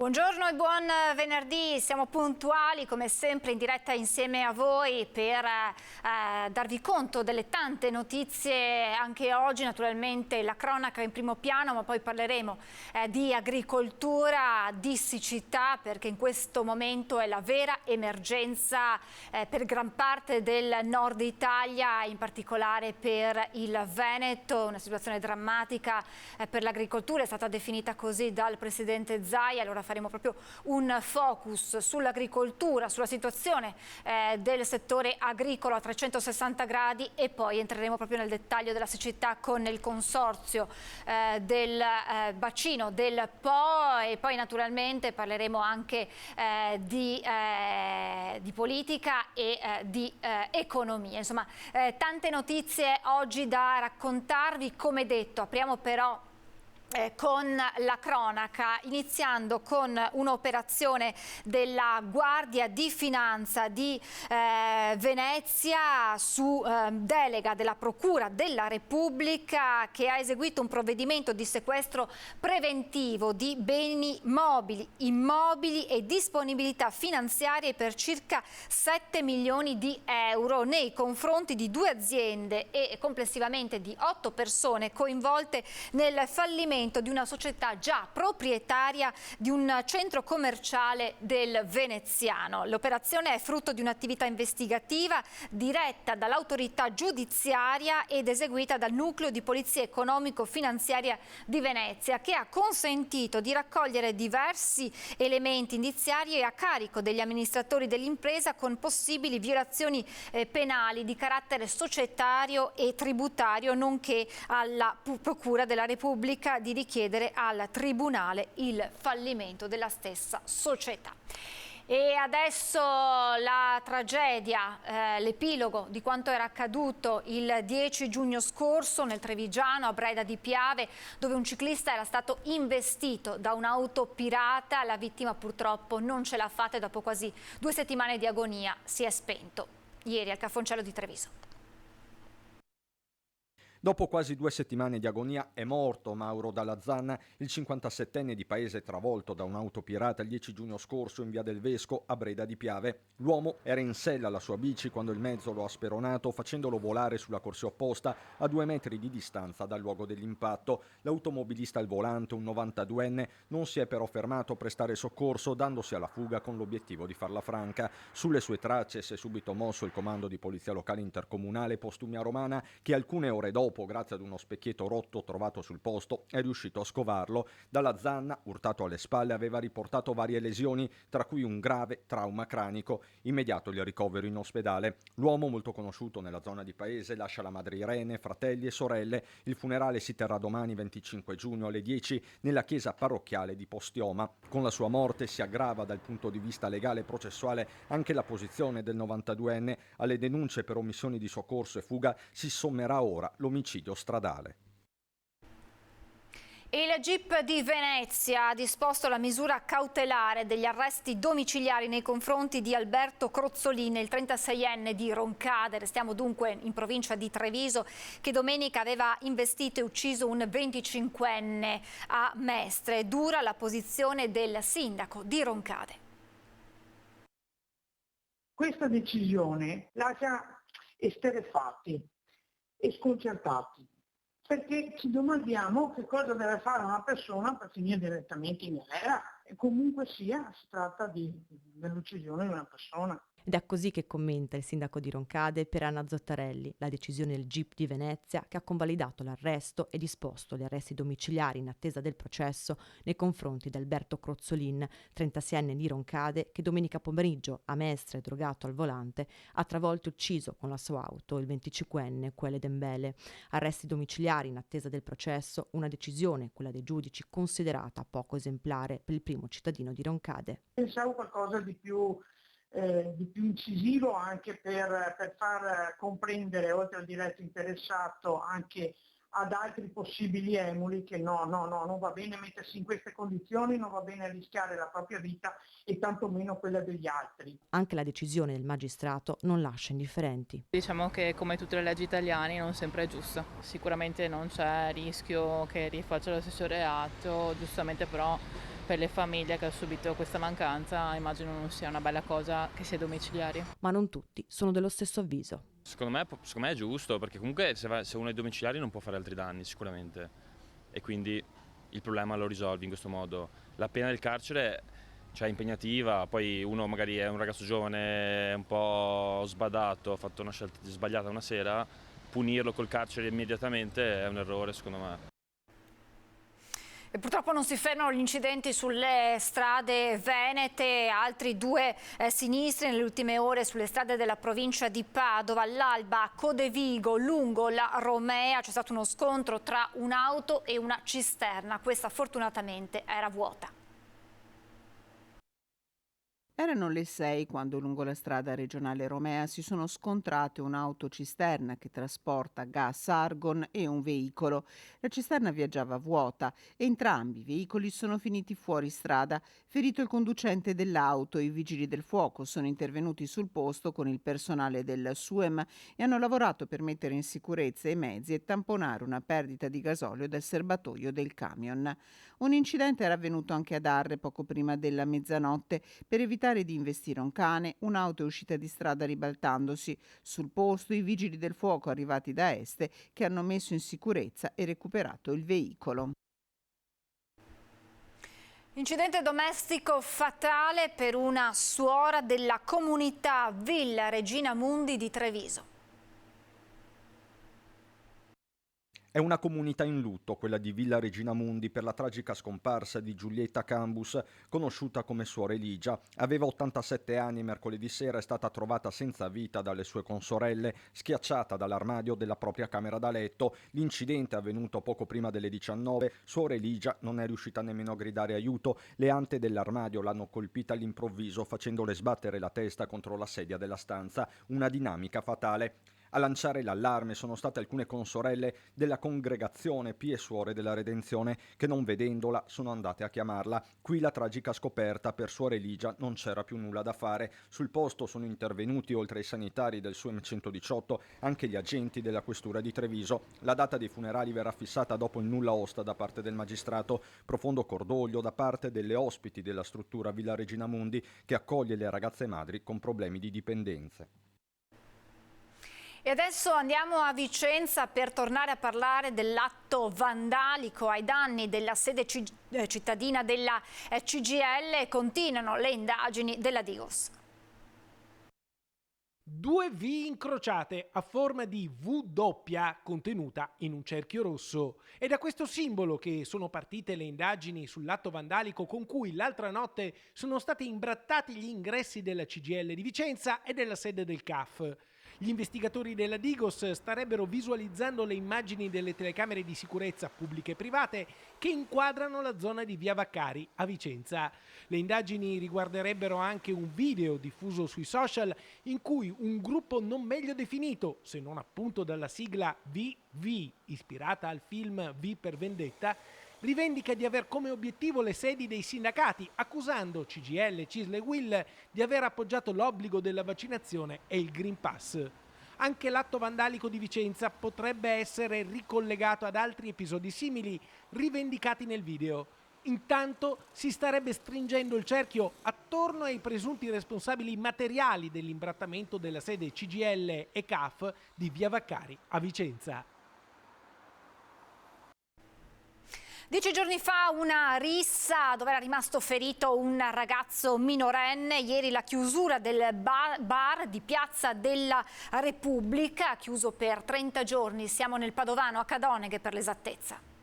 Buongiorno e buon venerdì, siamo puntuali come sempre in diretta insieme a voi per darvi conto delle tante notizie anche oggi, naturalmente la cronaca in primo piano, ma poi parleremo di agricoltura, di siccità, perché in questo momento è la vera emergenza per gran parte del nord Italia, in particolare per il Veneto, una situazione drammatica per l'agricoltura, è stata definita così dal Presidente Zaia. Allora faremo proprio un focus sull'agricoltura, sulla situazione del settore agricolo a 360 gradi e poi entreremo proprio nel dettaglio della siccità con il consorzio del bacino del Po e poi naturalmente parleremo anche di politica e di economia. Insomma, tante notizie oggi da raccontarvi. Come detto, apriamo però con la cronaca, iniziando con un'operazione della Guardia di Finanza di Venezia su delega della Procura della Repubblica, che ha eseguito un provvedimento di sequestro preventivo di beni mobili, immobili e disponibilità finanziarie per circa 7 milioni di euro nei confronti di 2 aziende e complessivamente di 8 persone coinvolte nel fallimento di una società già proprietaria di un centro commerciale del veneziano. L'operazione è frutto di un'attività investigativa diretta dall'autorità giudiziaria ed eseguita dal nucleo di polizia economico-finanziaria di Venezia, che ha consentito di raccogliere diversi elementi indiziari a carico degli amministratori dell'impresa con possibili violazioni penali di carattere societario e tributario, nonché alla Procura della Repubblica di richiedere al Tribunale il fallimento della stessa società. E adesso la tragedia, l'epilogo di quanto era accaduto il 10 giugno scorso nel Trevigiano, a Breda di Piave, dove un ciclista era stato investito da un'auto pirata. La vittima purtroppo non ce l'ha fatta e dopo quasi 2 settimane di agonia si è spento ieri al Cafoncello di Treviso. Dopo quasi 2 settimane di agonia è morto Mauro Dalla Zanna, il 57enne di paese travolto da un'auto pirata il 10 giugno scorso in via del Vesco a Breda di Piave. L'uomo era in sella alla sua bici quando il mezzo lo ha speronato facendolo volare sulla corsia opposta a 2 metri di distanza dal luogo dell'impatto. L'automobilista al volante, un 92enne, non si è però fermato a prestare soccorso dandosi alla fuga con l'obiettivo di farla franca. Sulle sue tracce si è subito mosso il comando di polizia locale intercomunale Postumia Romana, che alcune ore dopo, grazie ad uno specchietto rotto trovato sul posto, è riuscito a scovarlo. Dalla Zanna, urtato alle spalle, aveva riportato varie lesioni, tra cui un grave trauma cranico. Immediato il ricovero in ospedale. L'uomo, molto conosciuto nella zona di paese, lascia la madre Irene, fratelli e sorelle. Il funerale si terrà domani 25 giugno alle 10 nella chiesa parrocchiale di Postioma. Con la sua morte si aggrava dal punto di vista legale e processuale anche la posizione del 92enne. Alle denunce per omissioni di soccorso e fuga si sommerà ora l'omicidio stradale. Il GIP di Venezia ha disposto la misura cautelare degli arresti domiciliari nei confronti di Alberto Crozzolini, il 36enne di Roncade. Restiamo dunque in provincia di Treviso, che domenica aveva investito e ucciso un 25enne a Mestre. Dura la posizione del sindaco di Roncade. Questa decisione lascia esterrefatti e sconcertati, perché ci domandiamo che cosa deve fare una persona per finire direttamente in galera, e comunque sia si tratta dell'uccisione di una persona. Ed è così che commenta il sindaco di Roncade, Pieranna Zottarelli, la decisione del GIP di Venezia, che ha convalidato l'arresto e disposto gli arresti domiciliari in attesa del processo nei confronti di Alberto Crozzolin, 36enne di Roncade, che domenica pomeriggio, a Mestre, drogato al volante, ha travolto e ucciso con la sua auto il 25enne Quele Dembele. Arresti domiciliari in attesa del processo, una decisione, quella dei giudici, considerata poco esemplare per il primo cittadino di Roncade. Pensavo qualcosa di più incisivo, anche per far comprendere, oltre al diretto interessato, anche ad altri possibili emuli che no, non va bene mettersi in queste condizioni, non va bene rischiare la propria vita e tantomeno quella degli altri. Anche la decisione del magistrato non lascia indifferenti. Diciamo che come tutte le leggi italiane non sempre è giusta. Sicuramente non c'è rischio che rifaccia lo stesso reato, giustamente però per le famiglie che hanno subito questa mancanza immagino non sia una bella cosa che sia domiciliare. Ma non tutti sono dello stesso avviso. Secondo me è giusto, perché comunque se uno è domiciliare non può fare altri danni sicuramente, e quindi il problema lo risolvi in questo modo. La pena del carcere, cioè, è impegnativa, poi uno magari è un ragazzo giovane, un po' sbadato, ha fatto una scelta sbagliata una sera, punirlo col carcere immediatamente è un errore secondo me. E purtroppo non si fermano gli incidenti sulle strade venete, altri due sinistri nelle ultime ore sulle strade della provincia di Padova, all'Alba, a Codevigo, lungo la Romea c'è stato uno scontro tra un'auto e una cisterna, questa fortunatamente era vuota. Erano le 6 quando lungo la strada regionale Romea si sono scontrate un'autocisterna che trasporta gas argon e un veicolo. La cisterna viaggiava vuota e entrambi i veicoli sono finiti fuori strada. Ferito il conducente dell'auto, i vigili del fuoco sono intervenuti sul posto con il personale del SUEM e hanno lavorato per mettere in sicurezza i mezzi e tamponare una perdita di gasolio dal serbatoio del camion. Un incidente era avvenuto anche ad Arre poco prima della mezzanotte. Per evitare di investire un cane, un'auto è uscita di strada ribaltandosi. Sul posto i vigili del fuoco arrivati da Este che hanno messo in sicurezza e recuperato il veicolo. Incidente domestico fatale per una suora della comunità Villa Regina Mundi di Treviso. È una comunità in lutto, quella di Villa Regina Mundi, per la tragica scomparsa di Giulietta Cambus, conosciuta come Suor Eligia. Aveva 87 anni e mercoledì sera è stata trovata senza vita dalle sue consorelle, schiacciata dall'armadio della propria camera da letto. L'incidente è avvenuto poco prima delle 19. Suor Eligia non è riuscita nemmeno a gridare aiuto. Le ante dell'armadio l'hanno colpita all'improvviso, facendole sbattere la testa contro la sedia della stanza. Una dinamica fatale. A lanciare l'allarme sono state alcune consorelle della congregazione Pie Suore della Redenzione che, non vedendola, sono andate a chiamarla. Qui la tragica scoperta: per Suor Eligia non c'era più nulla da fare. Sul posto sono intervenuti, oltre ai sanitari del SUEM 118, anche gli agenti della questura di Treviso. La data dei funerali verrà fissata dopo il nulla osta da parte del magistrato. Profondo cordoglio da parte delle ospiti della struttura Villa Regina Mundi, che accoglie le ragazze madri con problemi di dipendenze. E adesso andiamo a Vicenza per tornare a parlare dell'atto vandalico ai danni della sede cittadina della CGIL. Continuano le indagini della Digos. Due V incrociate a forma di W contenuta in un cerchio rosso. È da questo simbolo che sono partite le indagini sull'atto vandalico con cui l'altra notte sono stati imbrattati gli ingressi della CGIL di Vicenza e della sede del CAF. Gli investigatori della Digos starebbero visualizzando le immagini delle telecamere di sicurezza pubbliche e private che inquadrano la zona di Via Vaccari a Vicenza. Le indagini riguarderebbero anche un video diffuso sui social in cui un gruppo non meglio definito, se non appunto dalla sigla VV, ispirata al film V per Vendetta, rivendica di aver come obiettivo le sedi dei sindacati, accusando CGIL, CISL e UIL di aver appoggiato l'obbligo della vaccinazione e il Green Pass. Anche l'atto vandalico di Vicenza potrebbe essere ricollegato ad altri episodi simili rivendicati nel video. Intanto si starebbe stringendo il cerchio attorno ai presunti responsabili materiali dell'imbrattamento della sede CGIL e CAF di Via Vaccari a Vicenza. 10 giorni fa una rissa dove era rimasto ferito un ragazzo minorenne. Ieri la chiusura del bar di Piazza della Repubblica, chiuso per 30 giorni. Siamo nel Padovano, a Cadoneghe per l'esattezza.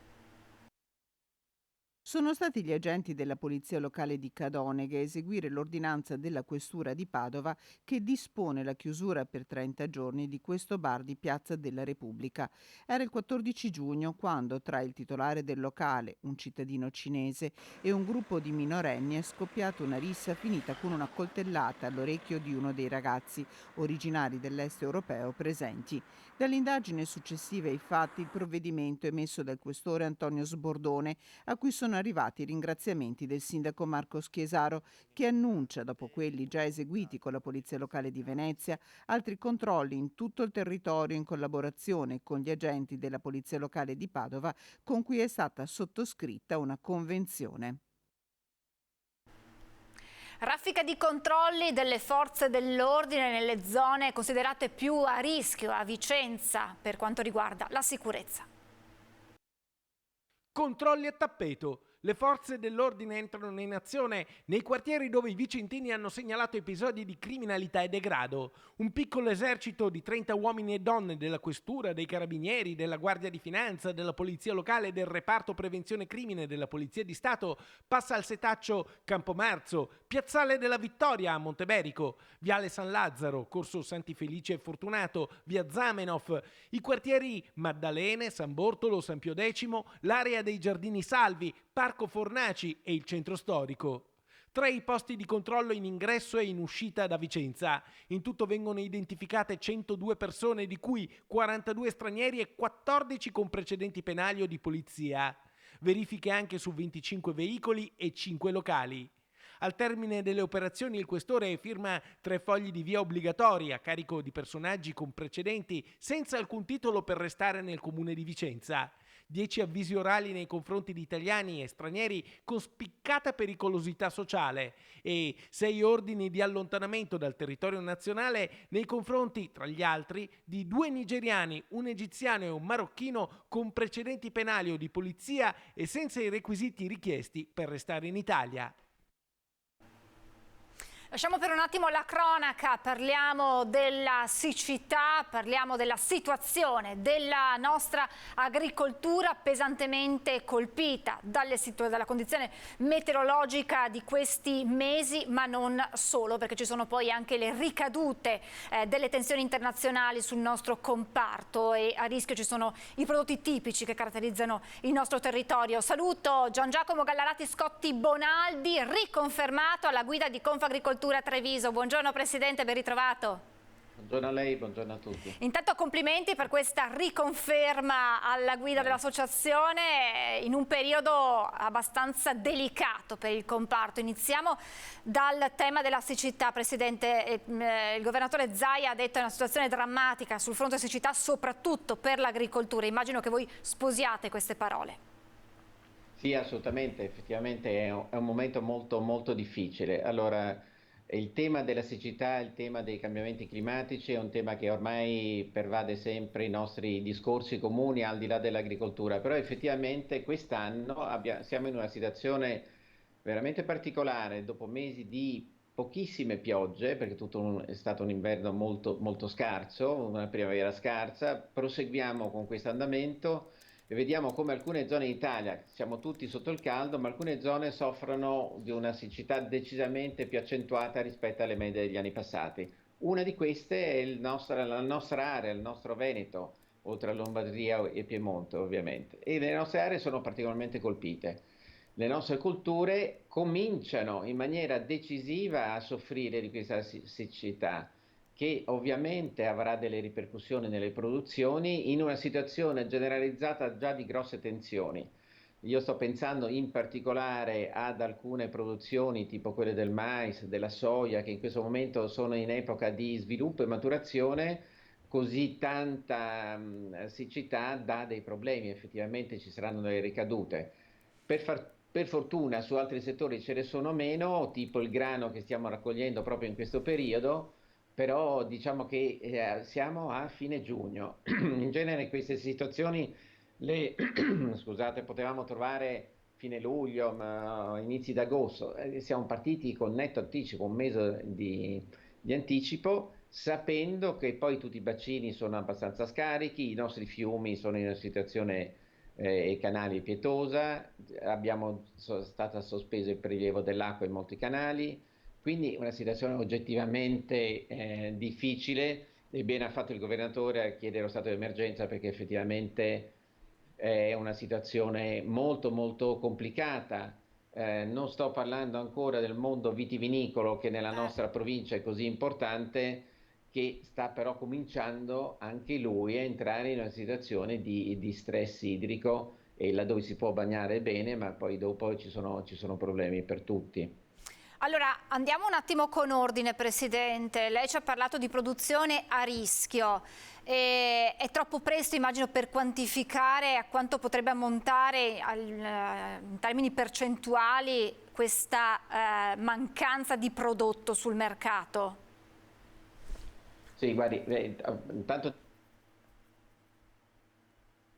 Sono stati gli agenti della Polizia Locale di Cadoneghe a eseguire l'ordinanza della Questura di Padova che dispone la chiusura per 30 giorni di questo bar di Piazza della Repubblica. Era il 14 giugno quando tra il titolare del locale, un cittadino cinese, e un gruppo di minorenni è scoppiata una rissa finita con una coltellata all'orecchio di uno dei ragazzi originari dell'est europeo presenti. Dall'indagine successiva ai fatti, il provvedimento emesso dal questore Antonio Sbordone, a cui sono arrivati i ringraziamenti del sindaco Marco Schiesaro, che annuncia, dopo quelli già eseguiti con la Polizia Locale di Venezia, altri controlli in tutto il territorio in collaborazione con gli agenti della Polizia Locale di Padova, con cui è stata sottoscritta una convenzione. Raffica di controlli delle forze dell'ordine nelle zone considerate più a rischio a Vicenza per quanto riguarda la sicurezza. Controlli a tappeto. Le forze dell'ordine entrano in azione nei quartieri dove i vicentini hanno segnalato episodi di criminalità e degrado. Un piccolo esercito di 30 uomini e donne della questura, dei carabinieri, della Guardia di Finanza, della Polizia Locale e del reparto prevenzione crimine della Polizia di Stato passa al setaccio Campomarzo, Piazzale della Vittoria a Monteberico, Viale San Lazzaro, Corso Santi Felice e Fortunato, Via Zamenhof, i quartieri Maddalene, San Bortolo, San Pio X, l'area dei Giardini Salvi, Parco Fornaci e il centro storico. 3 i posti di controllo in ingresso e in uscita da Vicenza. In tutto vengono identificate 102 persone, di cui 42 stranieri e 14 con precedenti penali o di polizia. Verifiche anche su 25 veicoli e 5 locali. Al termine delle operazioni il questore firma 3 fogli di via obbligatori a carico di personaggi con precedenti senza alcun titolo per restare nel comune di Vicenza. 10 avvisi orali nei confronti di italiani e stranieri con spiccata pericolosità sociale e 6 ordini di allontanamento dal territorio nazionale nei confronti, tra gli altri, di 2 nigeriani, un egiziano e un marocchino con precedenti penali o di polizia e senza i requisiti richiesti per restare in Italia. Lasciamo per un attimo la cronaca, parliamo della siccità, parliamo della situazione della nostra agricoltura pesantemente colpita dalla condizione meteorologica di questi mesi, ma non solo, perché ci sono poi anche le ricadute delle tensioni internazionali sul nostro comparto e a rischio ci sono i prodotti tipici che caratterizzano il nostro territorio. Saluto Gian Giacomo Gallarati Scotti Bonaldi, riconfermato alla guida di Confagricoltura Treviso. Buongiorno Presidente, ben ritrovato. Buongiorno a lei, buongiorno a tutti. Intanto complimenti per questa riconferma alla guida dell'associazione in un periodo abbastanza delicato per il comparto. Iniziamo dal tema della siccità, Presidente. Il governatore Zaia ha detto che è una situazione drammatica sul fronte siccità, soprattutto per l'agricoltura. Immagino che voi sposiate queste parole. Sì, assolutamente, effettivamente è un momento molto, molto difficile. Allora, il tema della siccità, il tema dei cambiamenti climatici è un tema che ormai pervade sempre i nostri discorsi comuni al di là dell'agricoltura, però effettivamente quest'anno siamo in una situazione veramente particolare, dopo mesi di pochissime piogge, perché è stato un inverno molto, molto scarso, una primavera scarsa, proseguiamo con questo andamento. E vediamo come alcune zone d'Italia, siamo tutti sotto il caldo, ma alcune zone soffrono di una siccità decisamente più accentuata rispetto alle medie degli anni passati. Una di queste è la nostra area, il nostro Veneto, oltre a Lombardia e Piemonte ovviamente. E le nostre aree sono particolarmente colpite. Le nostre colture cominciano in maniera decisiva a soffrire di questa siccità, che ovviamente avrà delle ripercussioni nelle produzioni in una situazione generalizzata già di grosse tensioni. Io sto pensando in particolare ad alcune produzioni tipo quelle del mais, della soia, che in questo momento sono in epoca di sviluppo e maturazione. Così tanta siccità dà dei problemi, effettivamente ci saranno delle ricadute. Per fortuna su altri settori ce ne sono meno, tipo il grano che stiamo raccogliendo proprio in questo periodo, però diciamo che siamo a fine giugno. In genere queste situazioni potevamo trovare fine luglio, inizi d'agosto. Siamo partiti con netto anticipo, un mese di anticipo, sapendo che poi tutti i bacini sono abbastanza scarichi, i nostri fiumi sono in una situazione e canali pietosa, stato sospeso il prelievo dell'acqua in molti canali. Quindi una situazione oggettivamente difficile, e bene ha fatto il governatore a chiedere lo stato di emergenza, perché effettivamente è una situazione molto molto complicata. Non sto parlando ancora del mondo vitivinicolo, che nella nostra provincia è così importante, che sta però cominciando anche lui a entrare in una situazione di stress idrico, e laddove si può bagnare bene, ma poi dopo ci sono problemi per tutti. Allora, andiamo un attimo con ordine, Presidente. Lei ci ha parlato di produzione a rischio. È troppo presto, immagino, per quantificare a quanto potrebbe ammontare in termini percentuali questa mancanza di prodotto sul mercato? Sì, guardi, intanto...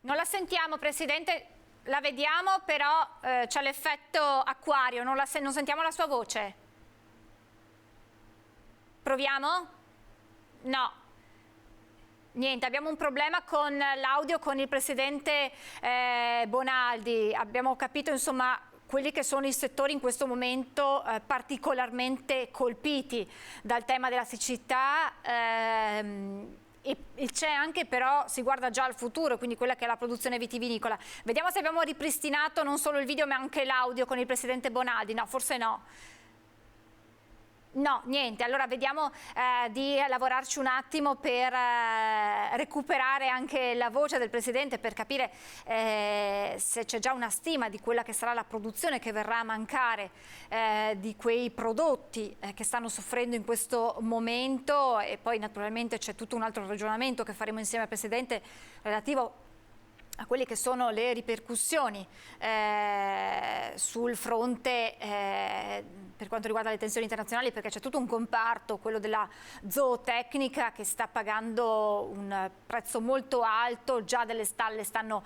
Non la sentiamo, Presidente, la vediamo, però c'è l'effetto acquario, non sentiamo la sua voce. Proviamo? No. Niente, abbiamo un problema con l'audio con il Presidente Bonaldi. Abbiamo capito, insomma, quelli che sono i settori in questo momento particolarmente colpiti dal tema della siccità. E c'è anche però, si guarda già al futuro, quindi quella che è la produzione vitivinicola. Vediamo se abbiamo ripristinato non solo il video ma anche l'audio con il Presidente Bonaldi. No, forse no. No, niente, allora vediamo di lavorarci un attimo per recuperare anche la voce del Presidente, per capire se c'è già una stima di quella che sarà la produzione che verrà a mancare di quei prodotti che stanno soffrendo in questo momento, e poi naturalmente c'è tutto un altro ragionamento che faremo insieme al Presidente relativo a quelle che sono le ripercussioni sul fronte per quanto riguarda le tensioni internazionali, perché c'è tutto un comparto, quello della zootecnica, che sta pagando un prezzo molto alto, già delle stalle stanno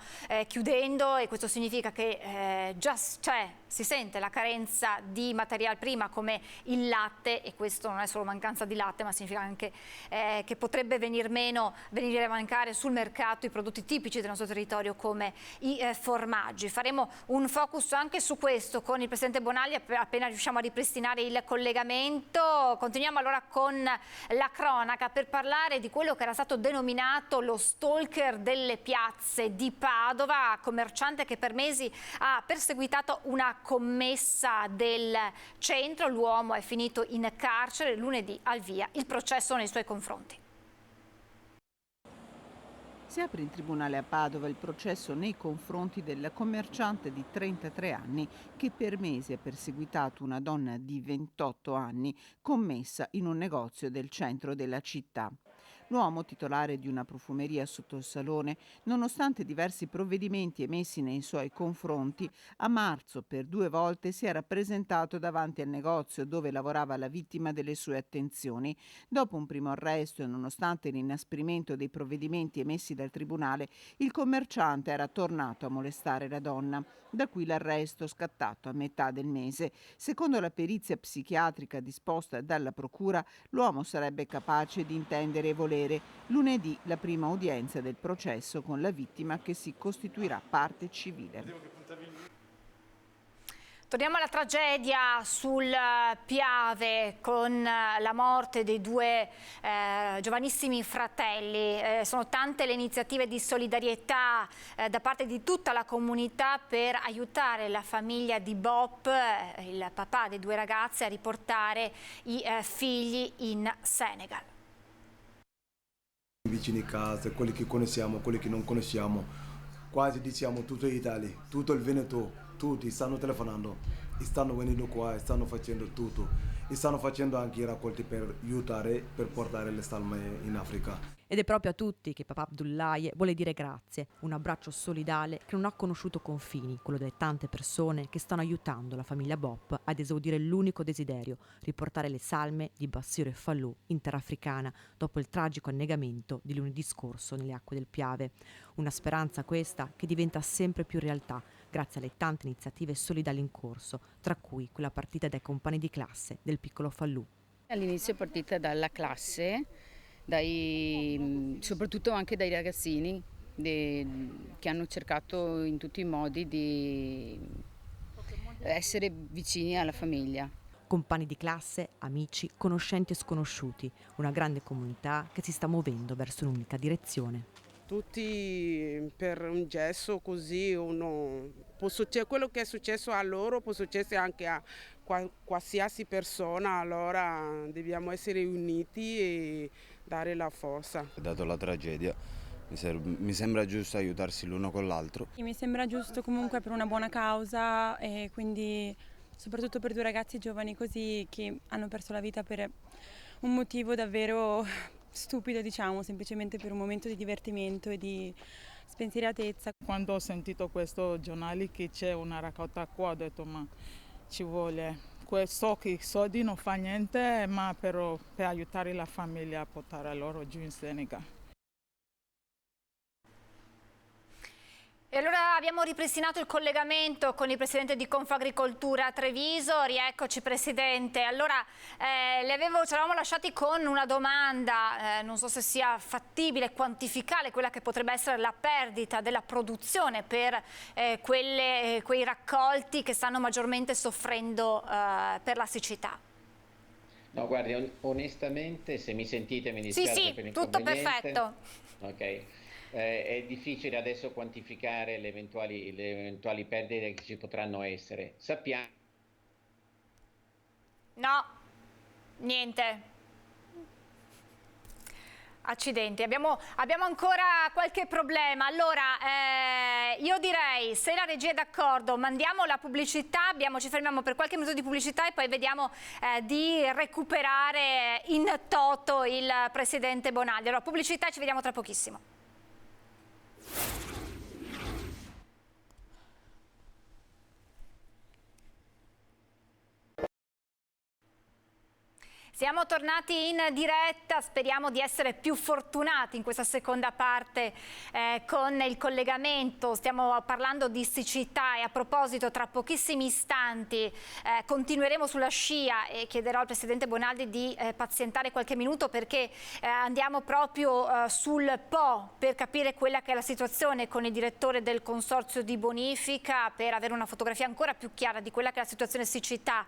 chiudendo, e questo significa che già si sente la carenza di materia prima come il latte, e questo non è solo mancanza di latte, ma significa anche che potrebbe venire a mancare sul mercato i prodotti tipici del nostro territorio come i formaggi. Faremo un focus anche su questo con il Presidente Bonaldi appena riusciamo a ripristinare il collegamento. Continuiamo allora con la cronaca per parlare di quello che era stato denominato lo stalker delle piazze di Padova, commerciante che per mesi ha perseguitato una commessa del centro. L'uomo è finito in carcere, lunedì al via il processo nei suoi confronti. Si apre in tribunale a Padova il processo nei confronti del commerciante di 33 anni che per mesi ha perseguitato una donna di 28 anni commessa in un negozio del centro della città. L'uomo, titolare di una profumeria sotto il salone, nonostante diversi provvedimenti emessi nei suoi confronti, a marzo per 2 volte si era presentato davanti al negozio dove lavorava la vittima delle sue attenzioni. Dopo un primo arresto e nonostante l'inasprimento dei provvedimenti emessi dal tribunale, il commerciante era tornato a molestare la donna. Da qui l'arresto scattato a metà del mese. Secondo la perizia psichiatrica disposta dalla procura, l'uomo sarebbe capace di intendere e volere. Lunedì la prima udienza del processo con la vittima che si costituirà parte civile. Torniamo alla tragedia sul Piave con la morte dei 2 giovanissimi fratelli. Sono tante le iniziative di solidarietà da parte di tutta la comunità per aiutare la famiglia di Bob, il papà dei 2 ragazzi, a riportare i figli in Senegal. Vicini casa, quelli che conosciamo, quelli che non conosciamo, quasi diciamo tutta l'Italia, tutto il Veneto, tutti stanno telefonando, stanno venendo qua, stanno facendo tutto, e stanno facendo anche i raccolti per aiutare, per portare le salme in Africa. Ed è proprio a tutti che papà Abdullaye vuole dire grazie, un abbraccio solidale che non ha conosciuto confini, quello delle tante persone che stanno aiutando la famiglia Bob ad esaudire l'unico desiderio, riportare le salme di Bassiro e Fallou in terra africana dopo il tragico annegamento di lunedì scorso nelle acque del Piave. Una speranza questa che diventa sempre più realtà grazie alle tante iniziative solidali in corso, tra cui quella partita dai compagni di classe del piccolo Fallou. All'inizio è partita dalla classe, soprattutto anche dai ragazzini che hanno cercato in tutti i modi di essere vicini alla famiglia. Compagni di classe, amici, conoscenti e sconosciuti, una grande comunità che si sta muovendo verso un'unica direzione. Tutti per un gesto così, quello che è successo a loro può succedere anche a qualsiasi persona, allora dobbiamo essere uniti e dare la forza. Dato la tragedia, mi sembra giusto aiutarsi l'uno con l'altro. Mi sembra giusto comunque per una buona causa, e quindi soprattutto per 2 ragazzi giovani così che hanno perso la vita per un motivo davvero stupido, diciamo, semplicemente per un momento di divertimento e di spensieratezza. Quando ho sentito questo giornale che c'è una raccolta qua, ho detto ma ci vuole. So che i soldi non fa niente, ma però per aiutare la famiglia a portare loro giù in Senegal. E allora abbiamo ripristinato il collegamento con il presidente di Confagricoltura Treviso. Rieccoci presidente. Allora ci eravamo lasciati con una domanda, non so se sia fattibile quantificare quella che potrebbe essere la perdita della produzione per quei raccolti che stanno maggiormente soffrendo per la siccità. No, guardi, onestamente, se mi sentite mi dispiace sì, per tutto l'inconveniente. perfetto. Ok. È difficile adesso quantificare le eventuali perdite che ci potranno essere. Sappiamo. No, niente. Accidenti, abbiamo ancora qualche problema. Allora, io direi, se la regia è d'accordo, mandiamo la pubblicità, ci fermiamo per qualche minuto di pubblicità e poi vediamo di recuperare in toto il presidente Bonaldi. Allora, pubblicità e ci vediamo tra pochissimo. Siamo tornati in diretta, speriamo di essere più fortunati in questa seconda parte con il collegamento. Stiamo parlando di siccità e a proposito tra pochissimi istanti continueremo sulla scia e chiederò al presidente Bonaldi di pazientare qualche minuto perché andiamo proprio sul Po per capire quella che è la situazione con il direttore del consorzio di bonifica per avere una fotografia ancora più chiara di quella che è la situazione siccità.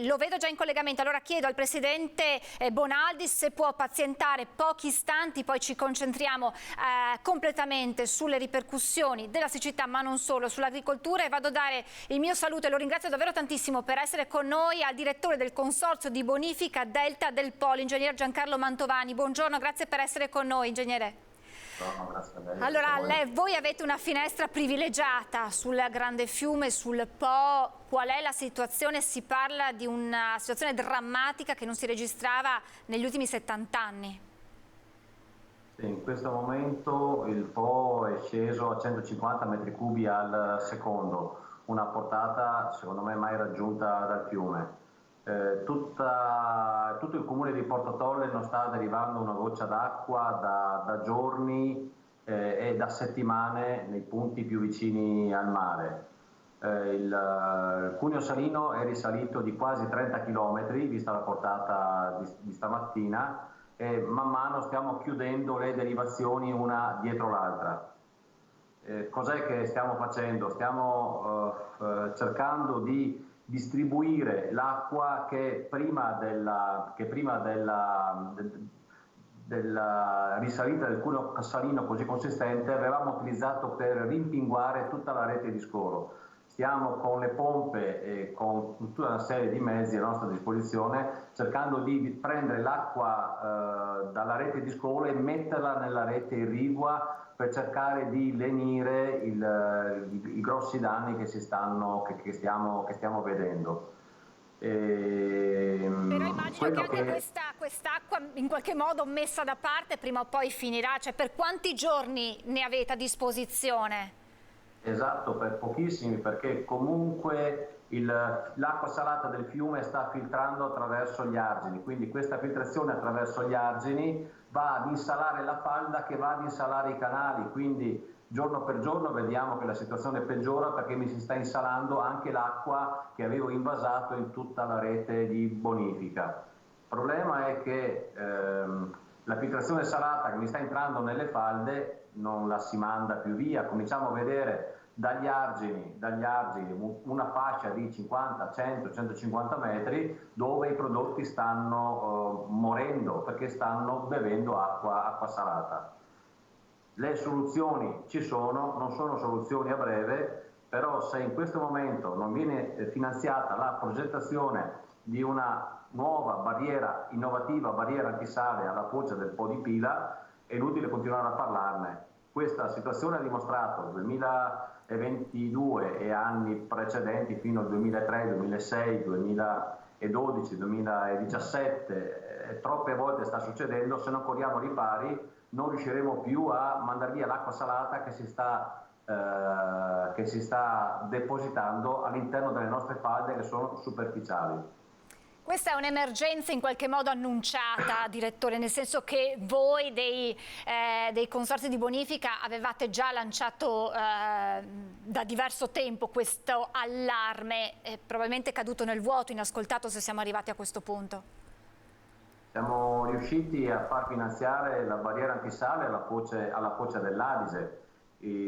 Lo vedo già in collegamento, allora chiedo al presidente Bonaldi se può pazientare pochi istanti, poi ci concentriamo completamente sulle ripercussioni della siccità, ma non solo, sull'agricoltura, e vado a dare il mio saluto e lo ringrazio davvero tantissimo per essere con noi al direttore del consorzio di bonifica Delta del Po, l'ingegner Giancarlo Mantovani. Buongiorno, grazie per essere con noi, ingegnere. Allora, voi avete una finestra privilegiata sul grande fiume, sul Po. Qual è la situazione? Si parla di una situazione drammatica che non si registrava negli ultimi 70 anni. In questo momento il Po è sceso a 150 metri cubi al secondo, una portata secondo me mai raggiunta dal fiume. Tutto il comune di Porto Tolle non sta derivando una goccia d'acqua da giorni e da settimane nei punti più vicini al mare. Il Cuneo Salino è risalito di quasi 30 km, vista la portata di stamattina, e man mano stiamo chiudendo le derivazioni una dietro l'altra. Cos'è che stiamo facendo? Stiamo cercando di distribuire l'acqua che prima della risalita del Cuneo Salino così consistente avevamo utilizzato per rimpinguare tutta la rete di scolo. Stiamo con le pompe e con tutta una serie di mezzi a nostra disposizione cercando di prendere l'acqua dalla rete di scolo e metterla nella rete irrigua per cercare di lenire i grossi danni che stiamo vedendo. Però immagino che anche quest'acqua in qualche modo messa da parte prima o poi finirà, cioè per quanti giorni ne avete a disposizione? Esatto, per pochissimi, perché comunque l'acqua salata del fiume sta filtrando attraverso gli argini, quindi questa filtrazione attraverso gli argini va ad insalare la falda che va ad insalare i canali, quindi giorno per giorno vediamo che la situazione peggiora perché mi si sta insalando anche l'acqua che avevo invasato in tutta la rete di bonifica. Il problema è che la filtrazione salata che mi sta entrando nelle falde non la si manda più via, cominciamo a vedere dagli argini una fascia di 50, 100, 150 metri dove i prodotti stanno morendo perché stanno bevendo acqua salata. Le soluzioni ci sono, non sono soluzioni a breve, però se in questo momento non viene finanziata la progettazione di una nuova barriera innovativa, barriera antisale alla foce del Po di Pila, è inutile continuare a parlarne. Questa situazione ha dimostrato nel 2022 e anni precedenti fino al 2003, 2006, 2012, 2017, troppe volte sta succedendo, se non corriamo ai ripari non riusciremo più a mandare via l'acqua salata che si sta che si sta depositando all'interno delle nostre falde, che sono superficiali. Questa è un'emergenza in qualche modo annunciata, direttore, nel senso che voi dei consorzi di bonifica avevate già lanciato da diverso tempo questo allarme, probabilmente caduto nel vuoto, inascoltato se siamo arrivati a questo punto. Siamo riusciti a far finanziare la barriera antisale alla foce dell'Adige.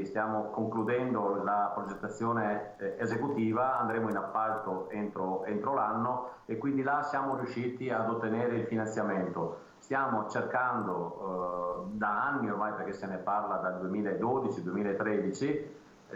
Stiamo concludendo la progettazione esecutiva, andremo in appalto entro l'anno e quindi là siamo riusciti ad ottenere il finanziamento. Stiamo cercando da anni ormai, perché se ne parla dal 2012-2013,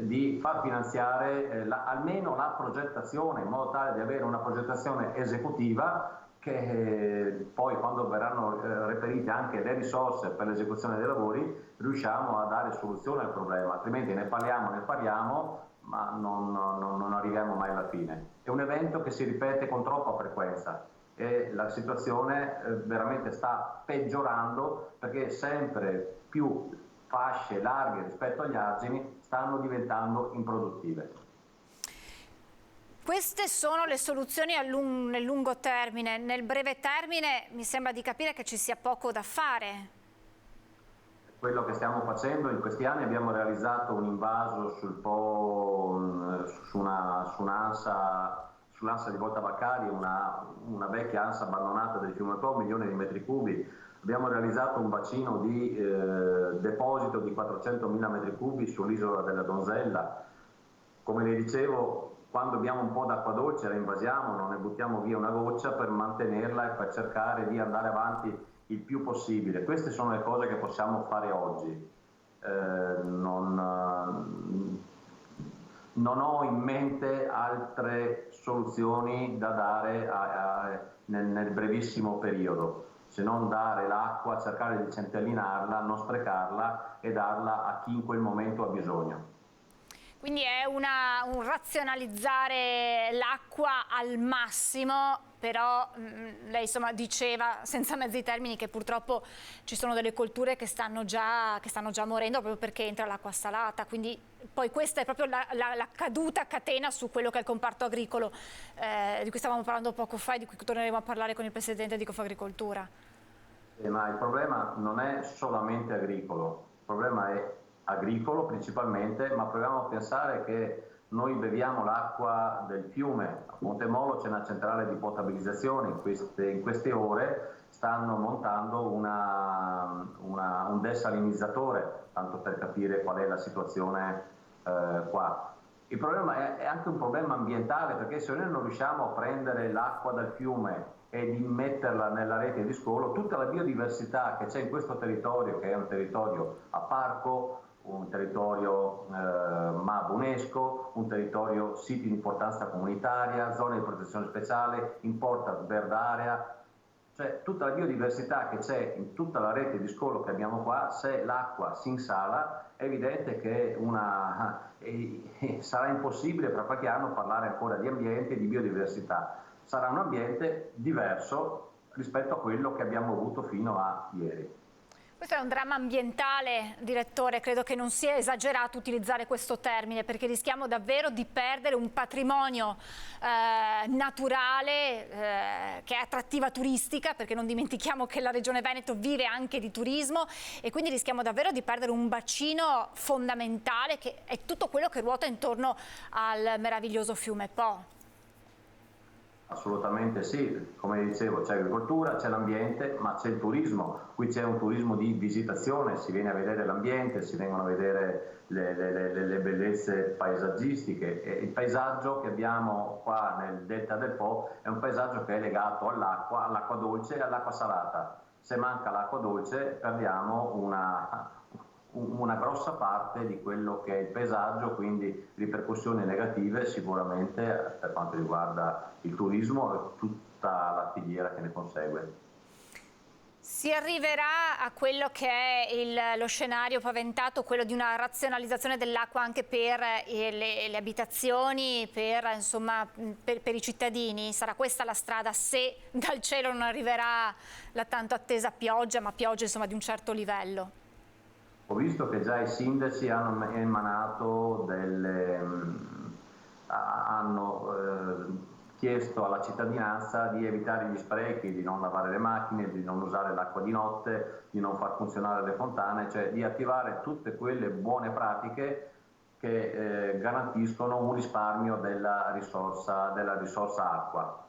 di far finanziare almeno la progettazione, in modo tale di avere una progettazione esecutiva che poi, quando verranno reperite anche le risorse per l'esecuzione dei lavori, riusciamo a dare soluzione al problema, altrimenti ne parliamo, ma non arriviamo mai alla fine. È un evento che si ripete con troppa frequenza e la situazione veramente sta peggiorando, perché sempre più fasce larghe rispetto agli argini stanno diventando improduttive. Queste sono le soluzioni nel lungo termine. Nel breve termine mi sembra di capire che ci sia poco da fare. Quello che stiamo facendo in questi anni, abbiamo realizzato un invaso sull'ansa di Volta Vaccari, una vecchia ansa abbandonata del fiume Po, 1 milione di metri cubi. Abbiamo realizzato un bacino di deposito di 400.000 metri cubi sull'isola della Donzella. Come le dicevo, quando abbiamo un po' d'acqua dolce la invasiamo, non ne buttiamo via una goccia per mantenerla e per cercare di andare avanti il più possibile. Queste sono le cose che possiamo fare oggi. Non ho in mente altre soluzioni da dare nel brevissimo periodo, se non dare l'acqua, cercare di centellinarla, non sprecarla e darla a chi in quel momento ha bisogno. Quindi è un razionalizzare l'acqua al massimo, però lei insomma diceva senza mezzi termini che purtroppo ci sono delle colture che stanno già morendo proprio perché entra l'acqua salata, quindi poi questa è proprio la caduta catena su quello che è il comparto agricolo di cui stavamo parlando poco fa e di cui torneremo a parlare con il presidente di Confagricoltura. Ma il problema non è solamente agricolo, il problema è agricolo principalmente, ma proviamo a pensare che noi beviamo l'acqua del fiume. A Montemolo c'è una centrale di potabilizzazione, in queste ore stanno montando un desalinizzatore, tanto per capire qual è la situazione qua. Il problema è anche un problema ambientale, perché se noi non riusciamo a prendere l'acqua dal fiume e di metterla nella rete di scolo, tutta la biodiversità che c'è in questo territorio, che è un territorio a parco, un territorio MAB UNESCO, un territorio siti di importanza comunitaria, zone di protezione speciale, Important Bird Area, cioè tutta la biodiversità che c'è in tutta la rete di scolo che abbiamo qua, se l'acqua si insala è evidente che sarà impossibile per qualche anno parlare ancora di ambiente e di biodiversità. Sarà un ambiente diverso rispetto a quello che abbiamo avuto fino a ieri. Questo è un dramma ambientale, direttore, credo che non sia esagerato utilizzare questo termine, perché rischiamo davvero di perdere un patrimonio naturale che è attrattiva turistica, perché non dimentichiamo che la Regione Veneto vive anche di turismo, e quindi rischiamo davvero di perdere un bacino fondamentale che è tutto quello che ruota intorno al meraviglioso fiume Po. Assolutamente sì, come dicevo c'è agricoltura, c'è l'ambiente, ma c'è il turismo. Qui c'è un turismo di visitazione, si viene a vedere l'ambiente, si vengono a vedere le bellezze paesaggistiche, e il paesaggio che abbiamo qua nel delta del Po è un paesaggio che è legato all'acqua dolce e all'acqua salata. Se manca l'acqua dolce perdiamo una grossa parte di quello che è il paesaggio, quindi ripercussioni negative sicuramente per quanto riguarda il turismo e tutta la filiera che ne consegue. Si arriverà a quello che è lo scenario paventato, quello di una razionalizzazione dell'acqua anche per le abitazioni, per i cittadini? Sarà questa la strada se dal cielo non arriverà la tanto attesa pioggia, ma pioggia insomma di un certo livello? Ho visto che già i sindaci hanno emanato hanno chiesto alla cittadinanza di evitare gli sprechi, di non lavare le macchine, di non usare l'acqua di notte, di non far funzionare le fontane, cioè di attivare tutte quelle buone pratiche che garantiscono un risparmio della risorsa acqua.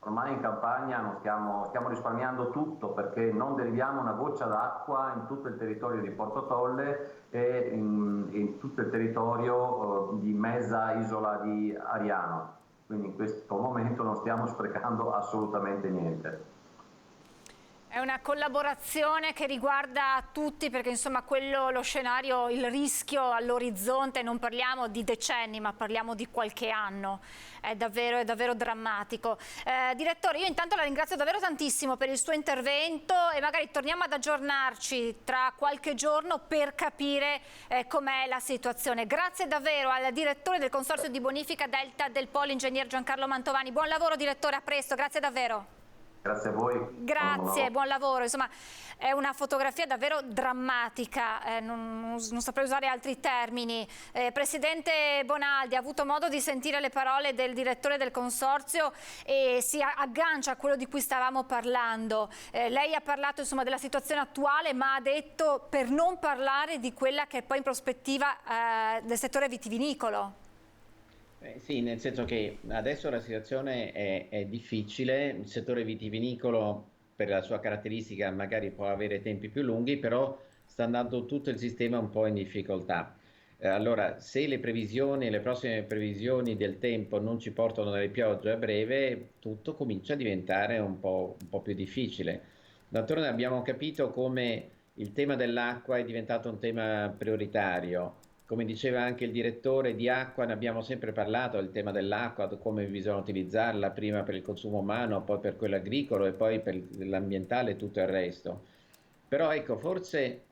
Ormai in campagna non stiamo risparmiando tutto, perché non deriviamo una goccia d'acqua in tutto il territorio di Porto Tolle e in tutto il territorio di mezza isola di Ariano. Quindi in questo momento non stiamo sprecando assolutamente niente. È una collaborazione che riguarda tutti, perché insomma lo scenario, il rischio all'orizzonte, non parliamo di decenni ma parliamo di qualche anno, è davvero drammatico. Direttore, io intanto la ringrazio davvero tantissimo per il suo intervento e magari torniamo ad aggiornarci tra qualche giorno per capire com'è la situazione. Grazie davvero al direttore del Consorzio di Bonifica Delta del Po, l'ingegner Giancarlo Mantovani. Buon lavoro direttore, a presto, grazie davvero. Grazie a voi. Grazie, buon lavoro. Insomma, è una fotografia davvero drammatica, non saprei usare altri termini. Presidente Bonaldi, ha avuto modo di sentire le parole del direttore del Consorzio e si aggancia a quello di cui stavamo parlando. Lei ha parlato insomma della situazione attuale, ma ha detto per non parlare di quella che è poi in prospettiva del settore vitivinicolo. Sì, nel senso che adesso la situazione è difficile, il settore vitivinicolo per la sua caratteristica magari può avere tempi più lunghi, però sta andando tutto il sistema un po' in difficoltà. Allora, se le prossime previsioni del tempo non ci portano delle piogge a breve, tutto comincia a diventare un po' più difficile. D'altronde abbiamo capito come il tema dell'acqua è diventato un tema prioritario. Come diceva anche il direttore di acqua, ne abbiamo sempre parlato, il tema dell'acqua, come bisogna utilizzarla, prima per il consumo umano, poi per quello agricolo e poi per l'ambientale e tutto il resto. Però ecco, forse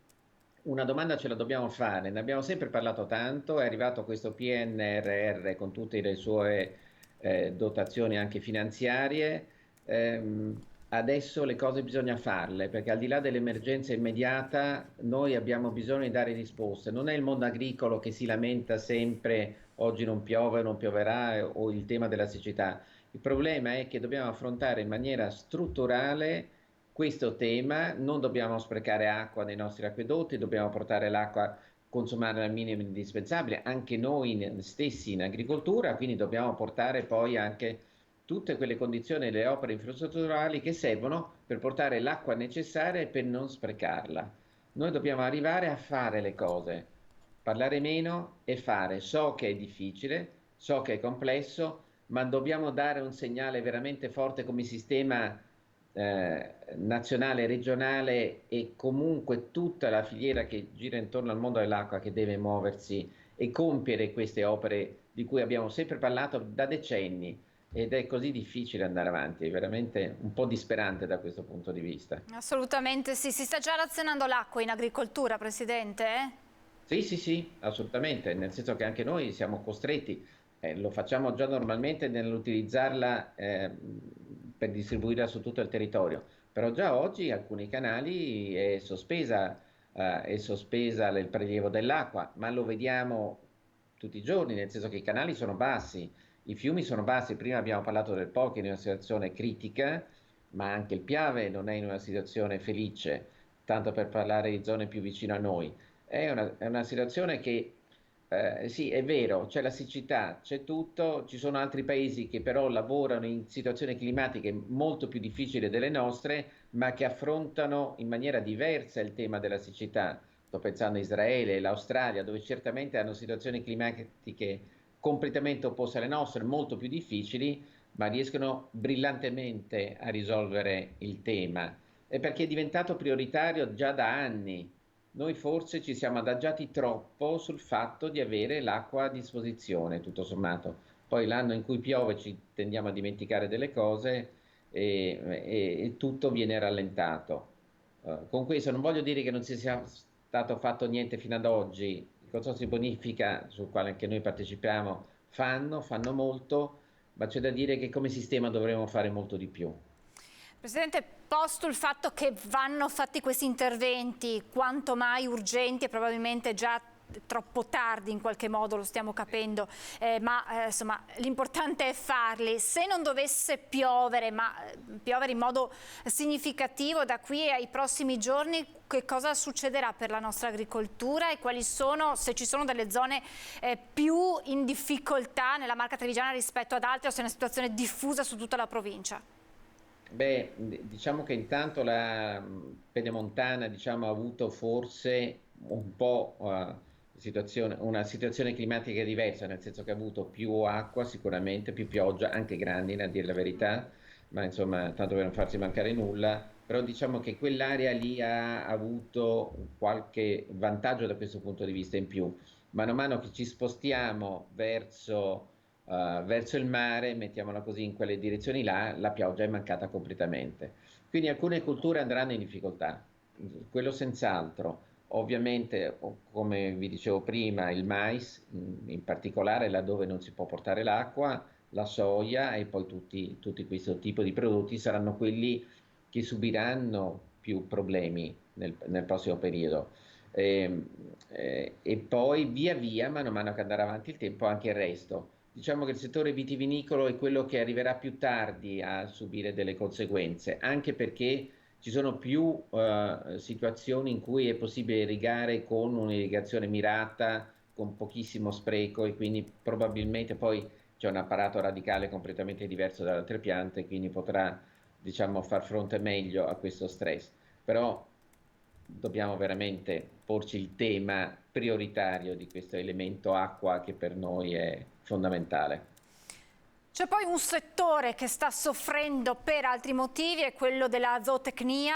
una domanda ce la dobbiamo fare, ne abbiamo sempre parlato tanto, è arrivato questo PNRR con tutte le sue dotazioni anche finanziarie, adesso le cose bisogna farle, perché al di là dell'emergenza immediata noi abbiamo bisogno di dare risposte. Non è il mondo agricolo che si lamenta sempre oggi non piove, non pioverà o il tema della siccità. Il problema è che dobbiamo affrontare in maniera strutturale questo tema, non dobbiamo sprecare acqua nei nostri acquedotti, dobbiamo portare l'acqua consumare al minimo indispensabile, anche noi stessi in agricoltura, quindi dobbiamo portare poi anche tutte quelle condizioni e le opere infrastrutturali che servono per portare l'acqua necessaria e per non sprecarla. Noi dobbiamo arrivare a fare le cose, parlare meno e fare. So che è difficile, so che è complesso, ma dobbiamo dare un segnale veramente forte come sistema nazionale, regionale e comunque tutta la filiera che gira intorno al mondo dell'acqua che deve muoversi e compiere queste opere di cui abbiamo sempre parlato da decenni. Ed è così difficile andare avanti, è veramente un po' disperante da questo punto di vista. Assolutamente sì, si sta già razionando l'acqua in agricoltura, Presidente? Sì, assolutamente, nel senso che anche noi siamo costretti, lo facciamo già normalmente nell'utilizzarla per distribuirla su tutto il territorio, però già oggi alcuni canali è sospesa il prelievo dell'acqua, ma lo vediamo tutti i giorni, nel senso che i canali sono bassi. I fiumi sono bassi, prima abbiamo parlato del Po che è in una situazione critica, ma anche il Piave non è in una situazione felice, tanto per parlare di zone più vicine a noi. È una situazione che, sì, è vero, c'è la siccità, c'è tutto, ci sono altri paesi che però lavorano in situazioni climatiche molto più difficili delle nostre, ma che affrontano in maniera diversa il tema della siccità. Sto pensando a Israele, l'Australia, dove certamente hanno situazioni climatiche completamente opposte alle nostre, molto più difficili, ma riescono brillantemente a risolvere il tema. È perché è diventato prioritario già da anni. Noi forse ci siamo adagiati troppo sul fatto di avere l'acqua a disposizione, tutto sommato. Poi l'anno in cui piove ci tendiamo a dimenticare delle cose e tutto viene rallentato. Con questo non voglio dire che non sia stato fatto niente fino ad oggi. I consorzi di bonifica, sul quale anche noi partecipiamo, fanno molto, ma c'è da dire che come sistema dovremmo fare molto di più. Presidente, posto il fatto che vanno fatti questi interventi quanto mai urgenti e probabilmente già troppo tardi in qualche modo, lo stiamo capendo, ma insomma l'importante è farli. Se non dovesse piovere, ma piovere in modo significativo da qui ai prossimi giorni, che cosa succederà per la nostra agricoltura e quali sono, se ci sono delle zone più in difficoltà nella Marca Trevigiana rispetto ad altre, o se è una situazione diffusa su tutta la provincia? Beh, diciamo che intanto la Pedemontana, diciamo, ha avuto forse un po' una situazione climatica diversa, nel senso che ha avuto più acqua sicuramente, più pioggia, anche grandine a dire la verità, ma insomma tanto per non farsi mancare nulla, però diciamo che quell'area lì ha avuto qualche vantaggio da questo punto di vista in più. Mano a mano che ci spostiamo verso il mare, mettiamola così, in quelle direzioni là, la pioggia è mancata completamente. Quindi alcune culture andranno in difficoltà, quello senz'altro. Ovviamente, come vi dicevo prima, il mais, in particolare laddove non si può portare l'acqua, la soia e poi tutti questo tipo di prodotti saranno quelli che subiranno più problemi nel prossimo periodo. E poi via via, mano a mano che andrà avanti il tempo, anche il resto. Diciamo che il settore vitivinicolo è quello che arriverà più tardi a subire delle conseguenze, anche perché ci sono più situazioni in cui è possibile irrigare con un'irrigazione mirata, con pochissimo spreco, e quindi probabilmente poi c'è un apparato radicale completamente diverso dalle altre piante, quindi potrà, diciamo, far fronte meglio a questo stress. Però dobbiamo veramente porci il tema prioritario di questo elemento acqua, che per noi è fondamentale. C'è poi un settore che sta soffrendo per altri motivi, è quello della zootecnia.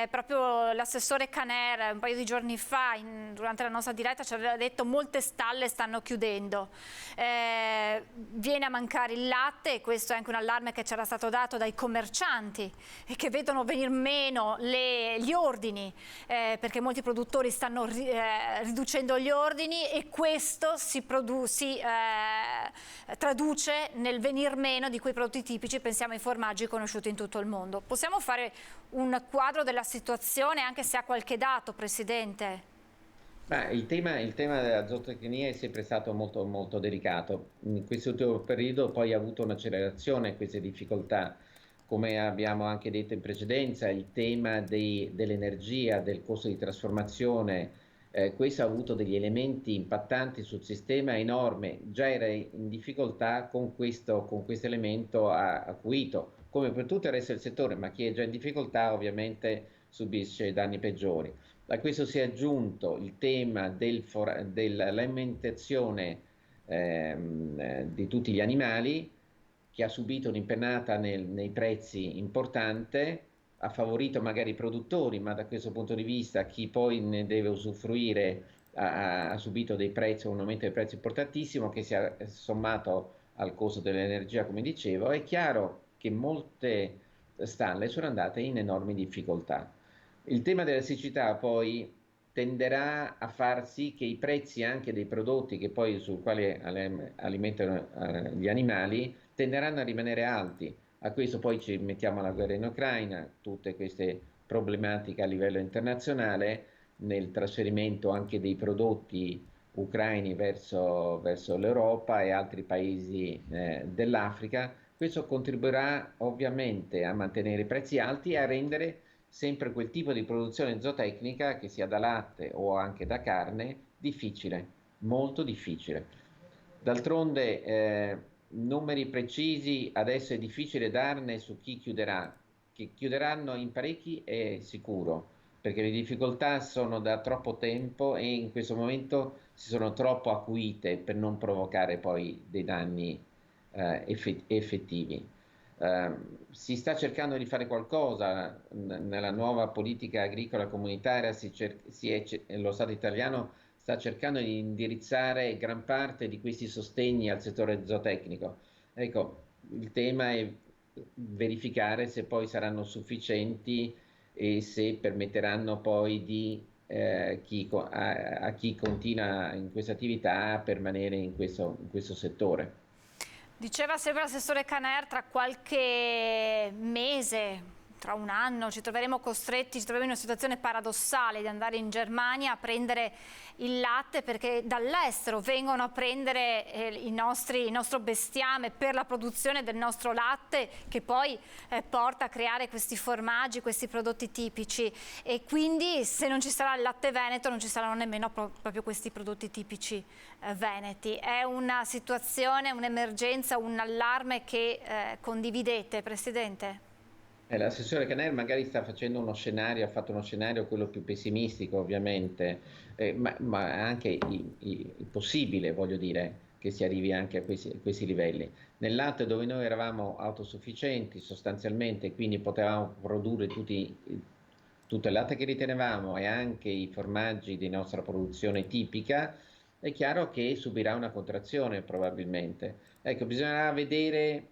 Proprio l'assessore Caner un paio di giorni fa, durante la nostra diretta, ci aveva detto che molte stalle stanno chiudendo. Viene a mancare il latte, e questo è anche un allarme che c'era stato dato dai commercianti, e che vedono venir meno gli ordini, perché molti produttori stanno riducendo gli ordini, e questo si traduce nel venir meno di quei prodotti tipici. Pensiamo ai formaggi conosciuti in tutto il mondo. Possiamo fare un quadro della situazione, anche se ha qualche dato, Presidente? Il tema della zootecnia è sempre stato molto, molto delicato. In questo ultimo periodo poi ha avuto un'accelerazione queste difficoltà. Come abbiamo anche detto in precedenza, il tema dell'energia, del costo di trasformazione, questo ha avuto degli elementi impattanti sul sistema enorme. Già era in difficoltà, con questo elemento ha acuito, come per tutto il resto del settore, ma chi è già in difficoltà ovviamente subisce danni peggiori. A questo si è aggiunto il tema dell'alimentazione di tutti gli animali, che ha subito un'impennata nei prezzi importante, ha favorito magari i produttori, ma da questo punto di vista chi poi ne deve usufruire ha subito un aumento dei prezzi importantissimo, che si è sommato al costo dell'energia, come dicevo. È chiaro che molte stalle sono andate in enormi difficoltà. Il tema della siccità poi tenderà a far sì che i prezzi anche dei prodotti che poi sul quale alimentano gli animali tenderanno a rimanere alti. A questo poi ci mettiamo la guerra in Ucraina, tutte queste problematiche a livello internazionale, nel trasferimento anche dei prodotti ucraini verso l'Europa e altri paesi dell'Africa. Questo contribuirà ovviamente a mantenere i prezzi alti e a rendere sempre quel tipo di produzione zootecnica, che sia da latte o anche da carne, difficile, molto difficile. D'altronde numeri precisi adesso è difficile darne su chi chiuderà. Che chiuderanno in parecchi è sicuro, perché le difficoltà sono da troppo tempo e in questo momento si sono troppo acuite per non provocare poi dei danni effettivi. Si sta cercando di fare qualcosa nella nuova politica agricola comunitaria, lo Stato italiano sta cercando di indirizzare gran parte di questi sostegni al settore zootecnico. Ecco, il tema è verificare se poi saranno sufficienti e se permetteranno poi a chi continua in questa attività a permanere in questo settore. Diceva sempre l'assessore Caner, tra qualche mese, tra un anno ci troveremo in una situazione paradossale di andare in Germania a prendere il latte, perché dall'estero vengono a prendere il nostro bestiame per la produzione del nostro latte, che poi porta a creare questi formaggi, questi prodotti tipici, e quindi se non ci sarà il latte veneto non ci saranno nemmeno proprio questi prodotti tipici veneti. È una situazione, un'emergenza, un allarme che condividete, Presidente? L'assessore Caner magari sta facendo uno scenario, ha fatto uno scenario quello più pessimistico ovviamente, ma anche il possibile, voglio dire, che si arrivi anche a questi livelli. Nel latte, dove noi eravamo autosufficienti sostanzialmente, quindi potevamo produrre tutto il latte che ritenevamo e anche i formaggi di nostra produzione tipica, è chiaro che subirà una contrazione probabilmente. Ecco, bisognerà vedere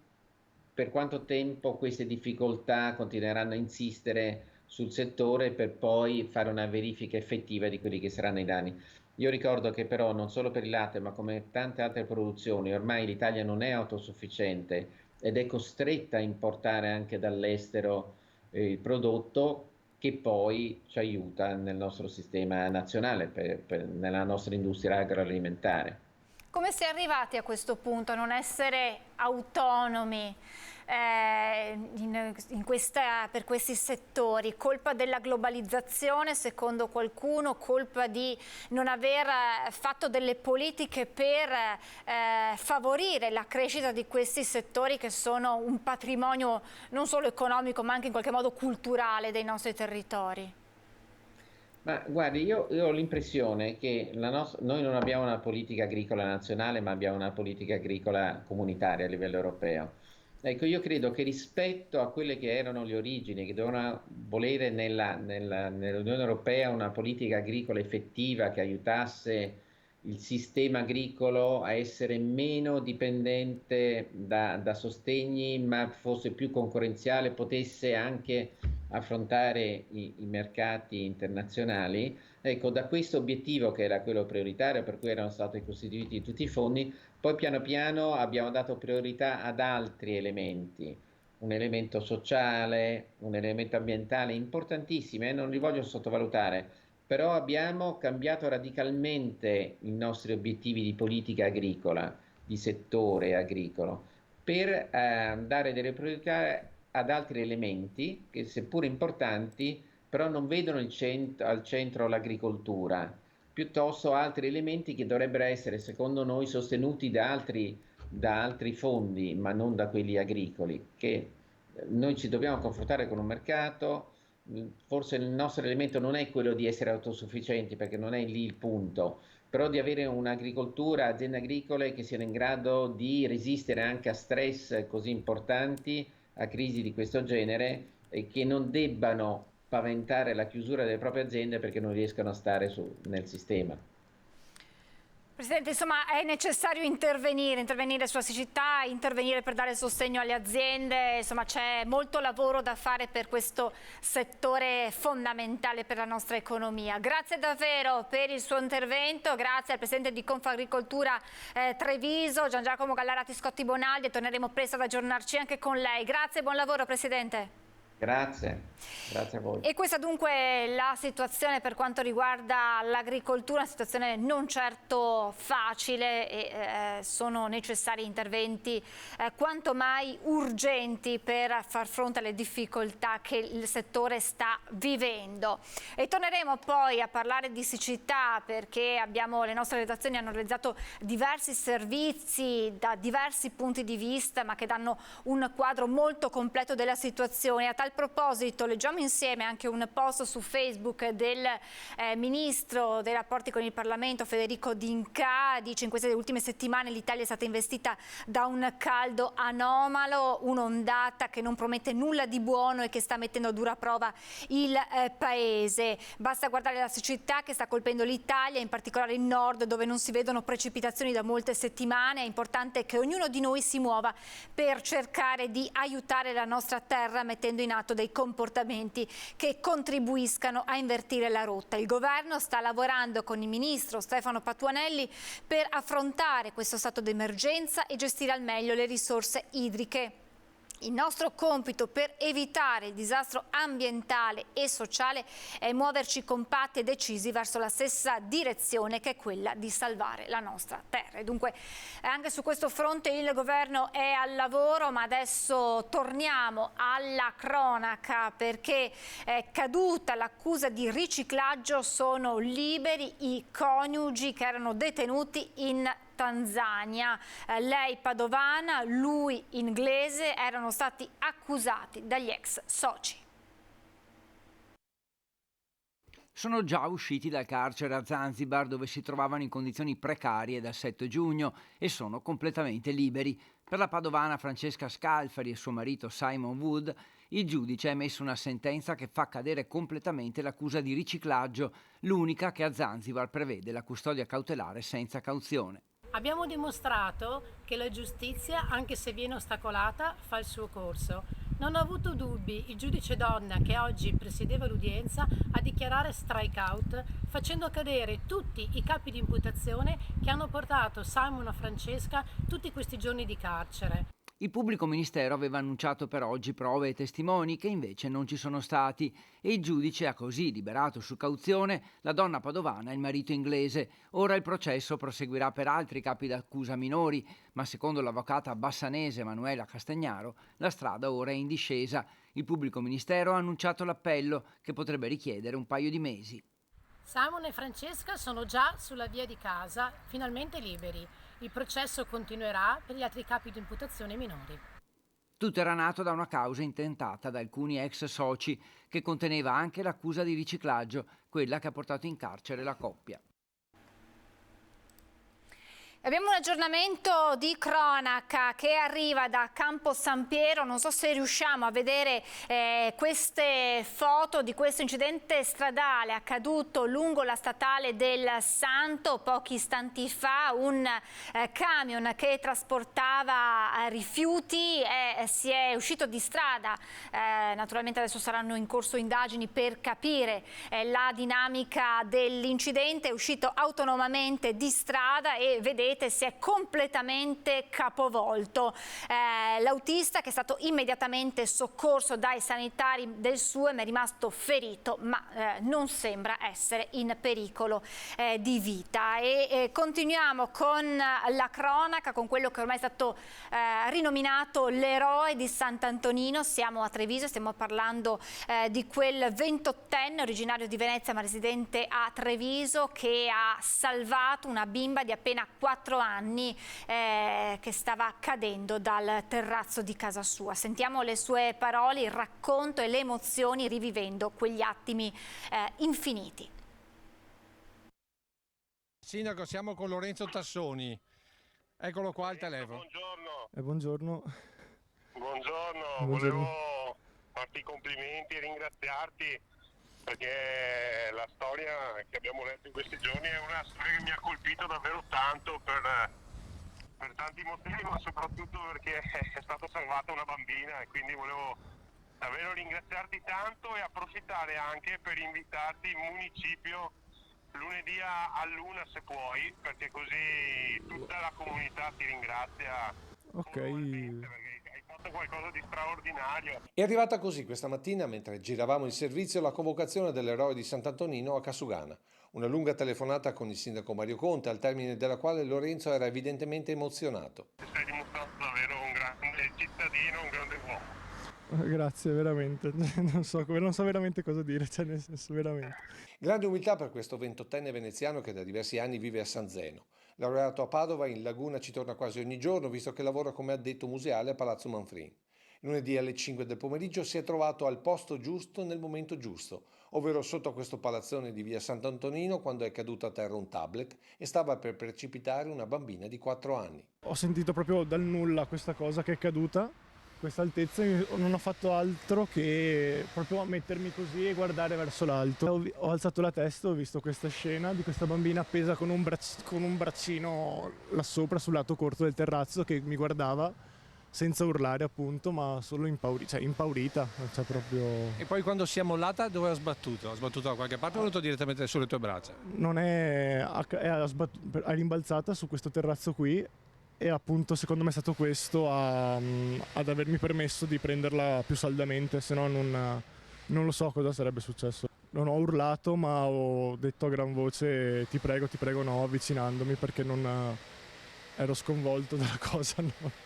per quanto tempo queste difficoltà continueranno a insistere sul settore per poi fare una verifica effettiva di quelli che saranno i danni. Io ricordo che però non solo per il latte, ma come tante altre produzioni, ormai l'Italia non è autosufficiente ed è costretta a importare anche dall'estero il prodotto, che poi ci aiuta nel nostro sistema nazionale, nella nostra industria agroalimentare. Come si è arrivati a questo punto, a non essere autonomi per questi settori? Colpa della globalizzazione, secondo qualcuno, colpa di non aver fatto delle politiche per favorire la crescita di questi settori che sono un patrimonio non solo economico ma anche in qualche modo culturale dei nostri territori? Ma guardi, io ho l'impressione che noi non abbiamo una politica agricola nazionale, ma abbiamo una politica agricola comunitaria a livello europeo. Ecco, io credo che rispetto a quelle che erano le origini, che dovevano volere nell'Unione Europea una politica agricola effettiva che aiutasse il sistema agricolo a essere meno dipendente da sostegni, ma fosse più concorrenziale, potesse anche affrontare i mercati internazionali. Ecco, da questo obiettivo, che era quello prioritario per cui erano stati costituiti tutti i fondi, poi piano piano abbiamo dato priorità ad altri elementi, un elemento sociale, un elemento ambientale importantissimi, non li voglio sottovalutare, però abbiamo cambiato radicalmente i nostri obiettivi di politica agricola, di settore agricolo, per dare delle priorità ad altri elementi che, seppur importanti, però non vedono al centro l'agricoltura, piuttosto altri elementi che dovrebbero essere, secondo noi, sostenuti da altri fondi, ma non da quelli agricoli, che noi ci dobbiamo confrontare con un mercato. Forse il nostro elemento non è quello di essere autosufficienti, perché non è lì il punto, però di avere un'agricoltura, aziende agricole che siano in grado di resistere anche a stress così importanti, a crisi di questo genere, e che non debbano paventare la chiusura delle proprie aziende perché non riescano a stare nel sistema. Presidente, insomma, è necessario intervenire sulla siccità, intervenire per dare sostegno alle aziende, insomma c'è molto lavoro da fare per questo settore fondamentale per la nostra economia. Grazie davvero per il suo intervento, grazie al Presidente di Confagricoltura Treviso, Gian Giacomo Gallarati Scotti Bonaldi, e torneremo presto ad aggiornarci anche con lei. Grazie e buon lavoro, Presidente. Grazie a voi. E questa dunque è la situazione per quanto riguarda l'agricoltura, una situazione non certo facile, e sono necessari interventi quanto mai urgenti per far fronte alle difficoltà che il settore sta vivendo. E torneremo poi a parlare di siccità, perché le nostre redazioni hanno realizzato diversi servizi da diversi punti di vista, ma che danno un quadro molto completo della situazione. A tal proposito leggiamo insieme anche un post su Facebook del Ministro dei rapporti con il Parlamento Federico D'Incà. Dice: in queste ultime settimane l'Italia è stata investita da un caldo anomalo, un'ondata che non promette nulla di buono e che sta mettendo a dura prova il Paese. Basta guardare la siccità che sta colpendo l'Italia, in particolare il nord, dove non si vedono precipitazioni da molte settimane. È importante che ognuno di noi si muova per cercare di aiutare la nostra terra, mettendo in atto dei comportamenti che contribuiscano a invertire la rotta. Il governo sta lavorando con il ministro Stefano Patuanelli per affrontare questo stato d'emergenza e gestire al meglio le risorse idriche Il nostro compito per evitare il disastro ambientale e sociale è muoverci compatti e decisi verso la stessa direzione, che è quella di salvare la nostra terra. E dunque anche su questo fronte il governo è al lavoro, ma adesso torniamo alla cronaca, perché è caduta l'accusa di riciclaggio, sono liberi i coniugi che erano detenuti in Tanzania. Lei padovana, lui inglese, erano stati accusati dagli ex soci. Sono già usciti dal carcere a Zanzibar, dove si trovavano in condizioni precarie dal 7 giugno, e sono completamente liberi. Per la padovana Francesca Scalfari e suo marito Simon Wood, il giudice ha emesso una sentenza che fa cadere completamente l'accusa di riciclaggio, l'unica che a Zanzibar prevede la custodia cautelare senza cauzione. Abbiamo dimostrato che la giustizia, anche se viene ostacolata, fa il suo corso. Non ho avuto dubbi il giudice donna che oggi presiedeva l'udienza a dichiarare strike out, facendo cadere tutti i capi di imputazione che hanno portato Simon e Francesca tutti questi giorni di carcere. Il pubblico ministero aveva annunciato per oggi prove e testimoni che invece non ci sono stati, e il giudice ha così liberato su cauzione la donna padovana e il marito inglese. Ora il processo proseguirà per altri capi d'accusa minori, ma secondo l'avvocata bassanese Manuela Castagnaro la strada ora è in discesa. Il pubblico ministero ha annunciato l'appello, che potrebbe richiedere un paio di mesi. Simon e Francesca sono già sulla via di casa, finalmente liberi. Il processo continuerà per gli altri capi di imputazione minori. Tutto era nato da una causa intentata da alcuni ex soci, che conteneva anche l'accusa di riciclaggio, quella che ha portato in carcere la coppia. Abbiamo un aggiornamento di cronaca che arriva da Campo San Piero. Non so se riusciamo a vedere queste foto di questo incidente stradale accaduto lungo la statale del Santo pochi istanti fa. Un camion che trasportava rifiuti si è uscito di strada. Naturalmente adesso saranno in corso indagini per capire la dinamica dell'incidente. È uscito autonomamente di strada e vedete si è completamente capovolto. L'autista, che è stato immediatamente soccorso dai sanitari del SUEM, è rimasto ferito, ma non sembra essere in pericolo di vita. E continuiamo con la cronaca, con quello che ormai è stato rinominato l'eroe di Sant'Antonino. Siamo a Treviso, stiamo parlando di quel 28enne originario di Venezia ma residente a Treviso, che ha salvato una bimba di appena 4 anni che stava cadendo dal terrazzo di casa sua. Sentiamo le sue parole, il racconto e le emozioni, rivivendo quegli attimi infiniti. Sindaco, siamo con Lorenzo Tassoni. Eccolo qua al telefono. Buongiorno. Buongiorno. Volevo farti i complimenti e ringraziarti, perché la storia che abbiamo letto in questi giorni è una storia che mi ha colpito davvero tanto per tanti motivi, ma soprattutto perché è stata salvata una bambina, e quindi volevo davvero ringraziarti tanto e approfittare anche per invitarti in municipio lunedì all'1 se puoi, perché così tutta la comunità ti ringrazia. Ok. Qualcosa di straordinario. È arrivata così questa mattina, mentre giravamo in servizio, la convocazione dell'eroe di Sant'Antonino a Casugana. Una lunga telefonata con il sindaco Mario Conte, al termine della quale Lorenzo era evidentemente emozionato. Stai dimostrando davvero un grande cittadino, un grande uomo. Grazie, veramente. Non so veramente cosa dire, cioè nel senso, veramente. Grande umiltà per questo 28enne veneziano che da diversi anni vive a San Zeno. Laureato a Padova, in Laguna ci torna quasi ogni giorno, visto che lavora come addetto museale a Palazzo Manfrini. Lunedì alle 5 del pomeriggio si è trovato al posto giusto nel momento giusto, ovvero sotto questo palazzone di via Sant'Antonino, quando è caduto a terra un tablet e stava per precipitare una bambina di 4 anni. Ho sentito proprio dal nulla questa cosa che è caduta, questa altezza, e non ho fatto altro che proprio mettermi così e guardare verso l'alto. Ho alzato la testa, ho visto questa scena di questa bambina appesa con un braccino là sopra sul lato corto del terrazzo, che mi guardava senza urlare appunto, ma solo impaurita, cioè proprio. E poi quando si è mollata dove ha sbattuto? Ha sbattuto da qualche parte o è venuto direttamente sulle tue braccia? Non è rimbalzata su questo terrazzo qui, e appunto secondo me è stato questo ad avermi permesso di prenderla più saldamente, se no non lo so cosa sarebbe successo. Non ho urlato, ma ho detto a gran voce ti prego no, avvicinandomi, perché ero sconvolto dalla cosa. No.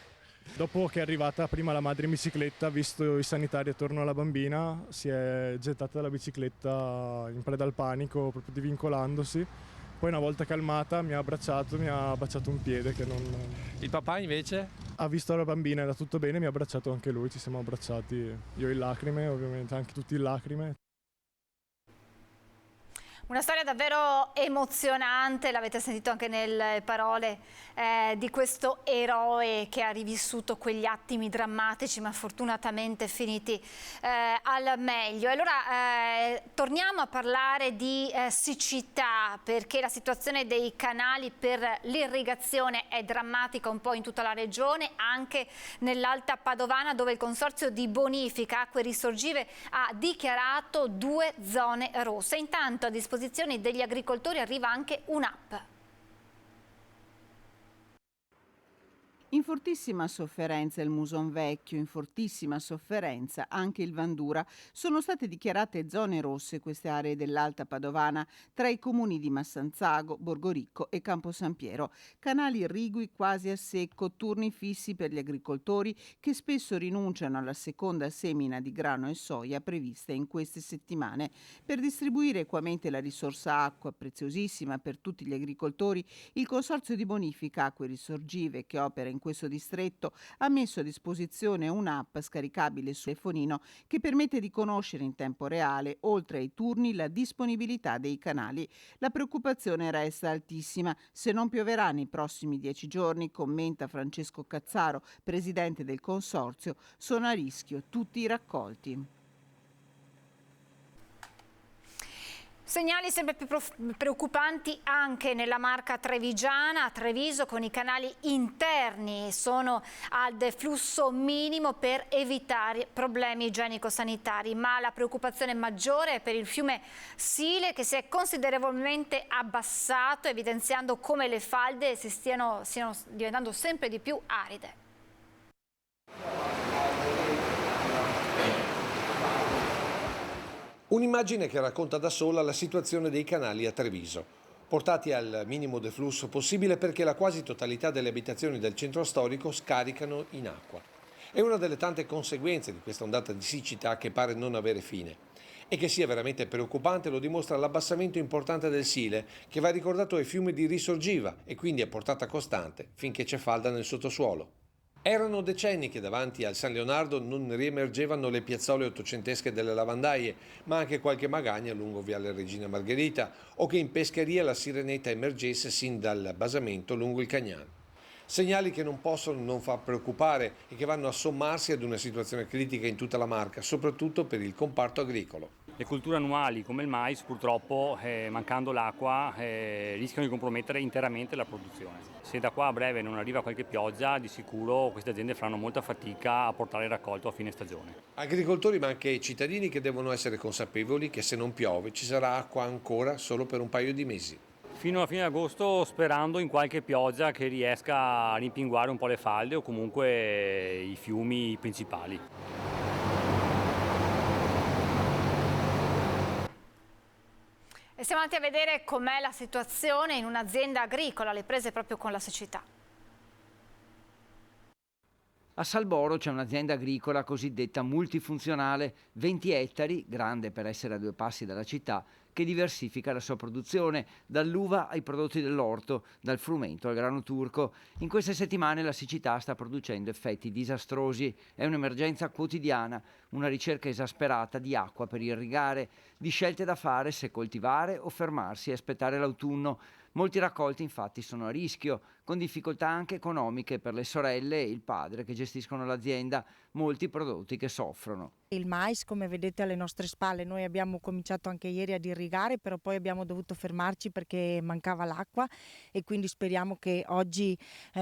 Dopo che è arrivata prima la madre in bicicletta, visto i sanitari attorno alla bambina, si è gettata dalla bicicletta in preda al panico, proprio divincolandosi. Poi una volta calmata mi ha baciato un piede che non... Il papà invece? Ha visto la bambina, era tutto bene, mi ha abbracciato anche lui, ci siamo abbracciati, io in lacrime, ovviamente anche tutti in lacrime. Una storia davvero emozionante, l'avete sentito anche nelle parole di questo eroe che ha rivissuto quegli attimi drammatici ma fortunatamente finiti al meglio. E allora torniamo a parlare di siccità, perché la situazione dei canali per l'irrigazione è drammatica un po' in tutta la regione, anche nell'Alta Padovana, dove il Consorzio di Bonifica Acque Risorgive ha dichiarato 2 zone rosse. Intanto a disposizione degli agricoltori arriva anche un'app. In fortissima sofferenza il Muson Vecchio, in fortissima sofferenza anche il Vandura. Sono state dichiarate zone rosse queste aree dell'Alta Padovana tra i comuni di Massanzago, Borgoricco e Campo San Piero. Canali irrigui quasi a secco, turni fissi per gli agricoltori che spesso rinunciano alla seconda semina di grano e soia prevista in queste settimane. Per distribuire equamente la risorsa acqua, preziosissima per tutti gli agricoltori, il Consorzio di Bonifica Acque Risorgive, che opera in questo distretto, ha messo a disposizione un'app scaricabile sul telefonino che permette di conoscere in tempo reale, oltre ai turni, la disponibilità dei canali. La preoccupazione resta altissima. Se non pioverà nei prossimi 10 giorni, commenta Francesco Cazzaro, presidente del consorzio, sono a rischio tutti i raccolti. Segnali sempre più preoccupanti anche nella Marca trevigiana. A Treviso con i canali interni sono al deflusso minimo per evitare problemi igienico-sanitari, ma la preoccupazione maggiore è per il fiume Sile, che si è considerevolmente abbassato, evidenziando come le falde stiano diventando sempre di più aride. Un'immagine che racconta da sola la situazione dei canali a Treviso, portati al minimo deflusso possibile perché la quasi totalità delle abitazioni del centro storico scaricano in acqua. È una delle tante conseguenze di questa ondata di siccità che pare non avere fine. E che sia veramente preoccupante lo dimostra l'abbassamento importante del Sile, che va ricordato ai fiumi di Risorgiva e quindi a portata costante finché c'è falda nel sottosuolo. Erano decenni che davanti al San Leonardo non riemergevano le piazzole ottocentesche delle lavandaie, ma anche qualche magagna lungo Viale Regina Margherita, o che in pescheria la sirenetta emergesse sin dal basamento lungo il Cagnano. Segnali che non possono non far preoccupare e che vanno a sommarsi ad una situazione critica in tutta la Marca, soprattutto per il comparto agricolo. Le colture annuali come il mais purtroppo, mancando l'acqua, rischiano di compromettere interamente la produzione. Se da qua a breve non arriva qualche pioggia, di sicuro queste aziende faranno molta fatica a portare il raccolto a fine stagione. Agricoltori ma anche cittadini che devono essere consapevoli che se non piove ci sarà acqua ancora solo per un paio di mesi. Fino alla fine agosto, sperando in qualche pioggia che riesca a rimpinguare un po' le falde o comunque i fiumi principali. E siamo andati a vedere com'è la situazione in un'azienda agricola, alle prese proprio con la siccità. A Salboro c'è un'azienda agricola cosiddetta multifunzionale, 20 ettari, grande per essere a 2 passi dalla città, che diversifica la sua produzione, dall'uva ai prodotti dell'orto, dal frumento al grano turco. In queste settimane la siccità sta producendo effetti disastrosi. È un'emergenza quotidiana, una ricerca esasperata di acqua per irrigare, di scelte da fare se coltivare o fermarsi e aspettare l'autunno. Molti raccolti infatti sono a rischio, con difficoltà anche economiche per le sorelle e il padre che gestiscono l'azienda, molti prodotti che soffrono. Il mais, come vedete alle nostre spalle, noi abbiamo cominciato anche ieri ad irrigare, però poi abbiamo dovuto fermarci perché mancava l'acqua e quindi speriamo che oggi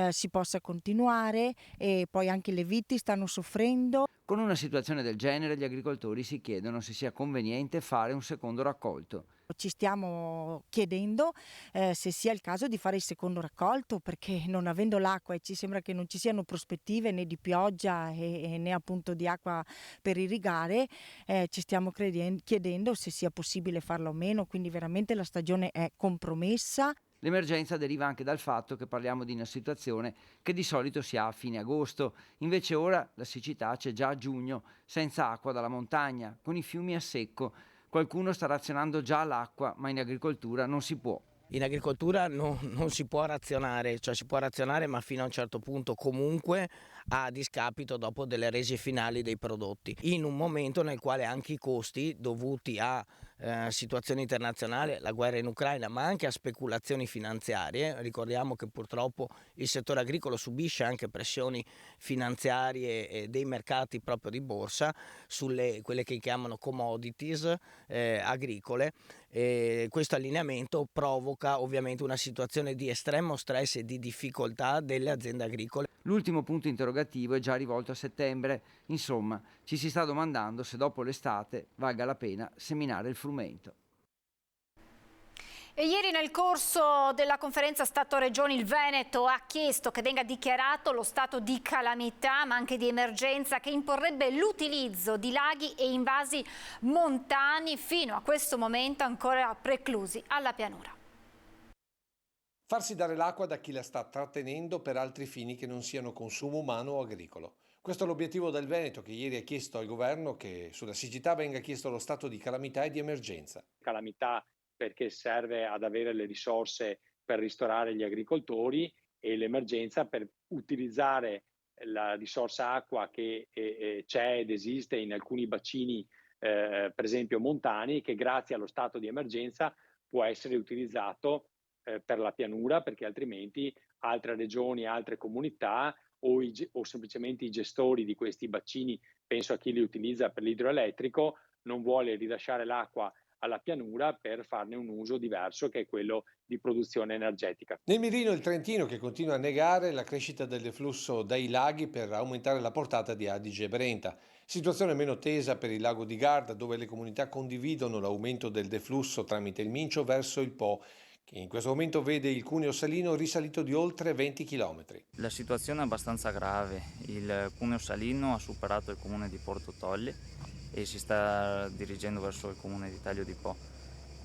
si possa continuare, e poi anche le viti stanno soffrendo. Con una situazione del genere gli agricoltori si chiedono se sia conveniente fare un secondo raccolto. Ci stiamo chiedendo se sia il caso di fare il secondo raccolto, perché non avendo l'acqua e ci sembra che non ci siano prospettive né di pioggia e né appunto di acqua per irrigare, ci stiamo chiedendo se sia possibile farlo o meno, quindi veramente la stagione è compromessa. L'emergenza deriva anche dal fatto che parliamo di una situazione che di solito si ha a fine agosto, invece ora la siccità c'è già a giugno, senza acqua dalla montagna, con i fiumi a secco. Qualcuno sta razionando già l'acqua, ma in agricoltura non si può. In agricoltura non si può razionare, cioè si può razionare ma fino a un certo punto, comunque a discapito dopo delle rese finali dei prodotti, in un momento nel quale anche i costi dovuti a situazioni internazionali, la guerra in Ucraina, ma anche a speculazioni finanziarie. Ricordiamo che purtroppo il settore agricolo subisce anche pressioni finanziarie dei mercati proprio di borsa sulle quelle che chiamano commodities agricole. Questo allineamento provoca ovviamente una situazione di estremo stress e di difficoltà delle aziende agricole. L'ultimo punto interrogativo è già rivolto a settembre. Insomma, ci si sta domandando se dopo l'estate valga la pena seminare il frumento. E ieri nel corso della conferenza Stato-Regioni il Veneto ha chiesto che venga dichiarato lo stato di calamità ma anche di emergenza che imporrebbe l'utilizzo di laghi e invasi montani fino a questo momento ancora preclusi alla pianura. Farsi dare l'acqua da chi la sta trattenendo per altri fini che non siano consumo umano o agricolo. Questo è l'obiettivo del Veneto, che ieri ha chiesto al governo che sulla siccità venga chiesto lo stato di calamità e di emergenza. Calamità perché serve ad avere le risorse per ristorare gli agricoltori, e l'emergenza per utilizzare la risorsa acqua che c'è ed esiste in alcuni bacini, per esempio montani, che grazie allo stato di emergenza può essere utilizzato per la pianura, perché altrimenti altre regioni, altre comunità o semplicemente i gestori di questi bacini, penso a chi li utilizza per l'idroelettrico, non vuole rilasciare l'acqua alla pianura per farne un uso diverso, che è quello di produzione energetica. Nel mirino il Trentino, che continua a negare la crescita del deflusso dai laghi per aumentare la portata di Adige e Brenta. Situazione meno tesa per il lago di Garda, dove le comunità condividono l'aumento del deflusso tramite il Mincio verso il Po, che in questo momento vede il cuneo salino risalito di oltre 20 km. La situazione è abbastanza grave. Il cuneo salino ha superato il comune di Porto Tolle e si sta dirigendo verso il comune di Taglio di Po.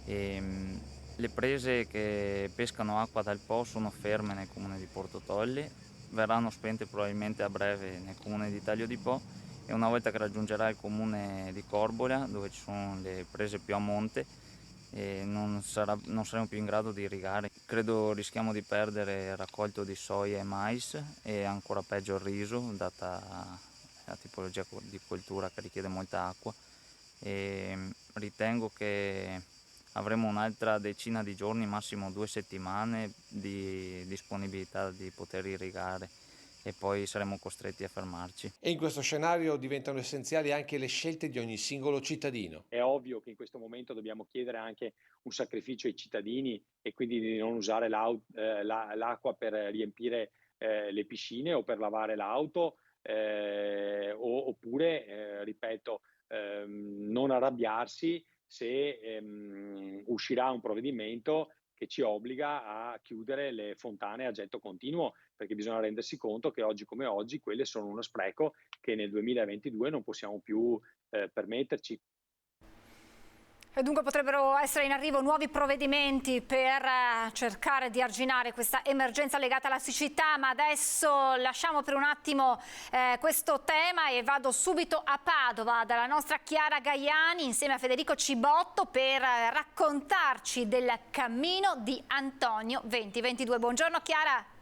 Le prese che pescano acqua dal Po sono ferme nel comune di Porto Tolle, verranno spente probabilmente a breve nel comune di Taglio di Po, e una volta che raggiungerà il comune di Corbola, dove ci sono le prese più a monte, non saremo più in grado di irrigare. Credo rischiamo di perdere il raccolto di soia e mais, e ancora peggio il riso, data la tipologia di coltura che richiede molta acqua, e ritengo che avremo un'altra decina di giorni, massimo 2 settimane di disponibilità di poter irrigare, e poi saremo costretti a fermarci. E in questo scenario diventano essenziali anche le scelte di ogni singolo cittadino. È ovvio che in questo momento dobbiamo chiedere anche un sacrificio ai cittadini, e quindi di non usare l'acqua per riempire le piscine o per lavare l'auto, oppure, ripeto, non arrabbiarsi se uscirà un provvedimento che ci obbliga a chiudere le fontane a getto continuo, perché bisogna rendersi conto che oggi come oggi quelle sono uno spreco che nel 2022 non possiamo più permetterci. E dunque potrebbero essere in arrivo nuovi provvedimenti per cercare di arginare questa emergenza legata alla siccità, ma adesso lasciamo per un attimo questo tema e vado subito a Padova dalla nostra Chiara Gaiani insieme a Federico Cibotto per raccontarci del cammino di Antonio 2022. Buongiorno Chiara.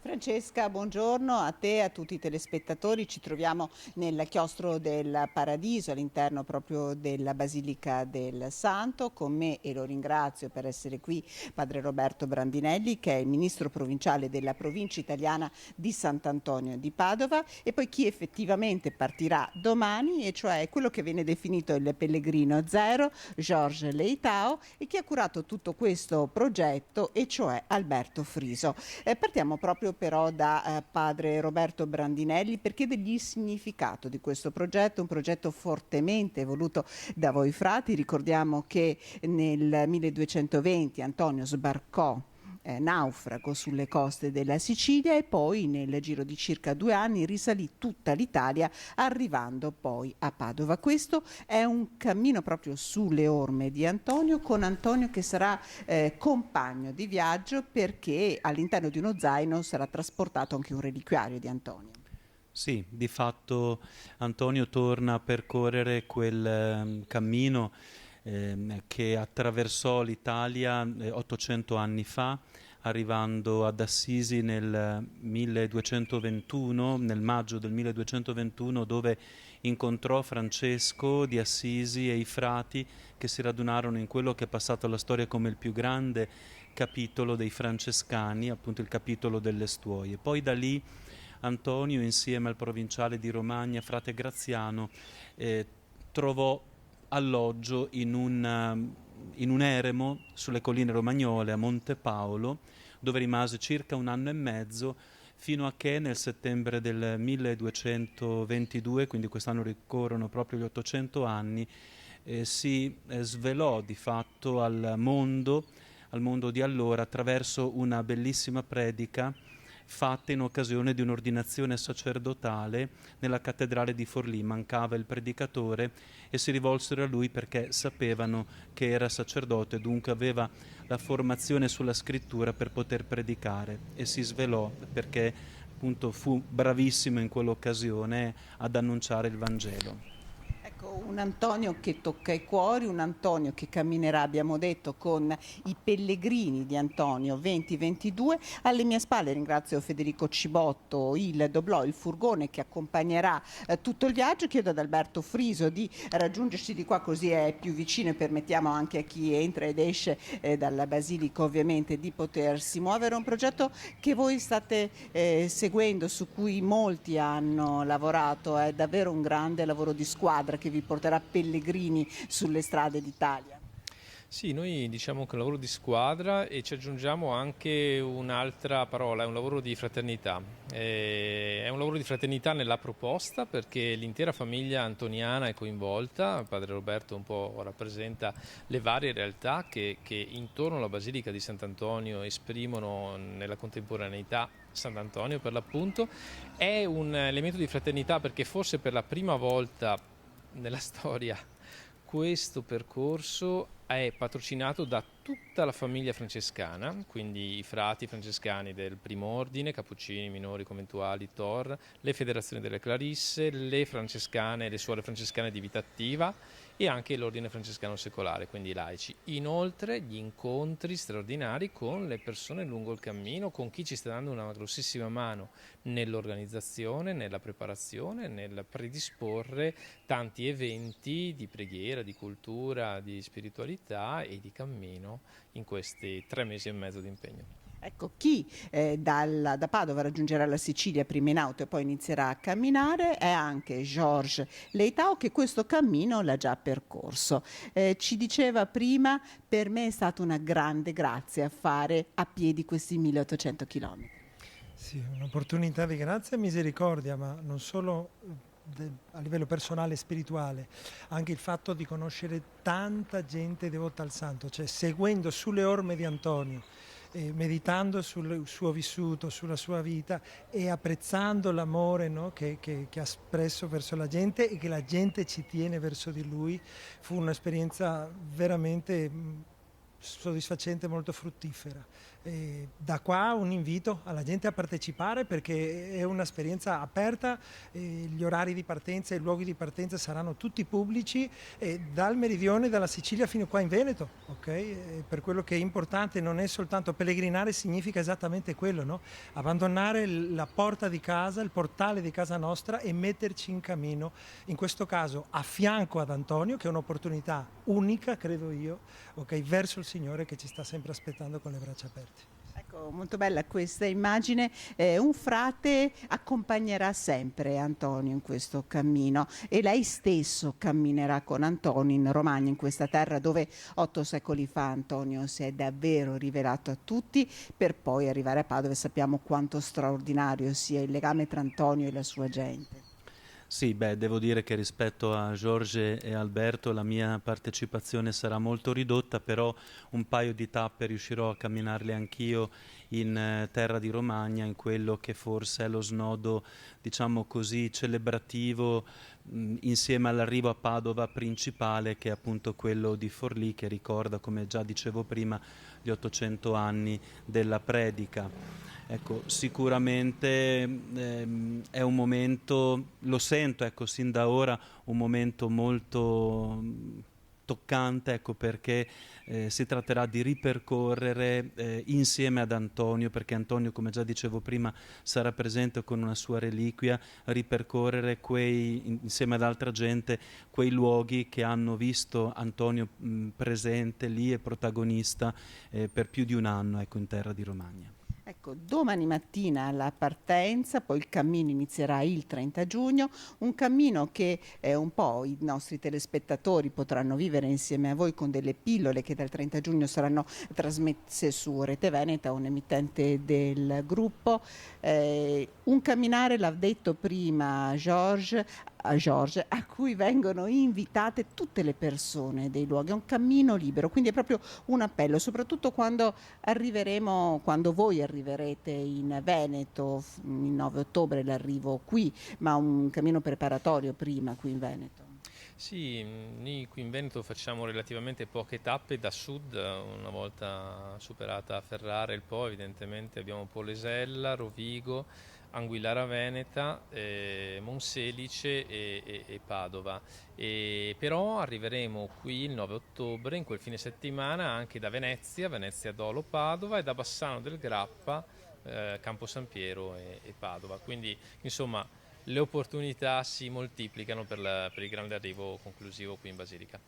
Francesca, buongiorno a te e a tutti i telespettatori. Ci troviamo nel chiostro del Paradiso, all'interno proprio della Basilica del Santo. Con me, e lo ringrazio per essere qui, padre Roberto Brandinelli, che è il ministro provinciale della provincia italiana di Sant'Antonio di Padova, e poi chi effettivamente partirà domani, e cioè quello che viene definito il pellegrino zero, Georges Leitao, e chi ha curato tutto questo progetto, e cioè Alberto Friso. Partiamo proprio però da padre Roberto Brandinelli, per chiedergli il significato di questo progetto, un progetto fortemente voluto da voi frati. Ricordiamo che nel 1220 Antonio sbarcò naufrago sulle coste della Sicilia e poi nel giro di circa 2 anni risalì tutta l'Italia, arrivando poi a Padova. Questo è un cammino proprio sulle orme di Antonio, con Antonio che sarà compagno di viaggio, perché all'interno di uno zaino sarà trasportato anche un reliquiario di Antonio. Sì, di fatto Antonio torna a percorrere quel cammino che attraversò l'Italia 800 anni fa, arrivando ad Assisi nel 1221, nel maggio del 1221, dove incontrò Francesco di Assisi e i frati che si radunarono in quello che è passato alla storia come il più grande capitolo dei francescani, appunto il capitolo delle Stuoie. Poi da lì Antonio, insieme al provinciale di Romagna, frate Graziano, trovò alloggio in un eremo sulle colline romagnole a Monte Paolo, dove rimase circa 1 anno e mezzo, fino a che nel settembre del 1222, quindi quest'anno ricorrono proprio gli 800 anni, si svelò di fatto al mondo di allora attraverso una bellissima predica fatta in occasione di un'ordinazione sacerdotale nella cattedrale di Forlì. Mancava il predicatore e si rivolsero a lui perché sapevano che era sacerdote, dunque aveva la formazione sulla scrittura per poter predicare, e si svelò perché appunto fu bravissimo in quell'occasione ad annunciare il Vangelo. Un Antonio che tocca i cuori, un Antonio che camminerà, abbiamo detto, con i pellegrini di Antonio 2022. Alle mie spalle ringrazio Federico Cibotto, il doblò, il furgone che accompagnerà tutto il viaggio. Chiedo ad Alberto Friso di raggiungerci di qua, così è più vicino e permettiamo anche a chi entra ed esce dalla Basilica ovviamente di potersi muovere. Un progetto che voi state seguendo, su cui molti hanno lavorato, è davvero un grande lavoro di squadra che vi porterà pellegrini sulle strade d'Italia. Sì, noi diciamo che è un lavoro di squadra e ci aggiungiamo anche un'altra parola, è un lavoro di fraternità. È un lavoro di fraternità nella proposta, perché l'intera famiglia antoniana è coinvolta. Padre Roberto un po' rappresenta le varie realtà che intorno alla Basilica di Sant'Antonio esprimono nella contemporaneità Sant'Antonio, per l'appunto. È un elemento di fraternità perché forse per la prima volta nella storia questo percorso è patrocinato da tutta la famiglia francescana, quindi i frati francescani del primo ordine, cappuccini, minori, conventuali, Tor, le federazioni delle Clarisse, le francescane, le suore francescane di vita attiva e anche l'ordine francescano secolare, quindi i laici. Inoltre gli incontri straordinari con le persone lungo il cammino, con chi ci sta dando una grossissima mano nell'organizzazione, nella preparazione, nel predisporre tanti eventi di preghiera, di cultura, di spiritualità e di cammino in questi 3 mesi e mezzo di impegno. Ecco, chi da Padova raggiungerà la Sicilia prima in auto e poi inizierà a camminare è anche Georges Leitao, che questo cammino l'ha già percorso. Ci diceva prima: per me è stata una grande grazia fare a piedi questi 1800 chilometri. Sì, un'opportunità di grazia e misericordia, ma non solo a livello personale e spirituale, anche il fatto di conoscere tanta gente devota al santo, cioè seguendo sulle orme di Antonio, meditando sul suo vissuto, sulla sua vita e apprezzando l'amore, no, che ha espresso verso la gente e che la gente ci tiene verso di lui. Fu un'esperienza veramente soddisfacente, molto fruttifera. Da qua un invito alla gente a partecipare, perché è un'esperienza aperta, gli orari di partenza e i luoghi di partenza saranno tutti pubblici, dal meridione, dalla Sicilia fino qua in Veneto, okay? Per quello che è importante non è soltanto pellegrinare, significa esattamente quello, no? Abbandonare la porta di casa, il portale di casa nostra e metterci in cammino, in questo caso a fianco ad Antonio, che è un'opportunità unica, credo io, okay, verso il Signore che ci sta sempre aspettando con le braccia aperte. Molto bella questa immagine. Un frate accompagnerà sempre Antonio in questo cammino e lei stesso camminerà con Antonio in Romagna, in questa terra dove 8 secoli fa Antonio si è davvero rivelato a tutti, per poi arrivare a Padova e sappiamo quanto straordinario sia il legame tra Antonio e la sua gente. Sì, devo dire che rispetto a Jorge e Alberto la mia partecipazione sarà molto ridotta, però un paio di tappe riuscirò a camminarle anch'io in terra di Romagna, in quello che forse è lo snodo, diciamo così, celebrativo insieme all'arrivo a Padova principale, che è appunto quello di Forlì, che ricorda, come già dicevo prima, gli 800 anni della predica. Ecco, sicuramente è un momento, lo sento, ecco, sin da ora, un momento molto toccante, ecco, perché si tratterà di ripercorrere insieme ad Antonio, perché Antonio, come già dicevo prima, sarà presente con una sua reliquia, ripercorrere insieme ad altra gente quei luoghi che hanno visto Antonio presente lì e protagonista per più di un anno, ecco, in terra di Romagna. Ecco, domani mattina la partenza, poi il cammino inizierà il 30 giugno, un cammino che un po' i nostri telespettatori potranno vivere insieme a voi con delle pillole che dal 30 giugno saranno trasmesse su Rete Veneta, un emittente del gruppo. Un camminare, l'ha detto prima George, a cui vengono invitate tutte le persone dei luoghi, è un cammino libero, quindi è proprio un appello, soprattutto quando voi arriverete in Veneto, il 9 ottobre l'arrivo qui, ma un cammino preparatorio prima qui in Veneto. Sì, noi qui in Veneto facciamo relativamente poche tappe da sud, una volta superata Ferrara e il Po, evidentemente abbiamo Polesella, Rovigo, Anguillara Veneta, Monselice e Padova. Però arriveremo qui il 9 ottobre, in quel fine settimana, anche da Venezia Dolo, Padova, e da Bassano del Grappa, Campo San Piero e Padova. Quindi, insomma, le opportunità si moltiplicano per il grande arrivo conclusivo qui in Basilica.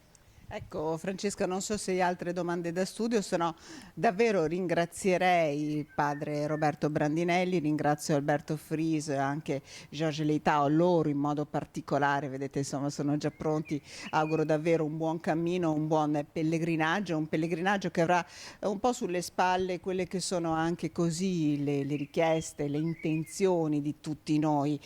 Ecco, Francesca, non so se hai altre domande da studio, se no davvero ringrazierei il padre Roberto Brandinelli, ringrazio Alberto Fries e anche Georges Leitao, loro in modo particolare, vedete, insomma, sono già pronti. Auguro davvero un buon cammino, un buon pellegrinaggio, un pellegrinaggio che avrà un po' sulle spalle quelle che sono anche così le richieste, le intenzioni di tutti noi.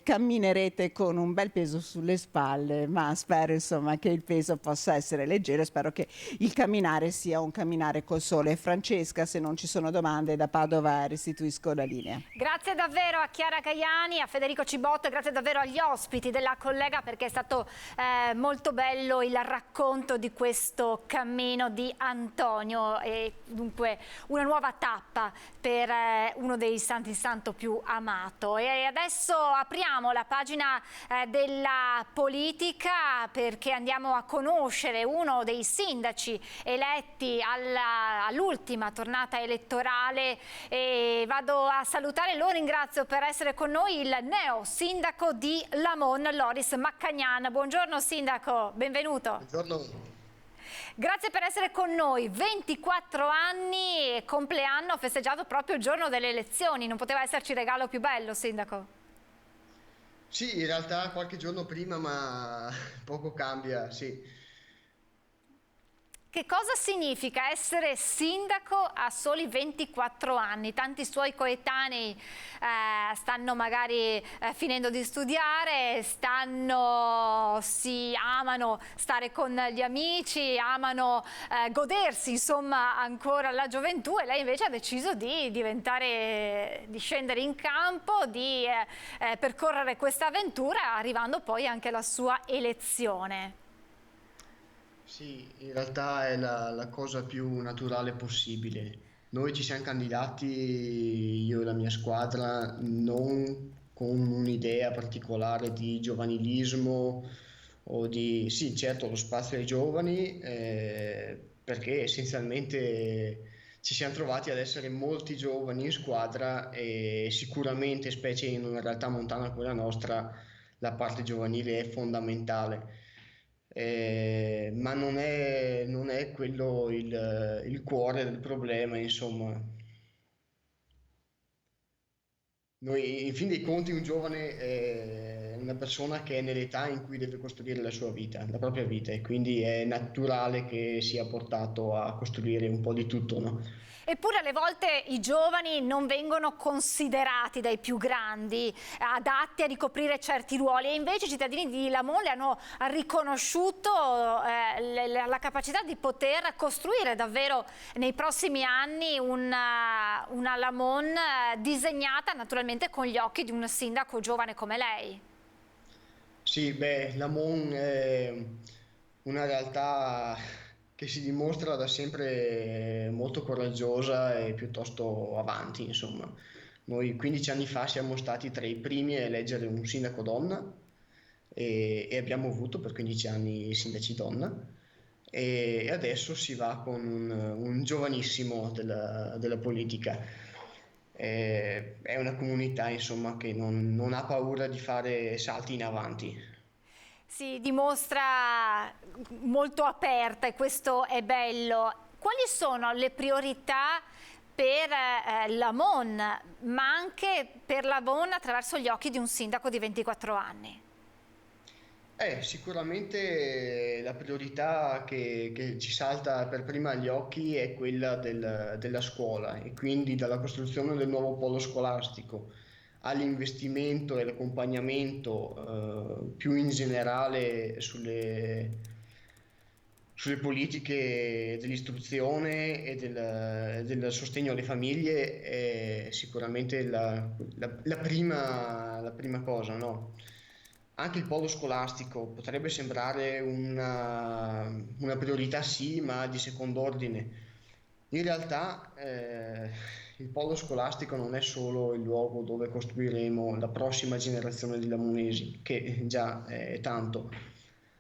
Camminerete con un bel peso sulle spalle, ma spero, insomma, che il peso possa essere leggero, spero che il camminare sia un camminare col sole. Francesca, se non ci sono domande, da Padova restituisco la linea. Grazie davvero a Chiara Caiani, a Federico Cibotto e grazie davvero agli ospiti della collega, perché è stato molto bello il racconto di questo cammino di Antonio e dunque una nuova tappa per uno dei santi santo più amato. E adesso apriamo la pagina della politica, perché andiamo a conoscere uno dei sindaci eletti all'ultima tornata elettorale e vado a salutare, lo ringrazio per essere con noi, il neo sindaco di Lamon, Loris Maccagnan. Buongiorno sindaco, benvenuto. Buongiorno. Grazie per essere con noi. 24 anni, compleanno festeggiato proprio il giorno delle elezioni, non poteva esserci regalo più bello, sindaco? Sì, in realtà qualche giorno prima, ma poco cambia, sì. Che cosa significa essere sindaco a soli 24 anni? Tanti suoi coetanei stanno magari finendo di studiare, si amano stare con gli amici, amano godersi insomma ancora la gioventù, e lei invece ha deciso di scendere in campo, di percorrere questa avventura, arrivando poi anche alla sua elezione. Sì, in realtà è la cosa più naturale possibile. Noi ci siamo candidati, io e la mia squadra, non con un'idea particolare di giovanilismo o di... Sì, certo, lo spazio ai giovani, perché essenzialmente ci siamo trovati ad essere molti giovani in squadra e sicuramente, specie in una realtà montana come la nostra, la parte giovanile è fondamentale. Ma non è quello il cuore del problema, insomma. Noi, in fin dei conti, un giovane è una persona che è nell'età in cui deve costruire la sua vita, la propria vita, e quindi è naturale che sia portato a costruire un po' di tutto, no? Eppure alle volte i giovani non vengono considerati dai più grandi adatti a ricoprire certi ruoli, e invece i cittadini di Lamon le hanno riconosciuto la capacità di poter costruire davvero nei prossimi anni una Lamon disegnata naturalmente con gli occhi di un sindaco giovane come lei. Sì, beh, Lamon è una realtà che si dimostra da sempre molto coraggiosa e piuttosto avanti, insomma. Noi 15 anni fa siamo stati tra i primi a eleggere un sindaco donna e abbiamo avuto per 15 anni sindaci donna, e adesso si va con un giovanissimo della politica. È una comunità, insomma, che non ha paura di fare salti in avanti. Si dimostra molto aperta e questo è bello. Quali sono le priorità per Lamon, ma anche per Lamon attraverso gli occhi di un sindaco di 24 anni? Sicuramente la priorità che ci salta per prima agli occhi è quella della scuola, e quindi dalla costruzione del nuovo polo scolastico all'investimento e l'accompagnamento più in generale sulle politiche dell'istruzione e del sostegno alle famiglie è sicuramente la prima cosa, no? Anche il polo scolastico potrebbe sembrare una priorità, sì, ma di secondo ordine. In realtà il polo scolastico non è solo il luogo dove costruiremo la prossima generazione di lamonesi, che già è tanto,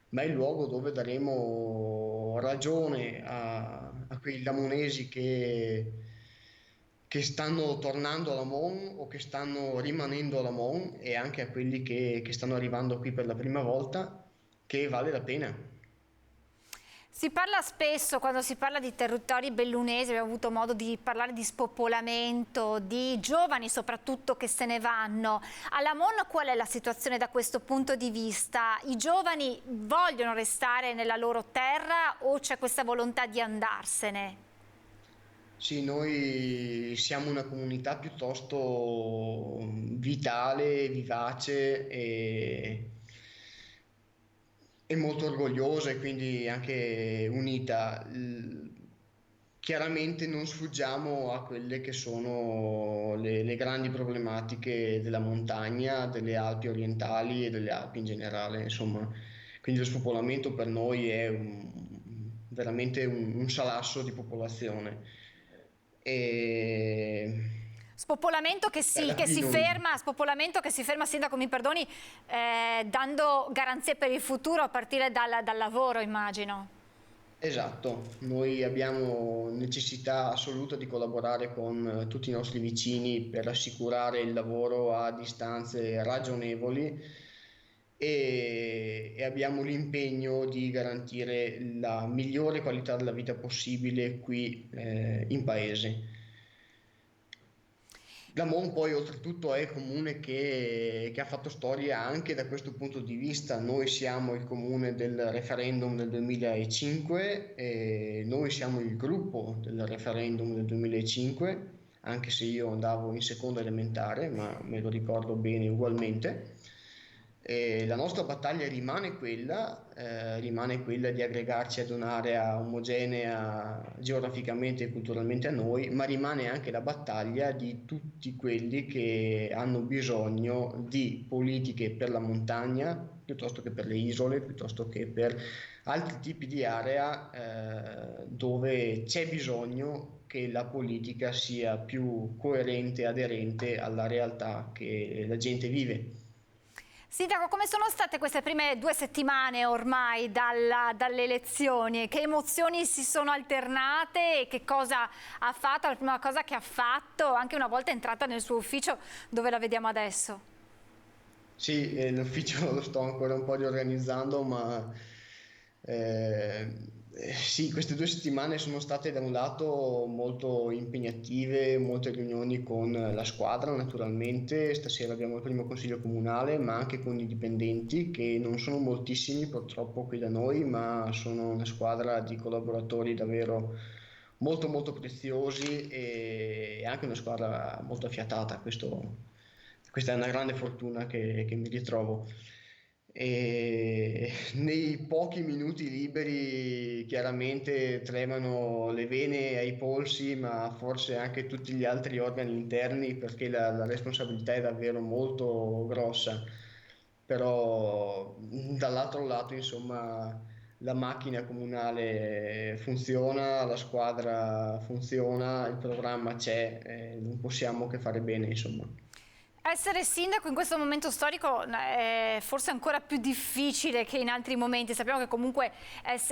ma è il luogo dove daremo ragione a quei lamonesi che stanno tornando a Lamon o che stanno rimanendo a Lamon, e anche a quelli che stanno arrivando qui per la prima volta, che vale la pena. Si parla spesso, quando si parla di territori bellunesi, abbiamo avuto modo di parlare di spopolamento, di giovani soprattutto che se ne vanno. A Lamon qual è la situazione da questo punto di vista? I giovani vogliono restare nella loro terra o c'è questa volontà di andarsene? Sì, noi siamo una comunità piuttosto vitale, vivace e molto orgogliosa, e quindi anche unita. Chiaramente non sfuggiamo a quelle che sono le grandi problematiche della montagna, delle Alpi orientali e delle Alpi in generale, insomma. Quindi lo spopolamento per noi è veramente un salasso di popolazione. Spopolamento che si ferma, sindaco, mi perdoni, dando garanzie per il futuro a partire dal lavoro, immagino. Esatto, noi abbiamo necessità assoluta di collaborare con tutti i nostri vicini per assicurare il lavoro a distanze ragionevoli, e abbiamo l'impegno di garantire la migliore qualità della vita possibile qui in paese. Lamon poi oltretutto è il comune che ha fatto storia anche da questo punto di vista. Noi siamo il comune del referendum del 2005 e noi siamo il gruppo del referendum del 2005, anche se io andavo in seconda elementare, ma me lo ricordo bene ugualmente. La nostra battaglia rimane quella di aggregarci ad un'area omogenea geograficamente e culturalmente a noi, ma rimane anche la battaglia di tutti quelli che hanno bisogno di politiche per la montagna, piuttosto che per le isole, piuttosto che per altri tipi di area dove c'è bisogno che la politica sia più coerente e aderente alla realtà che la gente vive. Sindaco, come sono state queste prime 2 settimane ormai dalle elezioni? Che emozioni si sono alternate e che cosa ha fatto? La prima cosa che ha fatto anche una volta entrata nel suo ufficio, dove la vediamo adesso? Sì, l'ufficio lo sto ancora un po' riorganizzando, ma Sì, queste 2 settimane sono state da un lato molto impegnative, molte riunioni con la squadra naturalmente, stasera abbiamo il primo consiglio comunale, ma anche con i dipendenti che non sono moltissimi purtroppo qui da noi, ma sono una squadra di collaboratori davvero molto molto preziosi e anche una squadra molto affiatata, questa è una grande fortuna che mi ritrovo. E nei pochi minuti liberi chiaramente tremano le vene ai polsi, ma forse anche tutti gli altri organi interni, perché la responsabilità è davvero molto grossa. Però dall'altro lato, insomma, la macchina comunale funziona, la squadra funziona, il programma c'è, non possiamo che fare bene, insomma. Essere sindaco in questo momento storico è forse ancora più difficile che in altri momenti. Sappiamo che comunque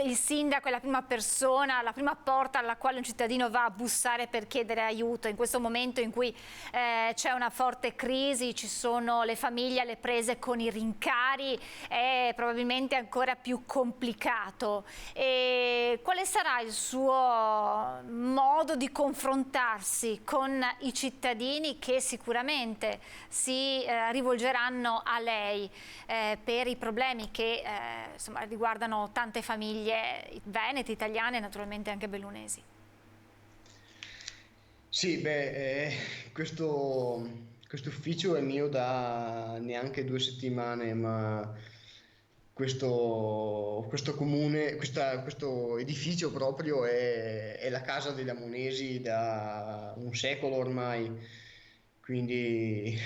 il sindaco è la prima persona, la prima porta alla quale un cittadino va a bussare per chiedere aiuto. In questo momento in cui c'è una forte crisi, ci sono le famiglie alle prese con i rincari, è probabilmente ancora più complicato. E quale sarà il suo modo di confrontarsi con i cittadini che sicuramente si rivolgeranno a lei per i problemi che insomma, riguardano tante famiglie venete, italiane e naturalmente anche bellunesi? Sì, questo ufficio è mio da neanche 2 settimane, ma questo comune, questo edificio proprio è la casa dei Lamonesi da un secolo ormai. Quindi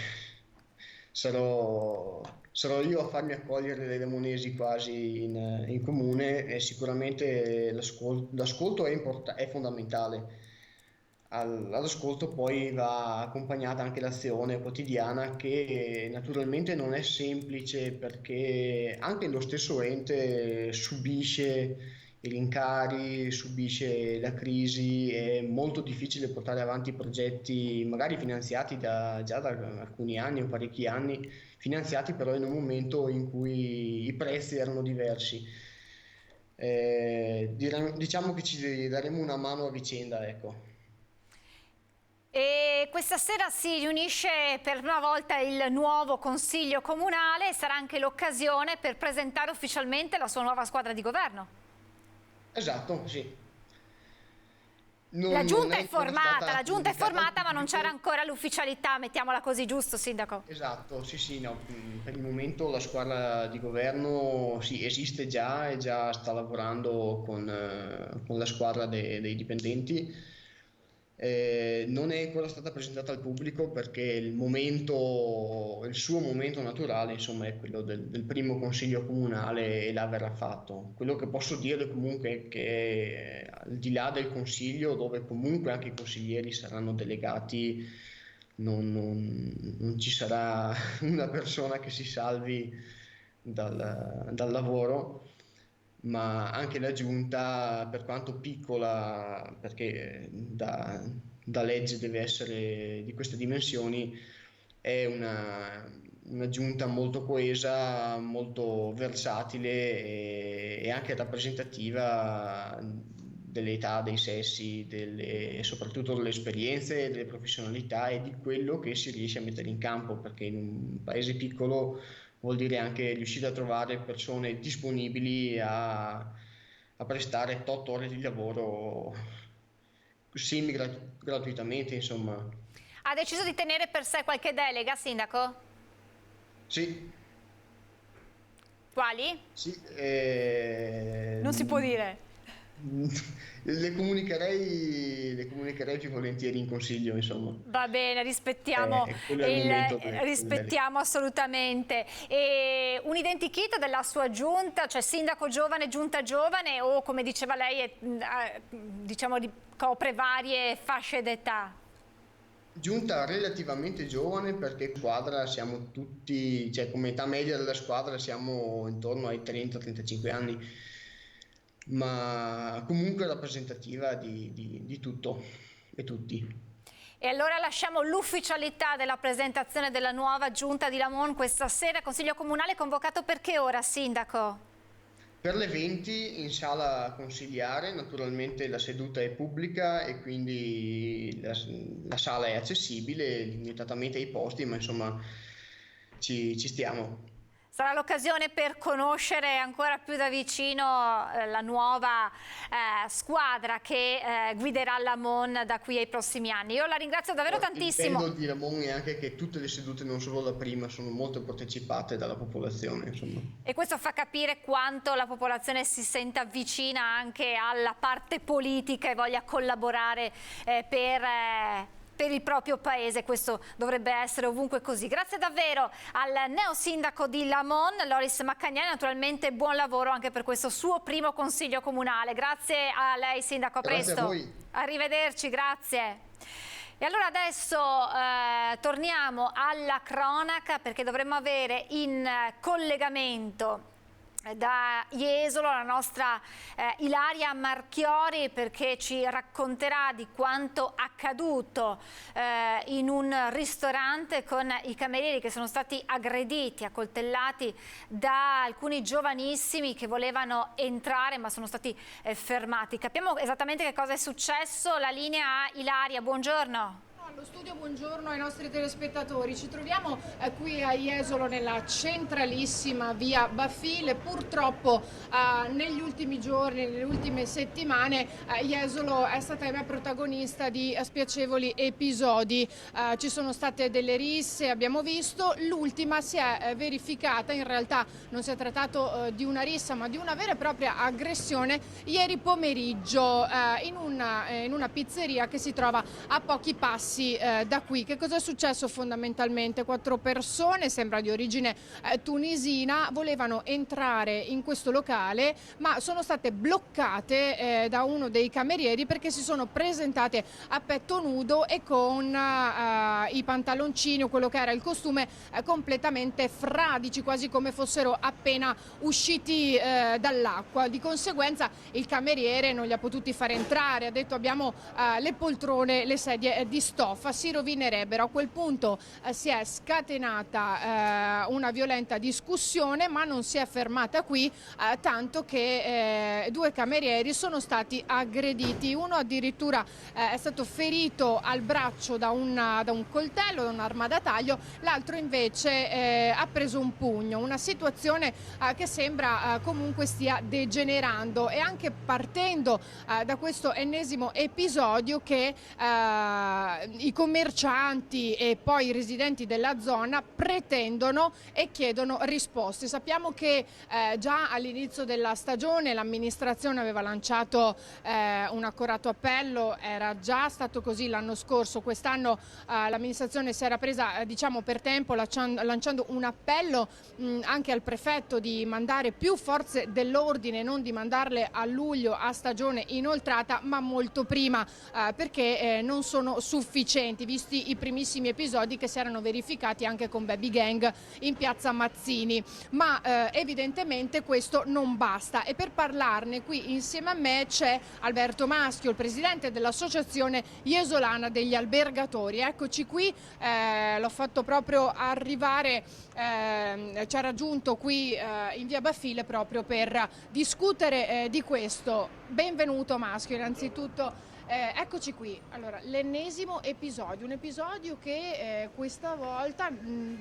sarò io a farmi accogliere dai Lamonesi quasi in comune e sicuramente l'ascolto è fondamentale. All'ascolto poi va accompagnata anche l'azione quotidiana che naturalmente non è semplice perché anche lo stesso ente subisce i rincari, subisce la crisi, è molto difficile portare avanti progetti magari finanziati già da alcuni anni o parecchi anni, finanziati però in un momento in cui i prezzi erano diversi. Diciamo che ci daremo una mano a vicenda, ecco. E questa sera si riunisce per la prima volta il nuovo Consiglio Comunale e sarà anche l'occasione per presentare ufficialmente la sua nuova squadra di governo. Esatto, sì. La giunta è formata, ma non c'era ancora l'ufficialità, mettiamola così, giusto, sindaco? Esatto, sì, no, per il momento la squadra di governo sì, esiste già e già sta lavorando con la squadra dei dipendenti. Non è ancora stata presentata al pubblico perché il suo momento naturale, insomma, è quello del primo consiglio comunale e là verrà fatto. Quello che posso dire comunque è che al di là del consiglio, dove comunque anche i consiglieri saranno delegati, non ci sarà una persona che si salvi dal lavoro, ma anche la giunta, per quanto piccola, perché da legge deve essere di queste dimensioni, è una giunta molto coesa, molto versatile e anche rappresentativa delle età, dei sessi, soprattutto delle esperienze, delle professionalità e di quello che si riesce a mettere in campo, perché in un paese piccolo vuol dire anche riuscire a trovare persone disponibili a prestare 8 ore di lavoro gratuitamente, insomma. Ha deciso di tenere per sé qualche delega, sindaco? Sì. Quali? Sì. Non si può dire. Le comunicherei più volentieri in consiglio, insomma. Va bene, rispettiamo assolutamente. E un identikit della sua giunta, cioè sindaco giovane, giunta giovane, o come diceva lei, diciamo copre varie fasce d'età? Giunta relativamente giovane perché squadra siamo tutti, cioè come età media della squadra siamo intorno ai 30-35 anni. Ma comunque rappresentativa di tutto e tutti. E allora lasciamo l'ufficialità della presentazione della nuova giunta di Lamon questa sera. Consiglio comunale convocato per che ora, sindaco? Per le 20 in sala consiliare, naturalmente la seduta è pubblica e quindi la sala è accessibile, limitatamente ai posti, ma insomma ci stiamo. Sarà l'occasione per conoscere ancora più da vicino la nuova squadra che guiderà la Mon da qui ai prossimi anni. Io la ringrazio davvero tantissimo. Il bello di la Mon è anche che tutte le sedute, non solo la prima, sono molto partecipate dalla popolazione, insomma. E questo fa capire quanto la popolazione si senta vicina anche alla parte politica e voglia collaborare per il proprio paese. Questo dovrebbe essere ovunque così. Grazie davvero al neo sindaco di Lamon, Loris Maccagnani, naturalmente buon lavoro anche per questo suo primo consiglio comunale. Grazie a lei sindaco, a presto. Grazie a voi. Arrivederci, grazie. E allora adesso torniamo alla cronaca, perché dovremmo avere in collegamento da Jesolo la nostra Ilaria Marchiori, perché ci racconterà di quanto accaduto in un ristorante con i camerieri che sono stati aggrediti, accoltellati da alcuni giovanissimi che volevano entrare ma sono stati fermati. Capiamo esattamente che cosa è successo. La linea a Ilaria, buongiorno. Allo studio, buongiorno ai nostri telespettatori. Ci troviamo qui a Jesolo nella centralissima via Baffile. Purtroppo negli ultimi giorni, nelle ultime settimane, Jesolo è stata protagonista di spiacevoli episodi. Ci sono state delle risse, abbiamo visto. L'ultima si è verificata, in realtà non si è trattato di una rissa ma di una vera e propria aggressione ieri pomeriggio in una pizzeria che si trova a pochi passi da qui. Che cosa è successo fondamentalmente? 4 persone, sembra di origine tunisina, volevano entrare in questo locale ma sono state bloccate da uno dei camerieri perché si sono presentate a petto nudo e con i pantaloncini o quello che era il costume completamente fradici, quasi come fossero appena usciti dall'acqua. Di conseguenza il cameriere non li ha potuti fare entrare, ha detto abbiamo le poltrone, le sedie di stoffa, si rovinerebbero. A quel punto si è scatenata una violenta discussione, ma non si è fermata qui, tanto che 2 camerieri sono stati aggrediti. Uno addirittura è stato ferito al braccio da un coltello, da un'arma da taglio, l'altro invece ha preso un pugno. Una situazione che sembra comunque stia degenerando, e anche partendo da questo ennesimo episodio che i commercianti e poi i residenti della zona pretendono e chiedono risposte. Sappiamo che già all'inizio della stagione l'amministrazione aveva lanciato un accorato appello, era già stato così l'anno scorso. Quest'anno l'amministrazione si era presa per tempo lanciando un appello anche al prefetto di mandare più forze dell'ordine, non di mandarle a luglio a stagione inoltrata ma molto prima, perché non sono sufficienti, visti i primissimi episodi che si erano verificati anche con Baby Gang in piazza Mazzini. Ma evidentemente questo non basta, e per parlarne qui insieme a me c'è Alberto Maschio, il presidente dell'Associazione Jesolana degli Albergatori. Eccoci qui, l'ho fatto proprio arrivare, ci ha raggiunto qui in via Baffile proprio per discutere di questo. Benvenuto Maschio, innanzitutto. Eccoci qui, allora l'ennesimo episodio, un episodio che questa volta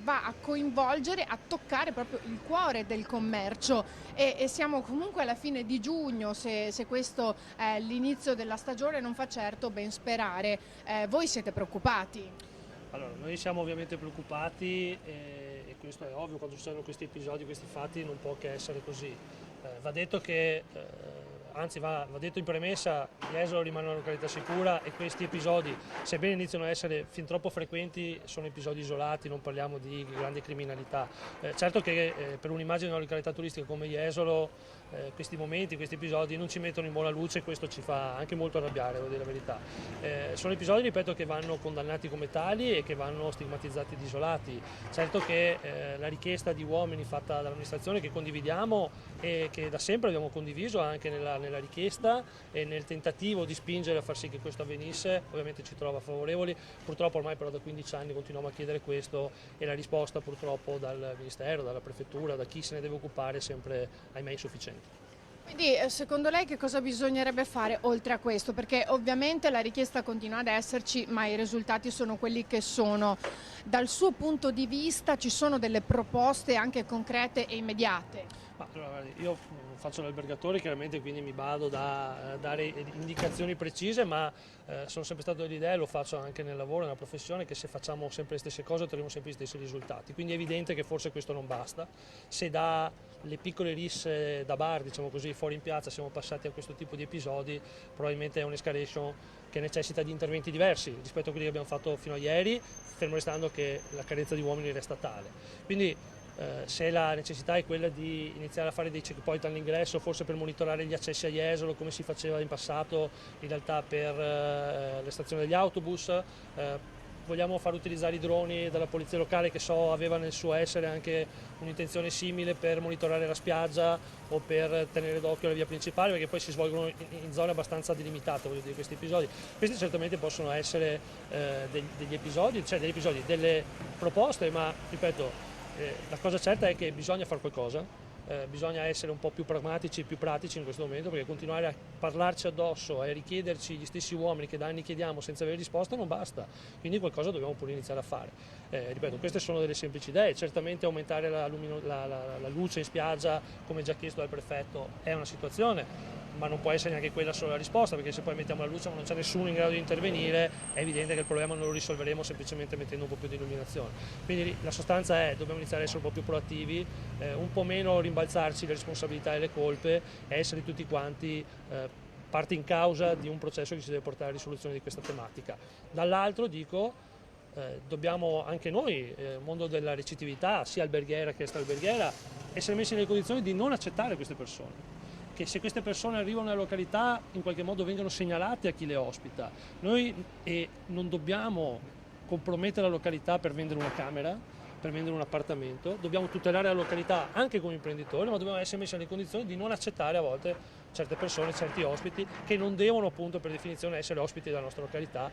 va a coinvolgere, a toccare proprio il cuore del commercio, e siamo comunque alla fine di giugno, se questo è l'inizio della stagione non fa certo ben sperare. Voi siete preoccupati? Allora, noi siamo ovviamente preoccupati e questo è ovvio, quando succedono questi episodi, questi fatti, non può che essere così. Va detto che anzi va detto in premessa, Jesolo rimane una località sicura e questi episodi, sebbene iniziano a essere fin troppo frequenti, sono episodi isolati, non parliamo di grande criminalità. Certo che per un'immagine di una località turistica come Jesolo questi momenti, questi episodi non ci mettono in buona luce, e questo ci fa anche molto arrabbiare, devo dire la verità. Sono episodi, ripeto, che vanno condannati come tali e che vanno stigmatizzati ed isolati. Certo che la richiesta di uomini fatta dall'amministrazione, che condividiamo e che da sempre abbiamo condiviso anche nella richiesta e nel tentativo di spingere a far sì che questo avvenisse, ovviamente ci trova favorevoli. Purtroppo ormai però da 15 anni continuiamo a chiedere questo, e la risposta purtroppo dal Ministero, dalla Prefettura, da chi se ne deve occupare è sempre, ahimè, insufficiente. Quindi secondo lei che cosa bisognerebbe fare oltre a questo? Perché ovviamente la richiesta continua ad esserci, ma i risultati sono quelli che sono. Dal suo punto di vista ci sono delle proposte anche concrete e immediate? Allora, io faccio l'albergatore, chiaramente, quindi mi bado da dare indicazioni precise, ma sono sempre stato dell'idea, e lo faccio anche nel lavoro, nella professione, che se facciamo sempre le stesse cose otterremo sempre gli stessi risultati. Quindi è evidente che forse questo non basta. Se dalle piccole risse da bar, diciamo così, fuori in piazza siamo passati a questo tipo di episodi, probabilmente è un'escalation che necessita di interventi diversi rispetto a quelli che abbiamo fatto fino a ieri, fermo restando che la carenza di uomini resta tale. Quindi se la necessità è quella di iniziare a fare dei checkpoint all'ingresso, forse per monitorare gli accessi a Jesolo come si faceva in passato in realtà per le stazioni degli autobus, vogliamo far utilizzare i droni dalla polizia locale, che so aveva nel suo essere anche un'intenzione simile per monitorare la spiaggia o per tenere d'occhio la via principale, perché poi si svolgono in zone abbastanza delimitate, voglio dire, questi episodi. Questi certamente possono essere degli episodi, delle proposte, ma ripeto, la cosa certa è che bisogna fare qualcosa, bisogna essere un po' più pragmatici e più pratici in questo momento, perché continuare a parlarci addosso e richiederci gli stessi uomini che da anni chiediamo senza avere risposta non basta, quindi qualcosa dobbiamo pure iniziare a fare. Ripeto, queste sono delle semplici idee, certamente aumentare la luce in spiaggia, come già chiesto dal prefetto, è una situazione, ma non può essere neanche quella solo la risposta, perché se poi mettiamo la luce ma non c'è nessuno in grado di intervenire, è evidente che il problema non lo risolveremo semplicemente mettendo un po' più di illuminazione. Quindi la sostanza è: dobbiamo iniziare a essere un po' più proattivi, un po' meno rimbalzarci le responsabilità e le colpe, e essere tutti quanti parte in causa di un processo che ci deve portare alla risoluzione di questa tematica. Dall'altro dico, dobbiamo anche noi, mondo della ricettività, sia alberghiera che extraalberghiera, essere messi nelle condizioni di non accettare queste persone, che se queste persone arrivano nella località in qualche modo vengano segnalate a chi le ospita. Noi non dobbiamo compromettere la località per vendere una camera, per vendere un appartamento, dobbiamo tutelare la località anche come imprenditori, ma dobbiamo essere messi nelle condizioni di non accettare a volte certe persone, certi ospiti, che non devono appunto per definizione essere ospiti della nostra località,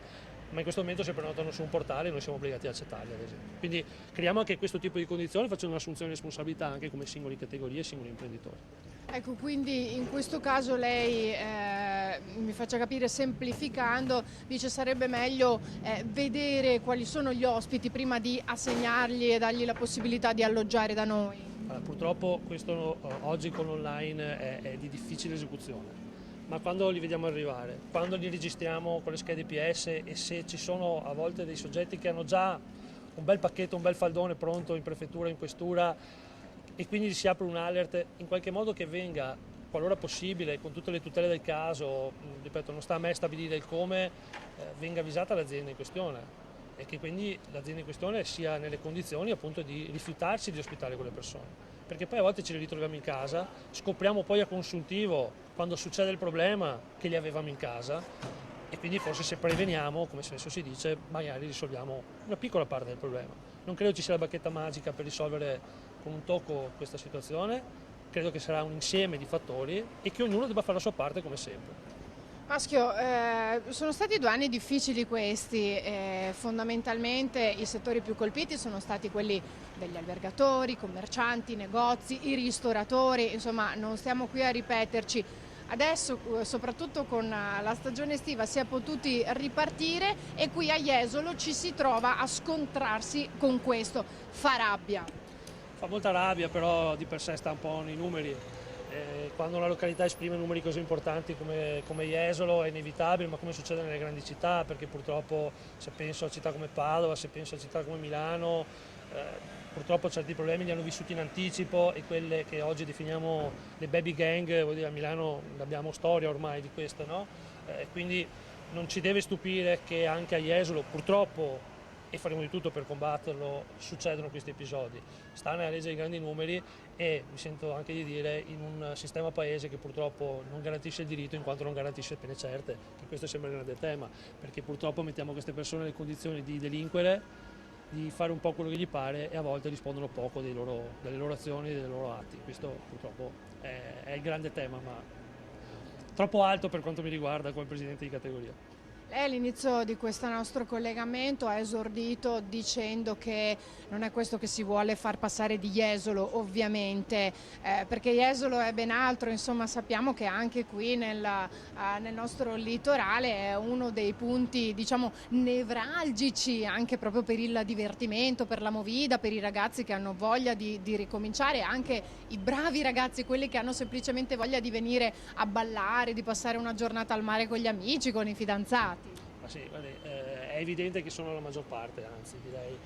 ma in questo momento se prenotano su un portale noi siamo obbligati ad accettarli, ad esempio. Quindi creiamo anche questo tipo di condizioni, facendo un'assunzione di responsabilità anche come singoli categorie e singoli imprenditori. Ecco, quindi in questo caso lei, mi faccia capire semplificando, dice sarebbe meglio vedere quali sono gli ospiti prima di assegnarli e dargli la possibilità di alloggiare da noi. Allora, purtroppo questo oggi con l'online è di difficile esecuzione, ma quando li vediamo arrivare, quando li registriamo con le schede IPS, e se ci sono a volte dei soggetti che hanno già un bel pacchetto, un bel faldone pronto in prefettura, in questura, e quindi si apre un alert, in qualche modo che venga, qualora possibile, con tutte le tutele del caso, ripeto, non sta a me stabilire il come, venga avvisata l'azienda in questione, e che quindi l'azienda in questione sia nelle condizioni appunto di rifiutarsi di ospitare quelle persone, perché poi a volte ce le ritroviamo in casa, scopriamo poi a consuntivo, quando succede il problema, che li avevamo in casa, e quindi forse se preveniamo, come spesso si dice, magari risolviamo una piccola parte del problema. Non credo ci sia la bacchetta magica per risolvere con un tocco questa situazione, credo che sarà un insieme di fattori e che ognuno debba fare la sua parte come sempre. Maschio, sono stati 2 anni difficili questi, fondamentalmente i settori più colpiti sono stati quelli degli albergatori, commercianti, negozi, i ristoratori, insomma non stiamo qui a ripeterci. Adesso, soprattutto con la stagione estiva, si è potuti ripartire e qui a Jesolo ci si trova a scontrarsi con questo. Fa rabbia. Fa molta rabbia, però di per sé sta un po' nei numeri. Quando una località esprime numeri così importanti come Jesolo è inevitabile, ma come succede nelle grandi città, perché purtroppo se penso a città come Padova, se penso a città come Milano, purtroppo certi problemi li hanno vissuti in anticipo, e quelle che oggi definiamo le baby gang, vuol dire, a Milano abbiamo storia ormai di queste, no? Quindi non ci deve stupire che anche a Jesolo purtroppo, e faremo di tutto per combatterlo, succedono questi episodi. Sta nella legge dei grandi numeri, e mi sento anche di dire in un sistema paese che purtroppo non garantisce il diritto in quanto non garantisce pene certe, che questo sembra il grande tema, perché purtroppo mettiamo queste persone nelle condizioni di delinquere, di fare un po' quello che gli pare, e a volte rispondono poco delle loro azioni e dei loro atti. Questo purtroppo è il grande tema, ma troppo alto per quanto mi riguarda come presidente di categoria. Lei all'inizio di questo nostro collegamento ha esordito dicendo che non è questo che si vuole far passare di Jesolo, ovviamente, perché Jesolo è ben altro. Insomma, sappiamo che anche qui nel nostro litorale è uno dei punti, diciamo, nevralgici anche proprio per il divertimento, per la movida, per i ragazzi che hanno voglia di ricominciare, anche i bravi ragazzi, quelli che hanno semplicemente voglia di venire a ballare, di passare una giornata al mare con gli amici, con i fidanzati. Ma sì, guardi, è evidente che sono la maggior parte, anzi direi.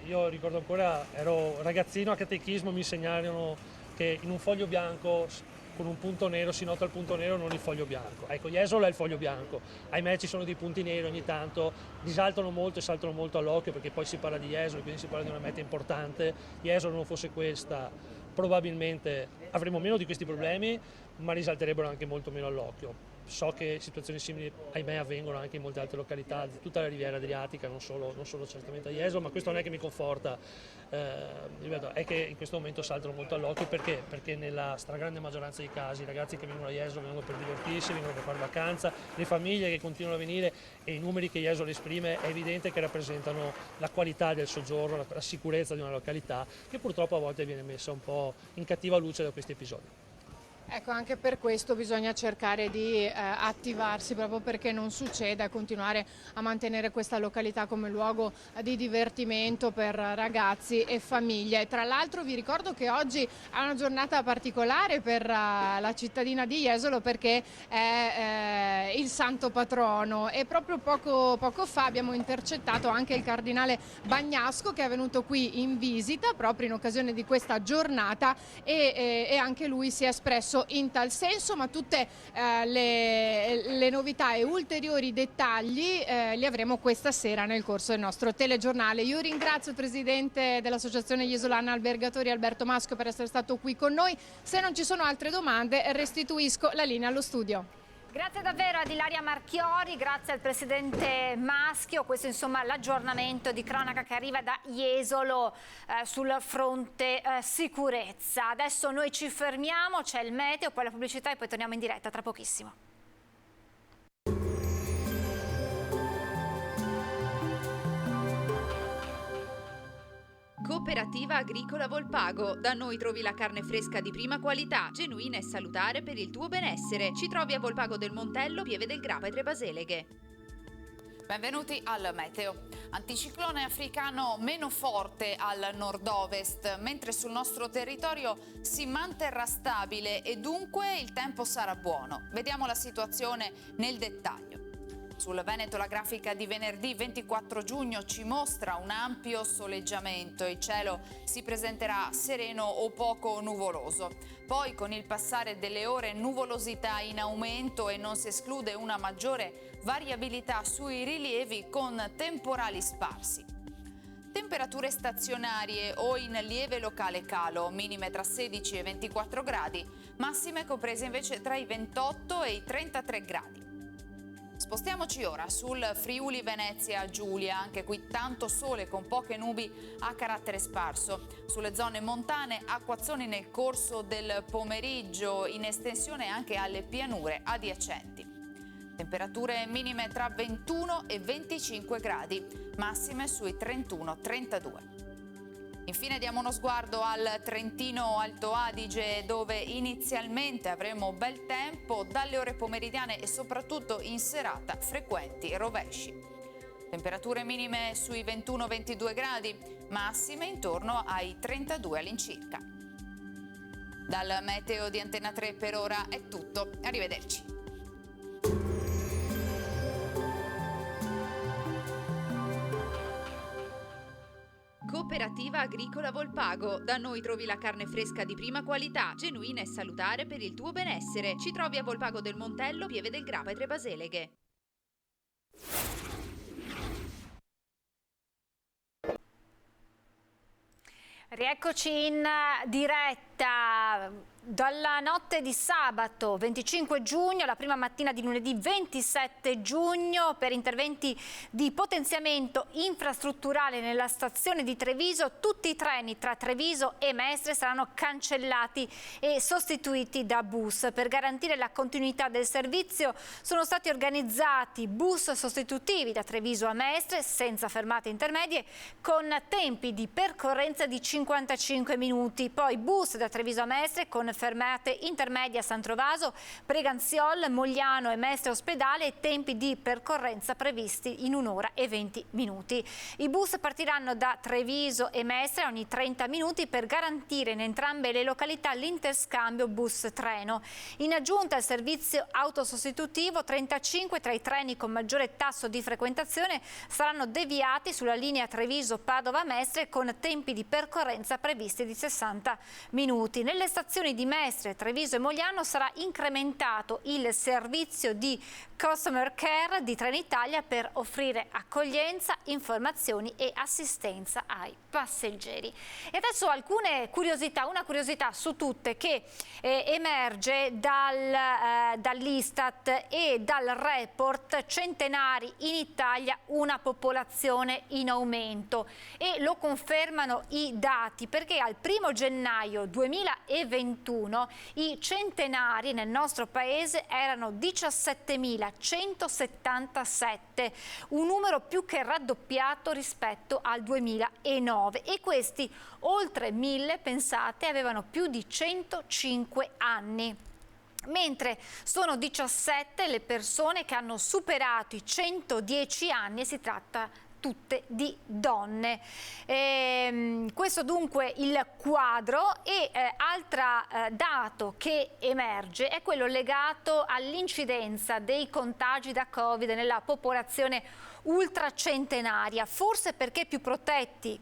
Io ricordo ancora, ero ragazzino a catechismo, mi insegnarono che in un foglio bianco con un punto nero si nota il punto nero, non il foglio bianco. Ecco, Jesolo è il foglio bianco. Ahimè ci sono dei punti neri ogni tanto, risaltano molto e saltano molto all'occhio, perché poi si parla di Jesolo, quindi si parla di una meta importante. Jesolo non fosse questa, probabilmente avremo meno di questi problemi, ma risalterebbero anche molto meno all'occhio. So che situazioni simili, ahimè, avvengono anche in molte altre località di tutta la Riviera Adriatica, non solo certamente a Jesolo, ma questo non è che mi conforta, ripeto, è che in questo momento saltano molto all'occhio. Perché nella stragrande maggioranza dei casi i ragazzi che vengono a Jesolo vengono per divertirsi, vengono per fare vacanza, le famiglie che continuano a venire, e i numeri che Jesolo esprime è evidente che rappresentano la qualità del soggiorno, la sicurezza di una località che purtroppo a volte viene messa un po' in cattiva luce da questi episodi. Ecco, anche per questo bisogna cercare di attivarsi, proprio perché non succeda, e continuare a mantenere questa località come luogo di divertimento per ragazzi e famiglie. Tra l'altro vi ricordo che oggi è una giornata particolare per la cittadina di Jesolo, perché è il santo patrono, e proprio poco fa abbiamo intercettato anche il cardinale Bagnasco, che è venuto qui in visita proprio in occasione di questa giornata, e anche lui si è espresso in tal senso, ma tutte le novità e ulteriori dettagli li avremo questa sera nel corso del nostro telegiornale. Io ringrazio il presidente dell'Associazione Jesolana Albergatori, Alberto Maschio, per essere stato qui con noi. Se non ci sono altre domande, restituisco la linea allo studio. Grazie davvero ad Ilaria Marchiori, grazie al presidente Maschio. Questo insomma l'aggiornamento di cronaca che arriva da Jesolo sul fronte sicurezza. Adesso noi ci fermiamo, c'è il meteo, poi la pubblicità e poi torniamo in diretta tra pochissimo. Cooperativa Agricola Volpago. Da noi trovi la carne fresca di prima qualità, genuina e salutare per il tuo benessere. Ci trovi a Volpago del Montello, Pieve del Grappa e Tre Baseleghe. Benvenuti al meteo. Anticiclone africano meno forte al nord-ovest, mentre sul nostro territorio si manterrà stabile e dunque il tempo sarà buono. Vediamo la situazione nel dettaglio. Sul Veneto la grafica di venerdì 24 giugno ci mostra un ampio soleggiamento. Il cielo si presenterà sereno o poco nuvoloso. Poi con il passare delle ore nuvolosità in aumento e non si esclude una maggiore variabilità sui rilievi con temporali sparsi. Temperature stazionarie o in lieve locale calo, minime tra 16 e 24 gradi, massime comprese invece tra i 28 e i 33 gradi. Spostiamoci ora sul Friuli Venezia Giulia, anche qui tanto sole con poche nubi a carattere sparso. Sulle zone montane acquazzoni nel corso del pomeriggio, in estensione anche alle pianure adiacenti. Temperature minime tra 21 e 25 gradi, massime sui 31-32. Infine diamo uno sguardo al Trentino Alto Adige, dove inizialmente avremo bel tempo, dalle ore pomeridiane e soprattutto in serata frequenti rovesci. Temperature minime sui 21-22 gradi, massime intorno ai 32 all'incirca. Dal meteo di Antena 3 per ora è tutto, arrivederci. Cooperativa Agricola Volpago. Da noi trovi la carne fresca di prima qualità, genuina e salutare per il tuo benessere. Ci trovi a Volpago del Montello, Pieve del Grappa e Tre Baseleghe. Rieccoci in diretta. Dalla notte di sabato 25 giugno alla prima mattina di lunedì 27 giugno per interventi di potenziamento infrastrutturale nella stazione di Treviso, tutti i treni tra Treviso e Mestre saranno cancellati e sostituiti da bus. Per garantire la continuità del servizio sono stati organizzati bus sostitutivi da Treviso a Mestre senza fermate intermedie con tempi di percorrenza di 55 minuti, poi bus da Treviso a Mestre con fermate intermedie a San Trovaso, Preganziol, Mogliano e Mestre Ospedale e tempi di percorrenza previsti in 1 ora e 20 minuti. I bus partiranno da Treviso e Mestre ogni 30 minuti per garantire in entrambe le località l'interscambio bus-treno. In aggiunta al servizio autosostitutivo, 35 tra i treni con maggiore tasso di frequentazione saranno deviati sulla linea Treviso-Padova-Mestre con tempi di percorrenza previsti di 60 minuti. Nelle stazioni di Mestre, Treviso e Mogliano sarà incrementato il servizio di Customer Care di Trenitalia per offrire accoglienza, informazioni e assistenza ai passeggeri. E adesso alcune curiosità, una curiosità su tutte che emerge dall'Istat e dal report Centenari in Italia, una popolazione in aumento, e lo confermano i dati perché al 1° gennaio 2021 i centenari nel nostro paese erano 17.177, un numero più che raddoppiato rispetto al 2009, e questi oltre 1.000, pensate, avevano più di 105 anni. Mentre sono 17 le persone che hanno superato i 110 anni e si tratta tutte di donne. Questo dunque il quadro, e altro dato che emerge è quello legato all'incidenza dei contagi da Covid nella popolazione ultracentenaria, forse perché più protetti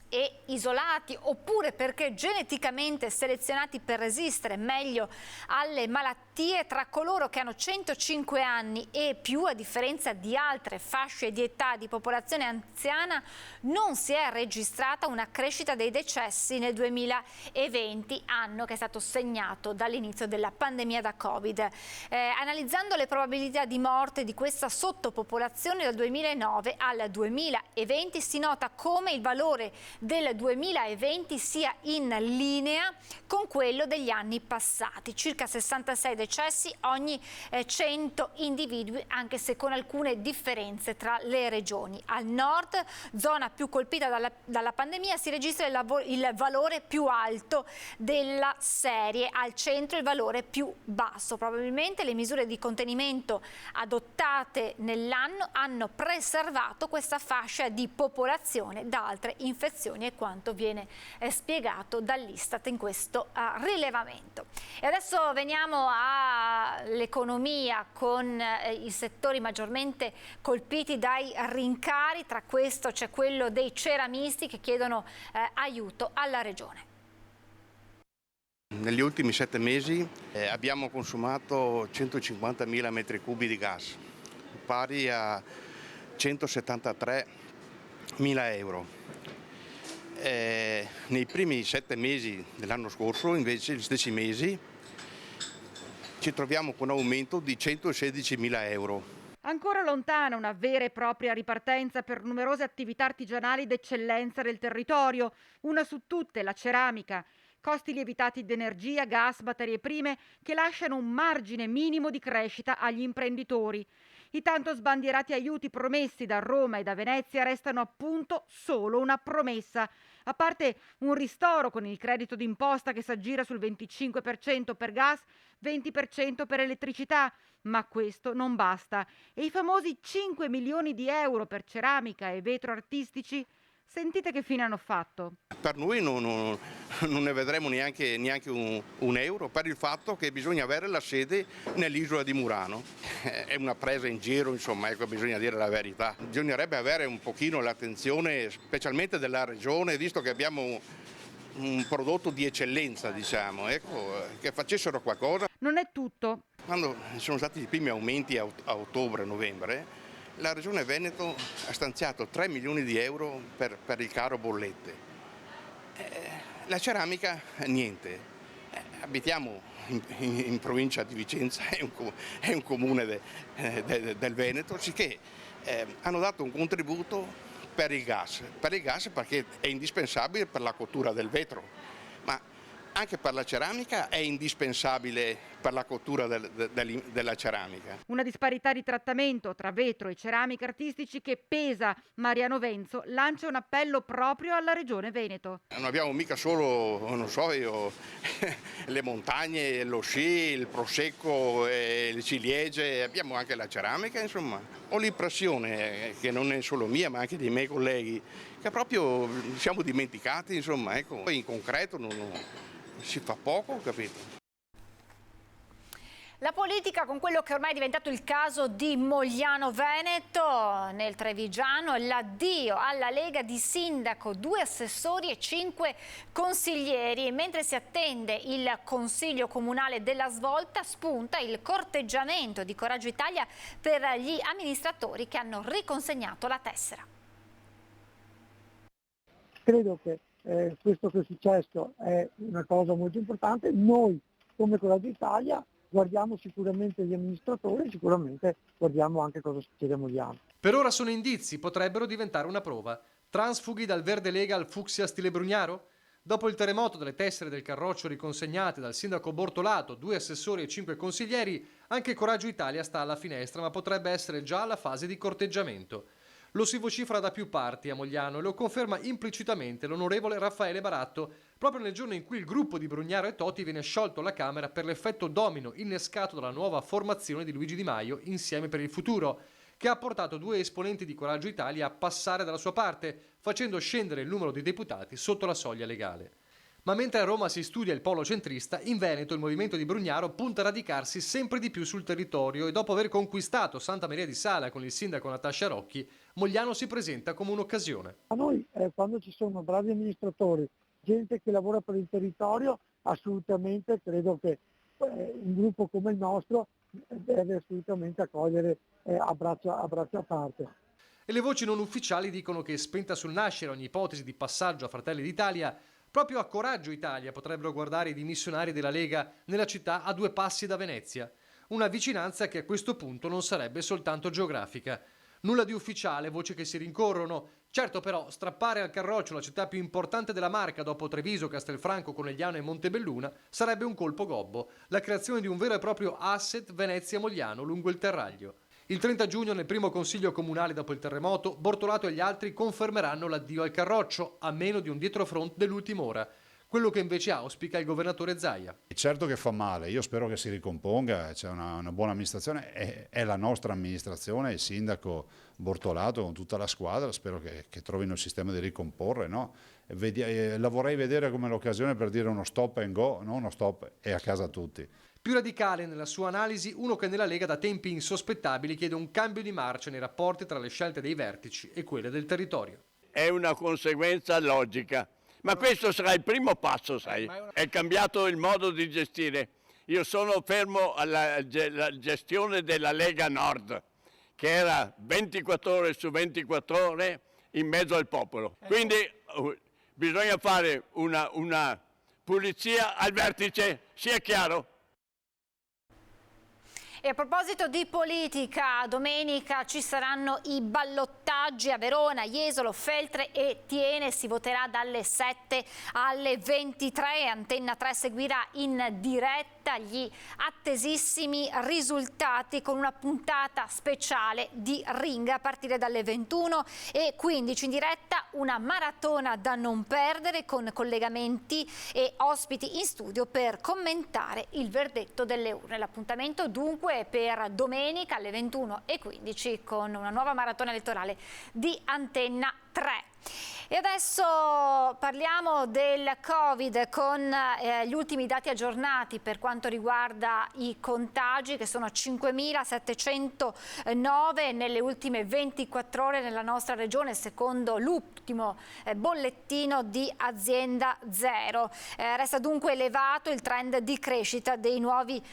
e isolati, oppure perché geneticamente selezionati per resistere meglio alle malattie. Tra coloro che hanno 105 anni e più, a differenza di altre fasce di età di popolazione anziana, non si è registrata una crescita dei decessi nel 2020, anno che è stato segnato dall'inizio della pandemia da Covid. Analizzando le probabilità di morte di questa sottopopolazione dal 2009 al 2020 si nota come il valore del 2020 sia in linea con quello degli anni passati, circa 66 decessi ogni 100 individui, anche se con alcune differenze tra le regioni. Al nord, zona più colpita dalla pandemia, si registra il valore più alto della serie, al centro il valore più basso. Probabilmente le misure di contenimento adottate nell'anno hanno preservato questa fascia di popolazione da altre infezioni, e quanto viene spiegato dall'Istat in questo rilevamento. E adesso veniamo all'economia con i settori maggiormente colpiti dai rincari. Tra questo c'è quello dei ceramisti che chiedono aiuto alla Regione. Negli ultimi 7 mesi abbiamo consumato 150.000 metri cubi di gas, pari a 173.000 euro. Nei primi 7 mesi dell'anno scorso, invece, gli stessi mesi, ci troviamo con un aumento di 116.000 euro. Ancora lontana una vera e propria ripartenza per numerose attività artigianali d'eccellenza del territorio, una su tutte la ceramica. Costi lievitati di energia, gas, materie prime che lasciano un margine minimo di crescita agli imprenditori. I tanto sbandierati aiuti promessi da Roma e da Venezia restano appunto solo una promessa. A parte un ristoro con il credito d'imposta che si aggira sul 25% per gas, 20% per elettricità, ma questo non basta. E i famosi 5 milioni di euro per ceramica e vetro artistici, sentite che fine hanno fatto. Per noi non ne vedremo neanche un euro, per il fatto che bisogna avere la sede nell'isola di Murano. È una presa in giro, insomma, ecco, bisogna dire la verità. Bisognerebbe avere un pochino l'attenzione, specialmente della Regione, visto che abbiamo un prodotto di eccellenza, diciamo, ecco, che facessero qualcosa. Non è tutto. Quando sono stati i primi aumenti a ottobre-novembre, la Regione Veneto ha stanziato 3 milioni di euro per il caro bollette. La ceramica niente. abitiamo in provincia di Vicenza, è un comune del Veneto, sicché hanno dato un contributo per il gas perché è indispensabile per la cottura del vetro, ma anche per la ceramica è indispensabile per la cottura della ceramica. Una disparità di trattamento tra vetro e ceramica artistici che pesa. Mariano Venzo lancia un appello proprio alla Regione Veneto. Non abbiamo mica solo, non so io, le montagne, lo sci, il prosecco, il ciliegie, abbiamo anche la ceramica, insomma. Ho l'impressione, che non è solo mia ma anche dei miei colleghi, che proprio siamo dimenticati, insomma, ecco. Poi in concreto si fa poco, capito? La politica con quello che ormai è diventato il caso di Mogliano Veneto nel Trevigiano, l'addio alla Lega di sindaco, 2 assessori e 5 consiglieri. Mentre si attende il Consiglio Comunale della Svolta, spunta il corteggiamento di Coraggio Italia per gli amministratori che hanno riconsegnato la tessera. Credo che questo che è successo è una cosa molto importante. Noi come Coraggio Italia guardiamo sicuramente gli amministratori, sicuramente guardiamo anche cosa succede a Mogliano. Per ora sono indizi, potrebbero diventare una prova. Transfughi dal verde lega al fucsia stile Brugnaro? Dopo il terremoto delle tessere del Carroccio riconsegnate dal sindaco Bortolato, 2 assessori e 5 consiglieri, anche Coraggio Italia sta alla finestra, ma potrebbe essere già alla fase di corteggiamento. Lo si vocifera da più parti a Mogliano e lo conferma implicitamente l'onorevole Raffaele Baratto, proprio nel giorno in cui il gruppo di Brugnaro e Toti viene sciolto alla Camera per l'effetto domino innescato dalla nuova formazione di Luigi Di Maio, Insieme per il Futuro, che ha portato 2 esponenti di Coraggio Italia a passare dalla sua parte, facendo scendere il numero di deputati sotto la soglia legale. Ma mentre a Roma si studia il polo centrista, in Veneto il movimento di Brugnaro punta a radicarsi sempre di più sul territorio e dopo aver conquistato Santa Maria di Sala con il sindaco Natascia Rocchi, Mogliano si presenta come un'occasione. A noi quando ci sono bravi amministratori, gente che lavora per il territorio, assolutamente credo che un gruppo come il nostro deve assolutamente accogliere a braccia aperte. E le voci non ufficiali dicono che, spenta sul nascere ogni ipotesi di passaggio a Fratelli d'Italia, proprio a Coraggio Italia potrebbero guardare i dimissionari della Lega nella città a 2 passi da Venezia. Una vicinanza che a questo punto non sarebbe soltanto geografica. Nulla di ufficiale, voci che si rincorrono. Certo però, strappare al Carroccio la città più importante della Marca dopo Treviso, Castelfranco, Conegliano e Montebelluna sarebbe un colpo gobbo, la creazione di un vero e proprio asset Venezia-Mogliano lungo il Terraglio. Il 30 giugno, nel primo consiglio comunale dopo il terremoto, Bortolato e gli altri confermeranno l'addio al Carroccio, a meno di un dietrofront dell'ultima ora. Quello che invece auspica il governatore Zaia. Certo che fa male, io spero che si ricomponga, c'è una buona amministrazione, è la nostra amministrazione, il sindaco Bortolato con tutta la squadra, spero che trovino il sistema di ricomporre, no? La vorrei vedere come l'occasione per dire uno stop and go, no? Uno stop e a casa tutti. Più radicale nella sua analisi, uno che nella Lega da tempi insospettabili chiede un cambio di marcia nei rapporti tra le scelte dei vertici e quelle del territorio. È una conseguenza logica. Ma questo sarà il primo passo, sai. È cambiato il modo di gestire. Io sono fermo alla gestione della Lega Nord, che era 24 ore su 24 ore in mezzo al popolo. Quindi bisogna fare una pulizia al vertice, sia chiaro? E a proposito di politica, domenica ci saranno i ballottaggi a Verona, Jesolo, Feltre e Thiene. Si voterà dalle 7 alle 23. Antenna 3 seguirà in diretta gli attesissimi risultati con una puntata speciale di Ring a partire dalle 21 e 15 in diretta, una maratona da non perdere con collegamenti e ospiti in studio per commentare il verdetto delle urne. L'appuntamento dunque per domenica alle 21:15 con una nuova maratona elettorale di Antenna 3. E adesso parliamo del Covid con gli ultimi dati aggiornati per quanto riguarda i contagi, che sono 5.709 nelle ultime 24 ore nella nostra regione, secondo l'ultimo bollettino di Azienda Zero. Resta dunque elevato il trend di crescita dei nuovi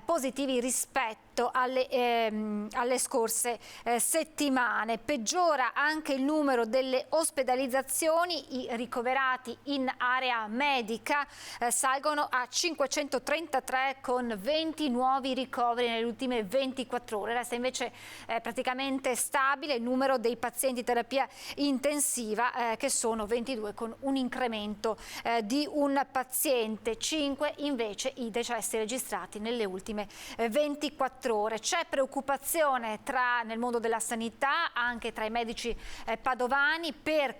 positivi rispetto alle scorse settimane. Peggiora anche il numero delle ospedalizazioni ospedalizzazioni, i ricoverati in area medica salgono a 533 con 20 nuovi ricoveri nelle ultime 24 ore. Resta invece praticamente stabile il numero dei pazienti in terapia intensiva che sono 22 con un incremento di un paziente, 5 invece i decessi registrati nelle ultime 24 ore. C'è preoccupazione nel mondo della sanità, anche tra i medici padovani per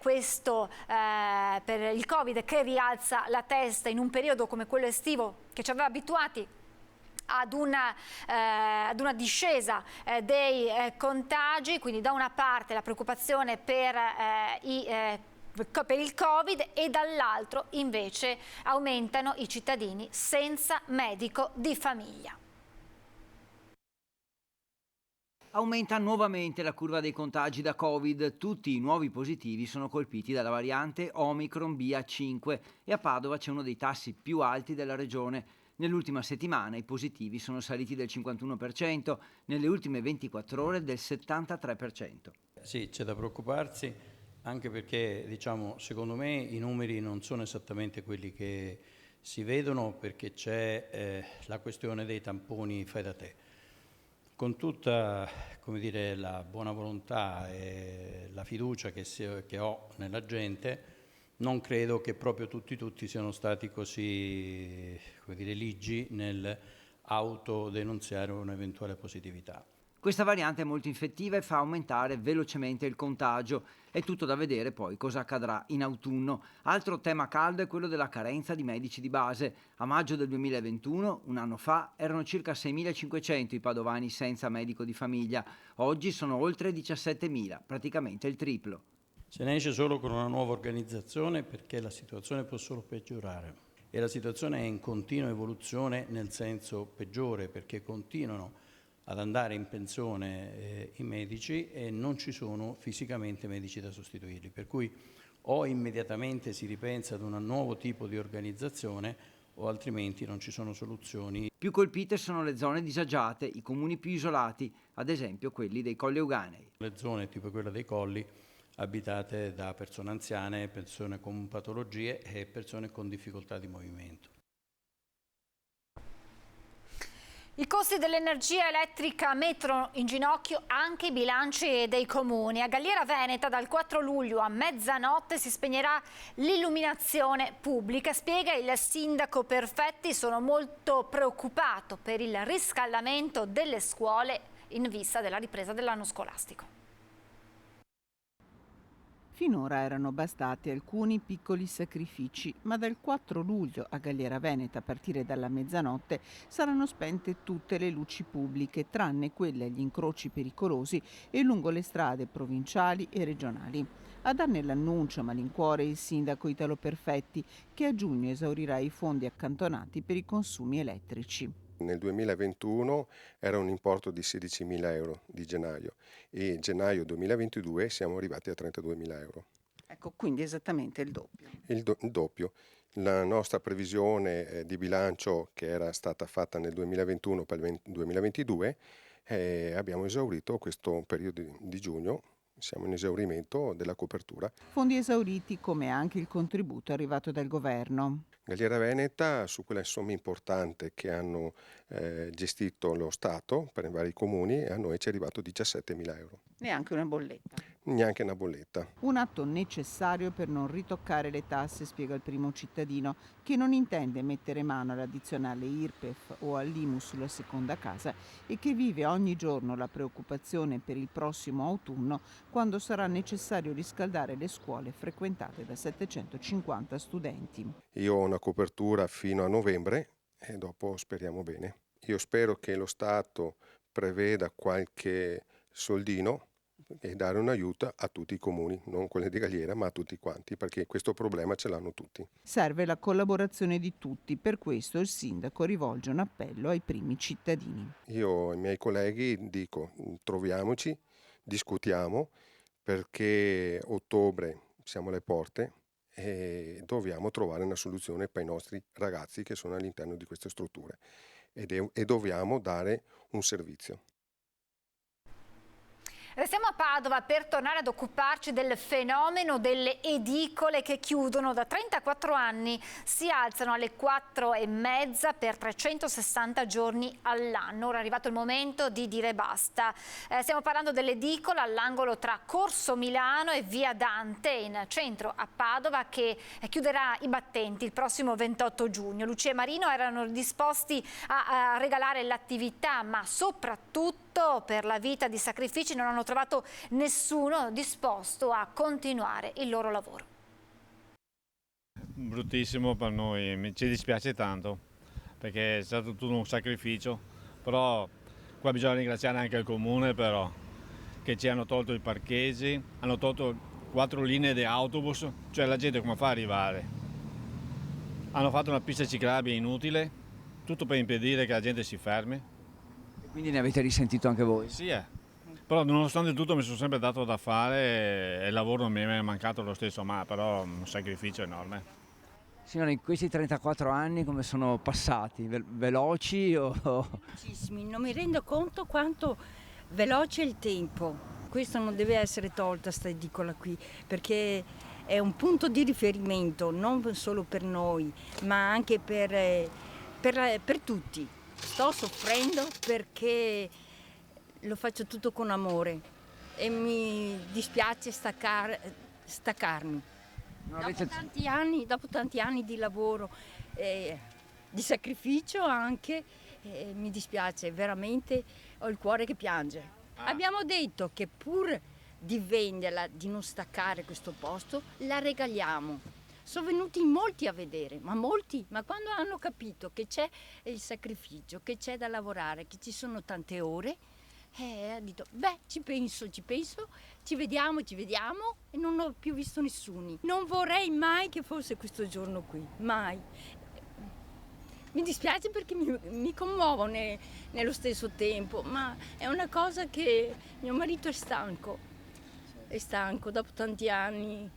il Covid che rialza la testa in un periodo come quello estivo che ci aveva abituati ad una discesa dei contagi, quindi da una parte la preoccupazione per il Covid e dall'altro invece aumentano i cittadini senza medico di famiglia. Aumenta nuovamente la curva dei contagi da Covid. Tutti i nuovi positivi sono colpiti dalla variante Omicron BA5 e a Padova c'è uno dei tassi più alti della regione. Nell'ultima settimana i positivi sono saliti del 51%, nelle ultime 24 ore del 73%. Sì, c'è da preoccuparsi, anche perché, secondo me i numeri non sono esattamente quelli che si vedono, perché c'è la questione dei tamponi fai da te. Con tutta, la buona volontà e la fiducia che ho nella gente, non credo che proprio tutti siano stati così, ligi nel autodenunziare un'eventuale positività. Questa variante è molto infettiva e fa aumentare velocemente il contagio. È tutto da vedere poi cosa accadrà in autunno. Altro tema caldo è quello della carenza di medici di base. A maggio del 2021, un anno fa, erano circa 6.500 i padovani senza medico di famiglia. Oggi sono oltre 17.000, praticamente il triplo. Se ne esce solo con una nuova organizzazione, perché la situazione può solo peggiorare. E la situazione è in continua evoluzione nel senso peggiore, perché continuano ad andare in pensione i medici e non ci sono fisicamente medici da sostituirli, per cui o immediatamente si ripensa ad un nuovo tipo di organizzazione o altrimenti non ci sono soluzioni. Più colpite sono le zone disagiate, i comuni più isolati, ad esempio quelli dei Colli Euganei. Le zone tipo quella dei Colli abitate da persone anziane, persone con patologie e persone con difficoltà di movimento. I costi dell'energia elettrica mettono in ginocchio anche i bilanci dei comuni. A Galliera Veneta dal 4 luglio a mezzanotte si spegnerà l'illuminazione pubblica. Spiega il sindaco Perfetti, sono molto preoccupato per il riscaldamento delle scuole in vista della ripresa dell'anno scolastico. Finora erano bastati alcuni piccoli sacrifici, ma dal 4 luglio a Galliera Veneta, a partire dalla mezzanotte, saranno spente tutte le luci pubbliche, tranne quelle agli incroci pericolosi e lungo le strade provinciali e regionali. A darne l'annuncio a malincuore il sindaco Italo Perfetti, che a giugno esaurirà i fondi accantonati per i consumi elettrici. Nel 2021 era un importo di 16.000 euro di gennaio e gennaio 2022 siamo arrivati a 32.000 euro. Ecco, quindi esattamente il doppio. Il doppio. La nostra previsione di bilancio che era stata fatta nel 2021 per il 2022 abbiamo esaurito questo periodo di giugno. Siamo in esaurimento della copertura. Fondi esauriti come anche il contributo arrivato dal governo. Galliera Veneta, su quelle somme importanti che hanno gestito lo Stato per i vari comuni, a noi ci è arrivato 17.000 euro. Neanche una bolletta. Neanche una bolletta. Un atto necessario per non ritoccare le tasse, spiega il primo cittadino, che non intende mettere mano all'addizionale IRPEF o all'IMU sulla seconda casa e che vive ogni giorno la preoccupazione per il prossimo autunno, quando sarà necessario riscaldare le scuole frequentate da 750 studenti. Io ho una copertura fino a novembre e dopo speriamo bene. Io spero che lo Stato preveda qualche soldino e dare un aiuto a tutti i comuni, non quelli di Galliera, ma a tutti quanti, perché questo problema ce l'hanno tutti. Serve la collaborazione di tutti, per questo il sindaco rivolge un appello ai primi cittadini. Io ai miei colleghi dico, troviamoci, discutiamo, perché ottobre siamo alle porte e dobbiamo trovare una soluzione per i nostri ragazzi che sono all'interno di queste strutture e dobbiamo dare un servizio. Restiamo a Padova per tornare ad occuparci del fenomeno delle edicole che chiudono. Da 34 anni si alzano alle 4:30 per 360 giorni all'anno. Ora è arrivato il momento di dire basta. Stiamo parlando dell'edicola all'angolo tra Corso Milano e Via Dante, in centro a Padova, che chiuderà i battenti il prossimo 28 giugno. Lucia e Marino erano disposti a regalare l'attività, ma soprattutto per la vita di sacrifici non hanno trovato nessuno disposto a continuare il loro lavoro. Bruttissimo per noi, ci dispiace tanto perché è stato tutto un sacrificio, però qua bisogna ringraziare anche il comune però, che ci hanno tolto i parcheggi, hanno tolto 4 linee di autobus, cioè la gente come fa a arrivare? Hanno fatto una pista ciclabile inutile, tutto per impedire che la gente si fermi. Quindi ne avete risentito anche voi? Sì, però nonostante tutto mi sono sempre dato da fare e il lavoro mi è mancato lo stesso, ma però un sacrificio enorme. Signora, in questi 34 anni come sono passati? Veloci o... Velocissimi, non mi rendo conto quanto veloce è il tempo. Questo non deve essere tolta, sta edicola qui, perché è un punto di riferimento non solo per noi, ma anche per tutti. Sto soffrendo perché lo faccio tutto con amore e mi dispiace staccarmi. Dopo tanti anni di lavoro, di sacrificio anche, mi dispiace, veramente ho il cuore che piange. Abbiamo detto che pur di venderla, di non staccare questo posto, la regaliamo. Sono venuti molti a vedere, ma quando hanno capito che c'è il sacrificio, che c'è da lavorare, che ci sono tante ore, ha detto, ci penso, ci vediamo e non ho più visto nessuno. Non vorrei mai che fosse questo giorno qui, mai. Mi dispiace perché mi commuovo nello stesso tempo, ma è una cosa che mio marito è stanco dopo tanti anni.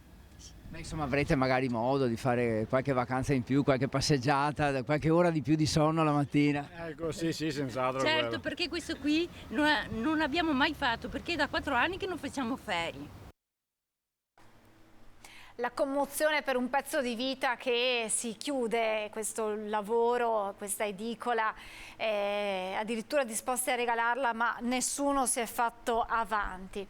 Beh, insomma, avrete magari modo di fare qualche vacanza in più, qualche passeggiata, qualche ora di più di sonno la mattina. Ecco, sì, senz'altro. Certo, quello. perché questo qui non abbiamo mai fatto, perché è da 4 anni che non facciamo ferie. La commozione per un pezzo di vita che si chiude, questo lavoro, questa edicola, addirittura disposti a regalarla, ma nessuno si è fatto avanti.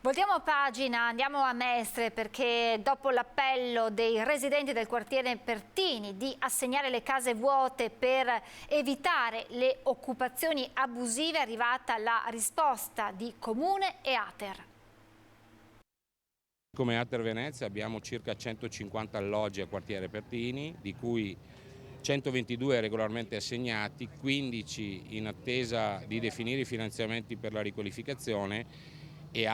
Voltiamo pagina, andiamo a Mestre, perché dopo l'appello dei residenti del quartiere Pertini di assegnare le case vuote per evitare le occupazioni abusive è arrivata la risposta di Comune e Ater. Come Ater Venezia abbiamo circa 150 alloggi a quartiere Pertini, di cui 122 regolarmente assegnati, 15 in attesa di definire i finanziamenti per la riqualificazione e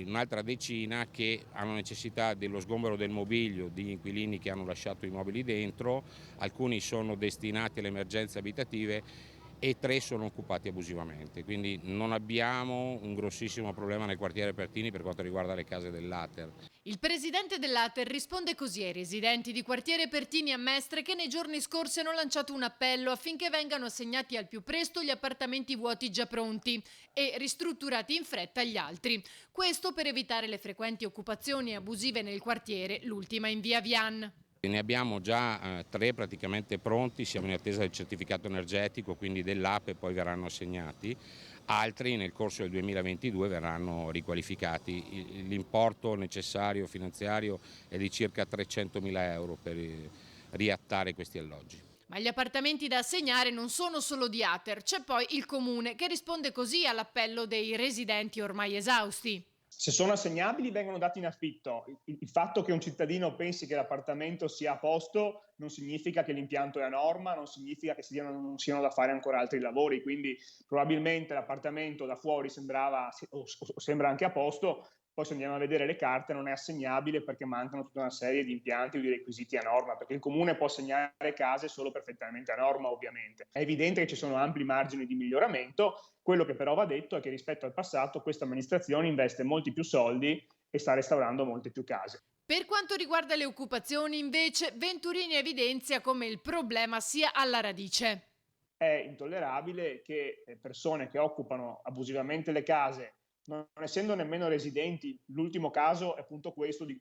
un'altra decina che hanno necessità dello sgombero del mobilio degli inquilini che hanno lasciato i mobili dentro, alcuni sono destinati alle emergenze abitative e 3 sono occupati abusivamente, quindi non abbiamo un grossissimo problema nel quartiere Pertini per quanto riguarda le case dell'Ater. Il presidente dell'Ater risponde così ai residenti di quartiere Pertini a Mestre, che nei giorni scorsi hanno lanciato un appello affinché vengano assegnati al più presto gli appartamenti vuoti già pronti e ristrutturati in fretta gli altri. Questo per evitare le frequenti occupazioni abusive nel quartiere, l'ultima in via Vian. Ne abbiamo già 3 praticamente pronti, siamo in attesa del certificato energetico, quindi dell'AP, e poi verranno assegnati. Altri nel corso del 2022 verranno riqualificati. L'importo necessario finanziario è di circa 300.000 euro per riattare questi alloggi. Ma gli appartamenti da assegnare non sono solo di Ater, c'è poi il Comune che risponde così all'appello dei residenti ormai esausti. Se sono assegnabili vengono dati in affitto. Il fatto che un cittadino pensi che l'appartamento sia a posto non significa che l'impianto è a norma, non significa che non siano da fare ancora altri lavori, quindi probabilmente l'appartamento da fuori sembra anche a posto, poi se andiamo a vedere le carte non è assegnabile perché mancano tutta una serie di impianti o di requisiti a norma, perché il comune può assegnare case solo perfettamente a norma ovviamente. È evidente che ci sono ampli margini di miglioramento, quello che però va detto è che rispetto al passato questa amministrazione investe molti più soldi e sta restaurando molte più case. Per quanto riguarda le occupazioni invece, Venturini evidenzia come il problema sia alla radice. È intollerabile che persone che occupano abusivamente le case non essendo nemmeno residenti. L'ultimo caso è appunto questo di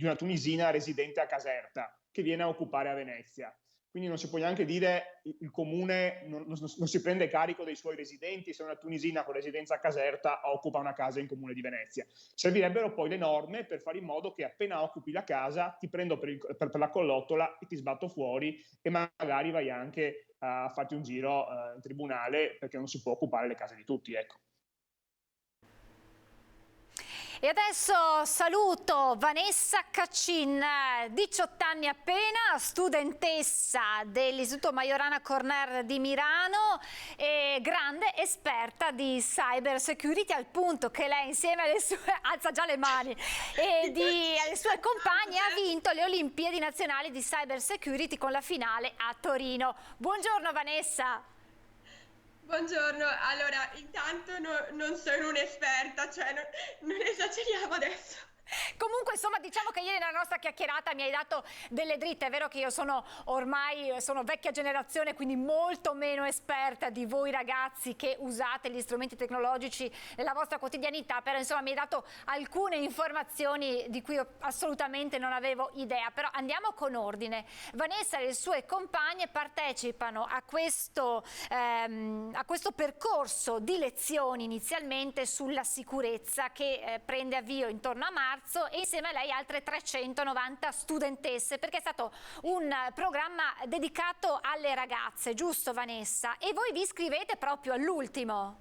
una tunisina residente a Caserta che viene a occupare a Venezia. Quindi non si può neanche dire il comune non si prende carico dei suoi residenti se una tunisina con residenza a Caserta occupa una casa in comune di Venezia. Servirebbero poi le norme per fare in modo che appena occupi la casa ti prendo per la collottola e ti sbatto fuori, e magari vai anche a farti un giro in tribunale, perché non si può occupare le case di tutti, ecco. E adesso saluto Vanessa Caccin, 18 anni appena, studentessa dell'Istituto Majorana Corner di Milano e grande esperta di cyber security, al punto che lei insieme alle sue, alza già le mani, alle sue compagne ha vinto le Olimpiadi nazionali di cyber security con la finale a Torino. Buongiorno Vanessa. Buongiorno, allora intanto non sono un'esperta, cioè non esageriamo adesso. Comunque insomma diciamo che ieri nella nostra chiacchierata mi hai dato delle dritte. È vero che io sono vecchia generazione, quindi molto meno esperta di voi ragazzi che usate gli strumenti tecnologici nella vostra quotidianità, però insomma mi hai dato alcune informazioni di cui io assolutamente non avevo idea. Però andiamo con ordine. Vanessa e le sue compagne partecipano a questo percorso di lezioni inizialmente sulla sicurezza che prende avvio intorno a marzo, e insieme a lei altre 390 studentesse, perché è stato un programma dedicato alle ragazze, giusto Vanessa? E voi vi iscrivete proprio all'ultimo?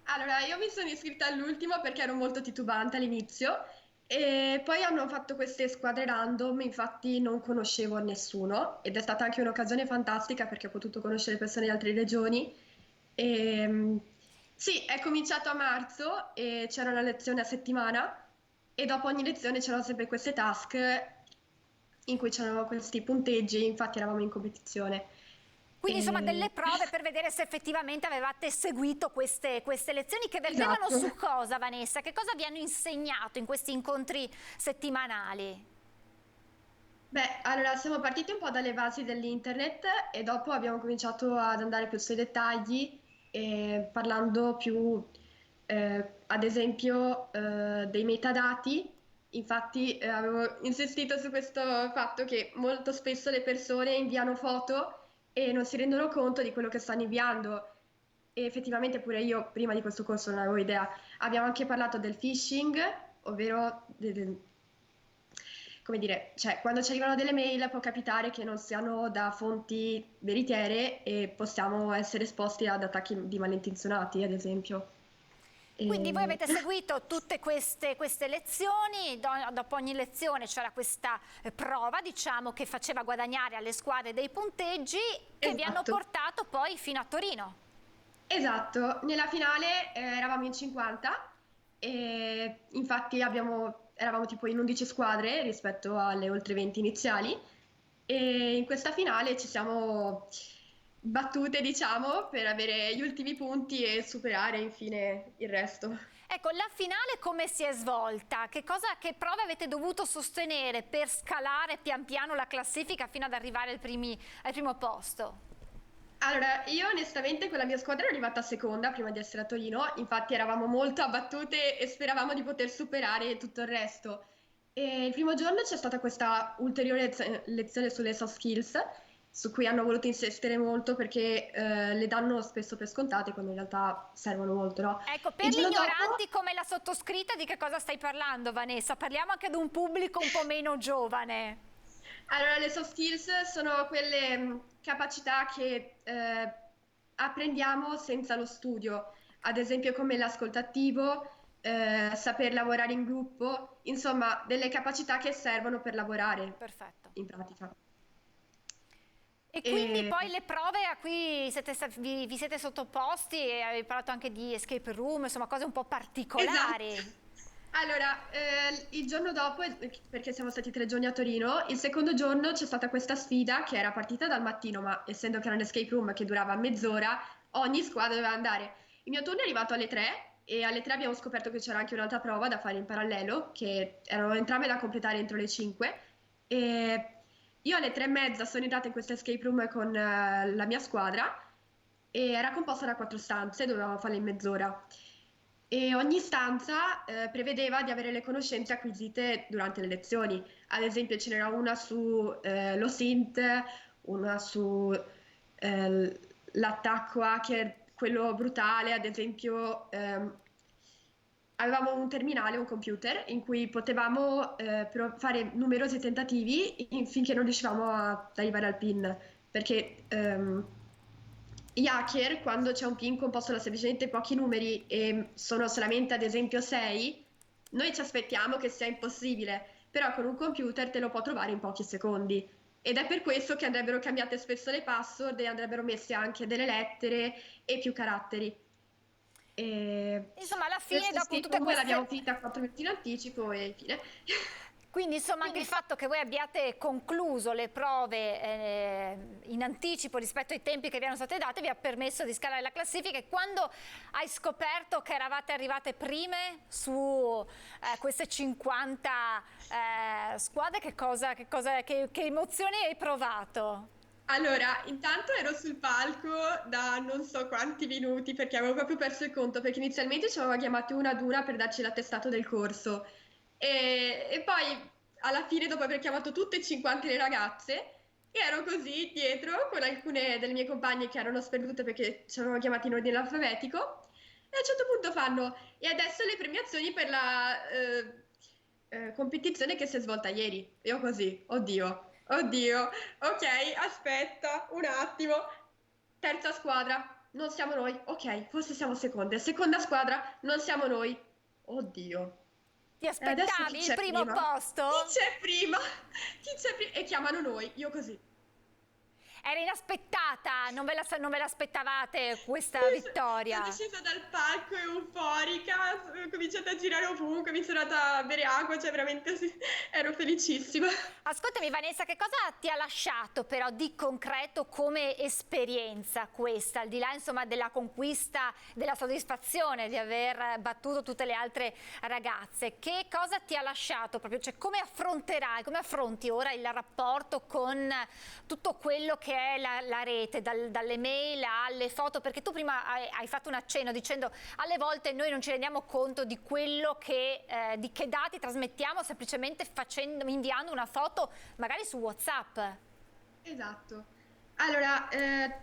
Allora, io mi sono iscritta all'ultimo perché ero molto titubante all'inizio, e poi hanno fatto queste squadre random, infatti non conoscevo nessuno ed è stata anche un'occasione fantastica perché ho potuto conoscere persone di altre regioni. Sì, è cominciato a marzo e c'era una lezione a settimana e dopo ogni lezione c'erano sempre queste task in cui c'erano questi punteggi, infatti eravamo in competizione. Quindi insomma delle prove per vedere se effettivamente avevate seguito queste lezioni che vergevano Esatto. su cosa, Vanessa? Che cosa vi hanno insegnato in questi incontri settimanali? Beh, allora siamo partiti un po' dalle basi dell'internet e dopo abbiamo cominciato ad andare più sui dettagli, parlando più ad esempio dei metadati. Infatti avevo insistito su questo fatto che molto spesso le persone inviano foto e non si rendono conto di quello che stanno inviando, e effettivamente pure io prima di questo corso non avevo idea. Abbiamo anche parlato del phishing, ovvero come dire, cioè quando ci arrivano delle mail può capitare che non siano da fonti veritiere e possiamo essere esposti ad attacchi di malintenzionati, ad esempio. Quindi voi avete seguito tutte queste lezioni, dopo ogni lezione c'era questa prova, diciamo, che faceva guadagnare alle squadre dei punteggi che vi hanno portato poi fino a Torino. Esatto, nella finale eravamo in 50 e infatti eravamo tipo in 11 squadre rispetto alle oltre 20 iniziali, e in questa finale ci siamo battute, diciamo, per avere gli ultimi punti e superare infine il resto. Ecco, la finale come si è svolta? Che prove avete dovuto sostenere per scalare pian piano la classifica fino ad arrivare al primo posto? Allora, io onestamente con la mia squadra ero arrivata seconda prima di essere a Torino, infatti eravamo molto abbattute e speravamo di poter superare tutto il resto. E il primo giorno c'è stata questa ulteriore lezione sulle soft skills, su cui hanno voluto insistere molto perché le danno spesso per scontate quando in realtà servono molto, no? Ecco, per gli ignoranti come la sottoscritta di che cosa stai parlando, Vanessa? Parliamo anche ad un pubblico un po' meno giovane. Allora, le soft skills sono quelle capacità che apprendiamo senza lo studio, ad esempio come l'ascolto attivo, saper lavorare in gruppo, insomma delle capacità che servono per lavorare. Perfetto. In pratica. E quindi poi le prove a cui vi siete sottoposti, e avevi parlato anche di escape room, insomma cose un po' particolari. Esatto. Allora, il giorno dopo, perché siamo stati 3 giorni a Torino, il secondo giorno c'è stata questa sfida che era partita dal mattino, ma essendo che era un escape room che durava mezz'ora, ogni squadra doveva andare. Il mio turno è arrivato alle 3 e alle 3 abbiamo scoperto che c'era anche un'altra prova da fare in parallelo, che erano entrambe da completare entro le 5. E io alle 3:30 sono entrata in questo escape room con la mia squadra e era composta da 4 stanze, dovevamo farle in mezz'ora. e ogni stanza prevedeva di avere le conoscenze acquisite durante le lezioni. Ad esempio ce n'era una su lo SINT, una su l'attacco hacker, quello brutale, ad esempio avevamo un terminale, un computer, in cui potevamo fare numerosi tentativi finché non riuscivamo ad arrivare al PIN, perché gli hacker, quando c'è un PIN composto da semplicemente pochi numeri e sono solamente ad esempio 6, noi ci aspettiamo che sia impossibile, però con un computer te lo può trovare in pochi secondi. Ed è per questo che andrebbero cambiate spesso le password e andrebbero messe anche delle lettere e più caratteri. Insomma, alla fine, dopo tutte queste... l'abbiamo queste... finita 4 minuti in anticipo e fine. Quindi insomma anche il fatto che voi abbiate concluso le prove in anticipo rispetto ai tempi che vi erano state date vi ha permesso di scalare la classifica. E quando hai scoperto che eravate arrivate prime su queste 50 squadre, che emozioni hai provato? Allora, intanto ero sul palco da non so quanti minuti perché avevo proprio perso il conto, perché inizialmente ci avevamo chiamati una ad una per darci l'attestato del corso. E poi alla fine, dopo aver chiamato tutte e 50 le ragazze, ero così dietro con alcune delle mie compagne che erano sperdute perché ci avevano chiamati in ordine alfabetico, e a un certo punto fanno: e adesso le premiazioni per la competizione che si è svolta ieri. Io così, oddio, ok, aspetta un attimo. Terza squadra, non siamo noi, ok, forse siamo seconde. Seconda squadra, non siamo noi, oddio. Ti aspettavi il primo posto? Chi c'è prima? E chiamano noi, io così. Era inaspettata, non ve l'aspettavate questa vittoria? Sono scesa dal palco euforica, ho cominciato a girare ovunque, mi sono andata a bere acqua, cioè veramente ero felicissima. Ascoltami Vanessa, che cosa ti ha lasciato però di concreto come esperienza questa, al di là insomma della conquista, della soddisfazione di aver battuto tutte le altre ragazze? Che cosa ti ha lasciato proprio, cioè come affronti ora il rapporto con tutto quello che è la rete, dalle mail alle foto? Perché tu prima hai fatto un accenno dicendo alle volte noi non ci rendiamo conto di quello di che dati trasmettiamo semplicemente inviando una foto magari su WhatsApp. Esatto. Allora,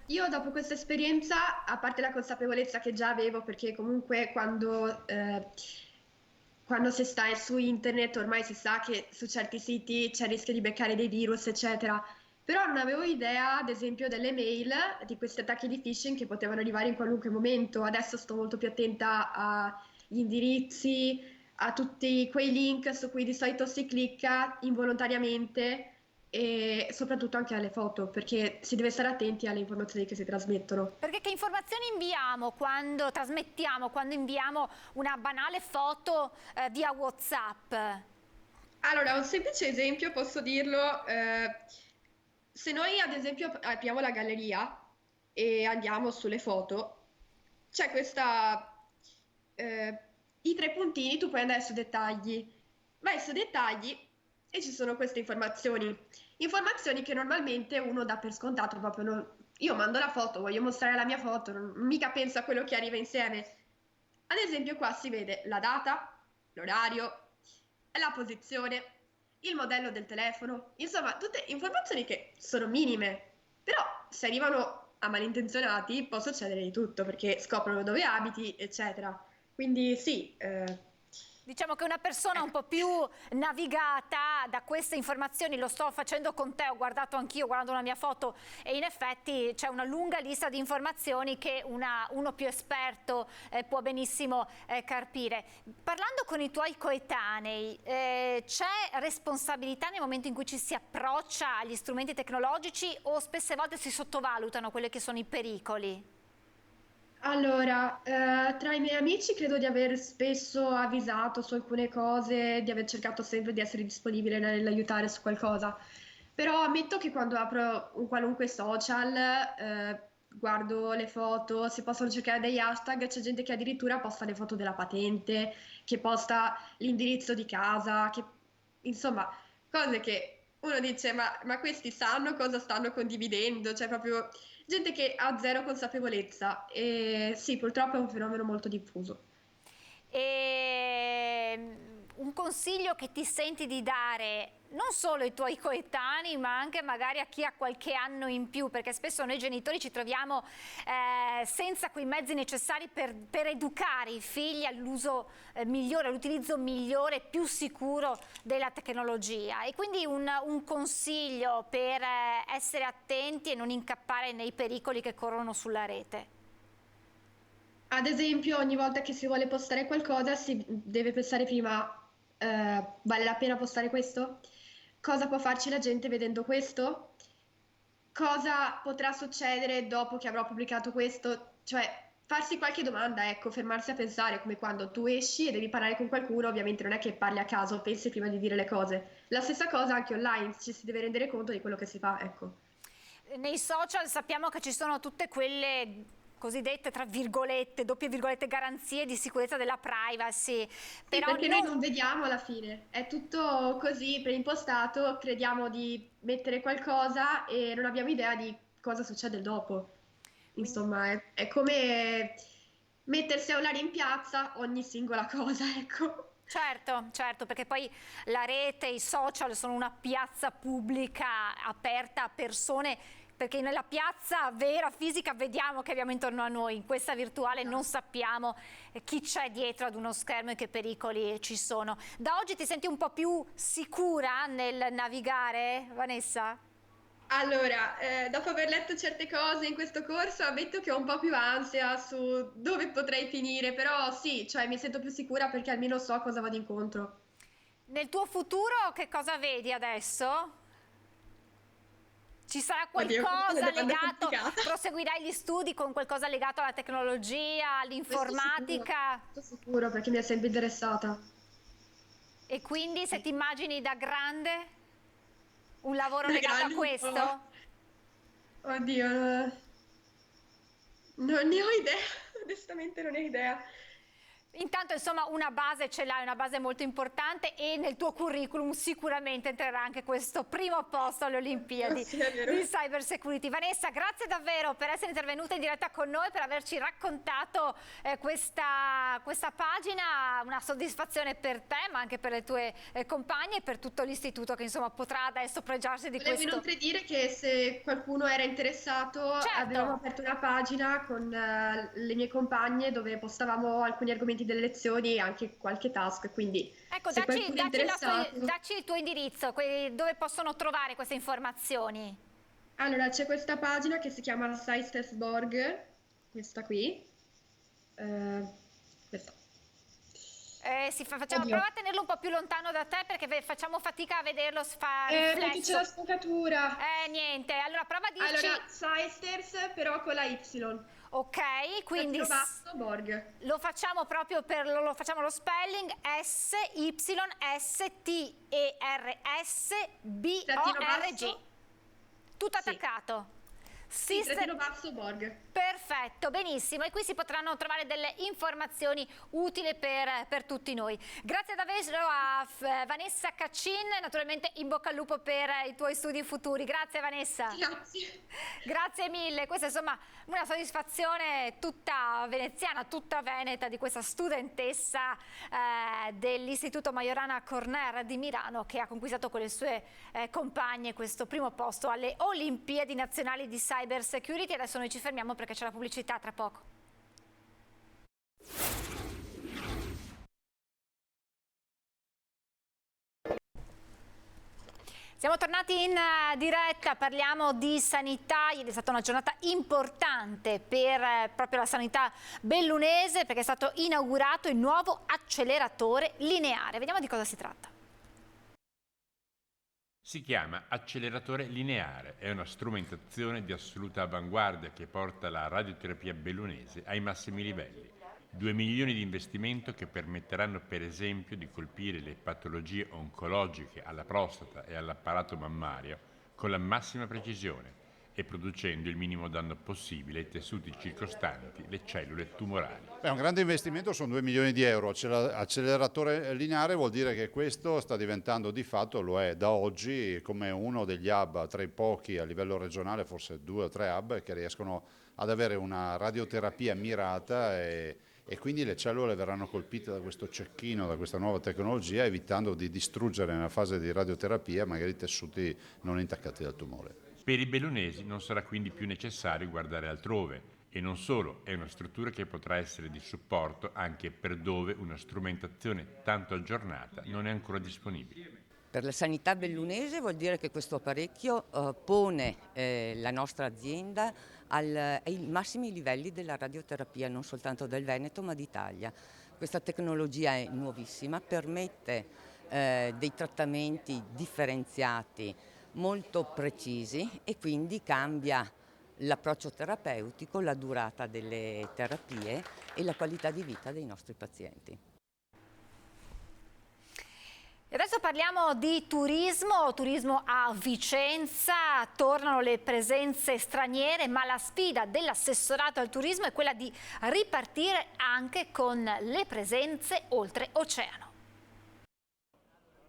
io dopo questa esperienza, a parte la consapevolezza che già avevo, perché comunque quando si sta su internet ormai si sa che su certi siti c'è il rischio di beccare dei virus, eccetera. Però non avevo idea, ad esempio, delle mail, di questi attacchi di phishing che potevano arrivare in qualunque momento. Adesso sto molto più attenta agli indirizzi, a tutti quei link su cui di solito si clicca involontariamente e soprattutto anche alle foto, perché si deve stare attenti alle informazioni che si trasmettono. Perché che informazioni inviamo quando trasmettiamo, quando inviamo una banale foto via WhatsApp? Allora, un semplice esempio, posso dirlo. Se noi ad esempio apriamo la galleria e andiamo sulle foto, c'è questa, i tre puntini, tu puoi andare su dettagli, vai su dettagli e ci sono queste informazioni che normalmente uno dà per scontato, proprio io mando la foto, voglio mostrare la mia foto, mica penso a quello che arriva insieme. Ad esempio qua si vede la data, l'orario, la posizione, il modello del telefono, insomma tutte informazioni che sono minime, però se arrivano a malintenzionati può succedere di tutto, perché scoprono dove abiti, eccetera. Quindi sì. Diciamo che una persona un po' più navigata da queste informazioni, lo sto facendo con te, ho guardato anch'io guardando una mia foto e in effetti c'è una lunga lista di informazioni che uno più esperto può benissimo carpire. Parlando con i tuoi coetanei, c'è responsabilità nel momento in cui ci si approccia agli strumenti tecnologici o spesse volte si sottovalutano quelli che sono i pericoli? Allora, tra i miei amici credo di aver spesso avvisato su alcune cose, di aver cercato sempre di essere disponibile nell'aiutare su qualcosa, però ammetto che quando apro un qualunque social, guardo le foto, si possono cercare degli hashtag, c'è gente che addirittura posta le foto della patente, che posta l'indirizzo di casa, insomma, cose che uno dice ma questi sanno cosa stanno condividendo, cioè proprio gente che ha zero consapevolezza, e sì, purtroppo è un fenomeno molto diffuso. E un consiglio che ti senti di dare non solo ai tuoi coetanei, ma anche magari a chi ha qualche anno in più, perché spesso noi genitori ci troviamo senza quei mezzi necessari per educare i figli all'uso migliore, all'utilizzo migliore, più sicuro della tecnologia. E quindi un consiglio per essere attenti e non incappare nei pericoli che corrono sulla rete. Ad esempio, ogni volta che si vuole postare qualcosa si deve pensare prima, vale la pena postare questo? Cosa può farci la gente vedendo questo? Cosa potrà succedere dopo che avrò pubblicato questo? Cioè, farsi qualche domanda, ecco, fermarsi a pensare, come quando tu esci e devi parlare con qualcuno, ovviamente non è che parli a caso, pensi prima di dire le cose. La stessa cosa anche online, ci si deve rendere conto di quello che si fa, ecco. Nei social sappiamo che ci sono tutte quelle cosiddette, tra virgolette, doppie virgolette, garanzie di sicurezza della privacy. Però perché noi non vediamo alla fine, è tutto così preimpostato, crediamo di mettere qualcosa e non abbiamo idea di cosa succede dopo. Insomma, è come mettersi a urlare in piazza ogni singola cosa, ecco. Certo, perché poi la rete, i social sono una piazza pubblica aperta a persone, perché nella piazza vera, fisica, vediamo che abbiamo intorno a noi, in questa virtuale non sappiamo chi c'è dietro ad uno schermo e che pericoli ci sono. Da oggi ti senti un po' più sicura nel navigare, Vanessa? Allora, dopo aver letto certe cose in questo corso, ammetto che ho un po' più ansia su dove potrei finire, però sì, cioè mi sento più sicura perché almeno so cosa vado incontro. Nel tuo futuro che cosa vedi adesso? Ci sarà qualcosa legato, proseguirai gli studi con qualcosa legato alla tecnologia, all'informatica? Questo sicuro, perché mi è sempre interessata. E quindi se ti immagini da grande un lavoro legato a questo? Oddio, non ne ho idea, onestamente non ne ho idea. Intanto insomma una base ce l'hai, una base molto importante, e nel tuo curriculum sicuramente entrerà anche questo primo posto alle Olimpiadi di Cyber Security. Vanessa, grazie davvero per essere intervenuta in diretta con noi, per averci raccontato questa pagina, una soddisfazione per te ma anche per le tue compagne e per tutto l'istituto che insomma potrà adesso pregiarsi di questo. Volevo inoltre dire che se qualcuno era interessato, avevamo aperto una pagina con le mie compagne dove postavamo alcuni argomenti delle lezioni e anche qualche task, quindi ecco, se qualcuno è interessato... dacci il tuo indirizzo, dove possono trovare queste informazioni. Allora, c'è questa pagina che si chiama Science-Borg, questa qui, questa. Prova a tenerlo un po' più lontano da te perché facciamo fatica a vederlo, riflesso. Perché c'è la sfocatura. Niente, allora prova a dirci... Allora, Science però con la Y. Ok, quindi Borg. lo facciamo proprio lo facciamo lo spelling SYSTERSBORG. Tutto attaccato. Borg. Perfetto, benissimo, e qui si potranno trovare delle informazioni utili per tutti noi. Grazie davvero a Vanessa Caccin, naturalmente in bocca al lupo per i tuoi studi futuri. Grazie Vanessa. Grazie mille, questa è insomma una soddisfazione tutta veneziana, tutta veneta di questa studentessa dell'Istituto Majorana Corner di Milano, che ha conquistato con le sue compagne questo primo posto alle Olimpiadi Nazionali di Cyber Security. Adesso noi ci fermiamo perché c'è la pubblicità tra poco. Siamo tornati in diretta, parliamo di sanità. Ieri è stata una giornata importante per proprio la sanità bellunese, perché è stato inaugurato il nuovo acceleratore lineare. Vediamo di cosa si tratta. Si chiama acceleratore lineare, è una strumentazione di assoluta avanguardia che porta la radioterapia bellunese ai massimi livelli. 2 milioni di investimento che permetteranno per esempio di colpire le patologie oncologiche alla prostata e all'apparato mammario con la massima precisione e producendo il minimo danno possibile ai tessuti circostanti le cellule tumorali. È un grande investimento, sono 2 milioni di euro. Acceleratore lineare vuol dire che questo sta diventando di fatto, lo è da oggi, come uno degli hub tra i pochi a livello regionale, forse 2 o 3 hub che riescono ad avere una radioterapia mirata e e quindi le cellule verranno colpite da questo cecchino, da questa nuova tecnologia, evitando di distruggere nella fase di radioterapia magari i tessuti non intaccati dal tumore. Per i bellunesi non sarà quindi più necessario guardare altrove. E non solo, è una struttura che potrà essere di supporto anche per dove una strumentazione tanto aggiornata non è ancora disponibile. Per la sanità bellunese vuol dire che questo apparecchio pone la nostra azienda ai massimi livelli della radioterapia, non soltanto del Veneto ma d'Italia. Questa tecnologia è nuovissima, permette dei trattamenti differenziati molto precisi e quindi cambia l'approccio terapeutico, la durata delle terapie e la qualità di vita dei nostri pazienti. E adesso parliamo di turismo a Vicenza, tornano le presenze straniere, ma la sfida dell'assessorato al turismo è quella di ripartire anche con le presenze oltreoceano.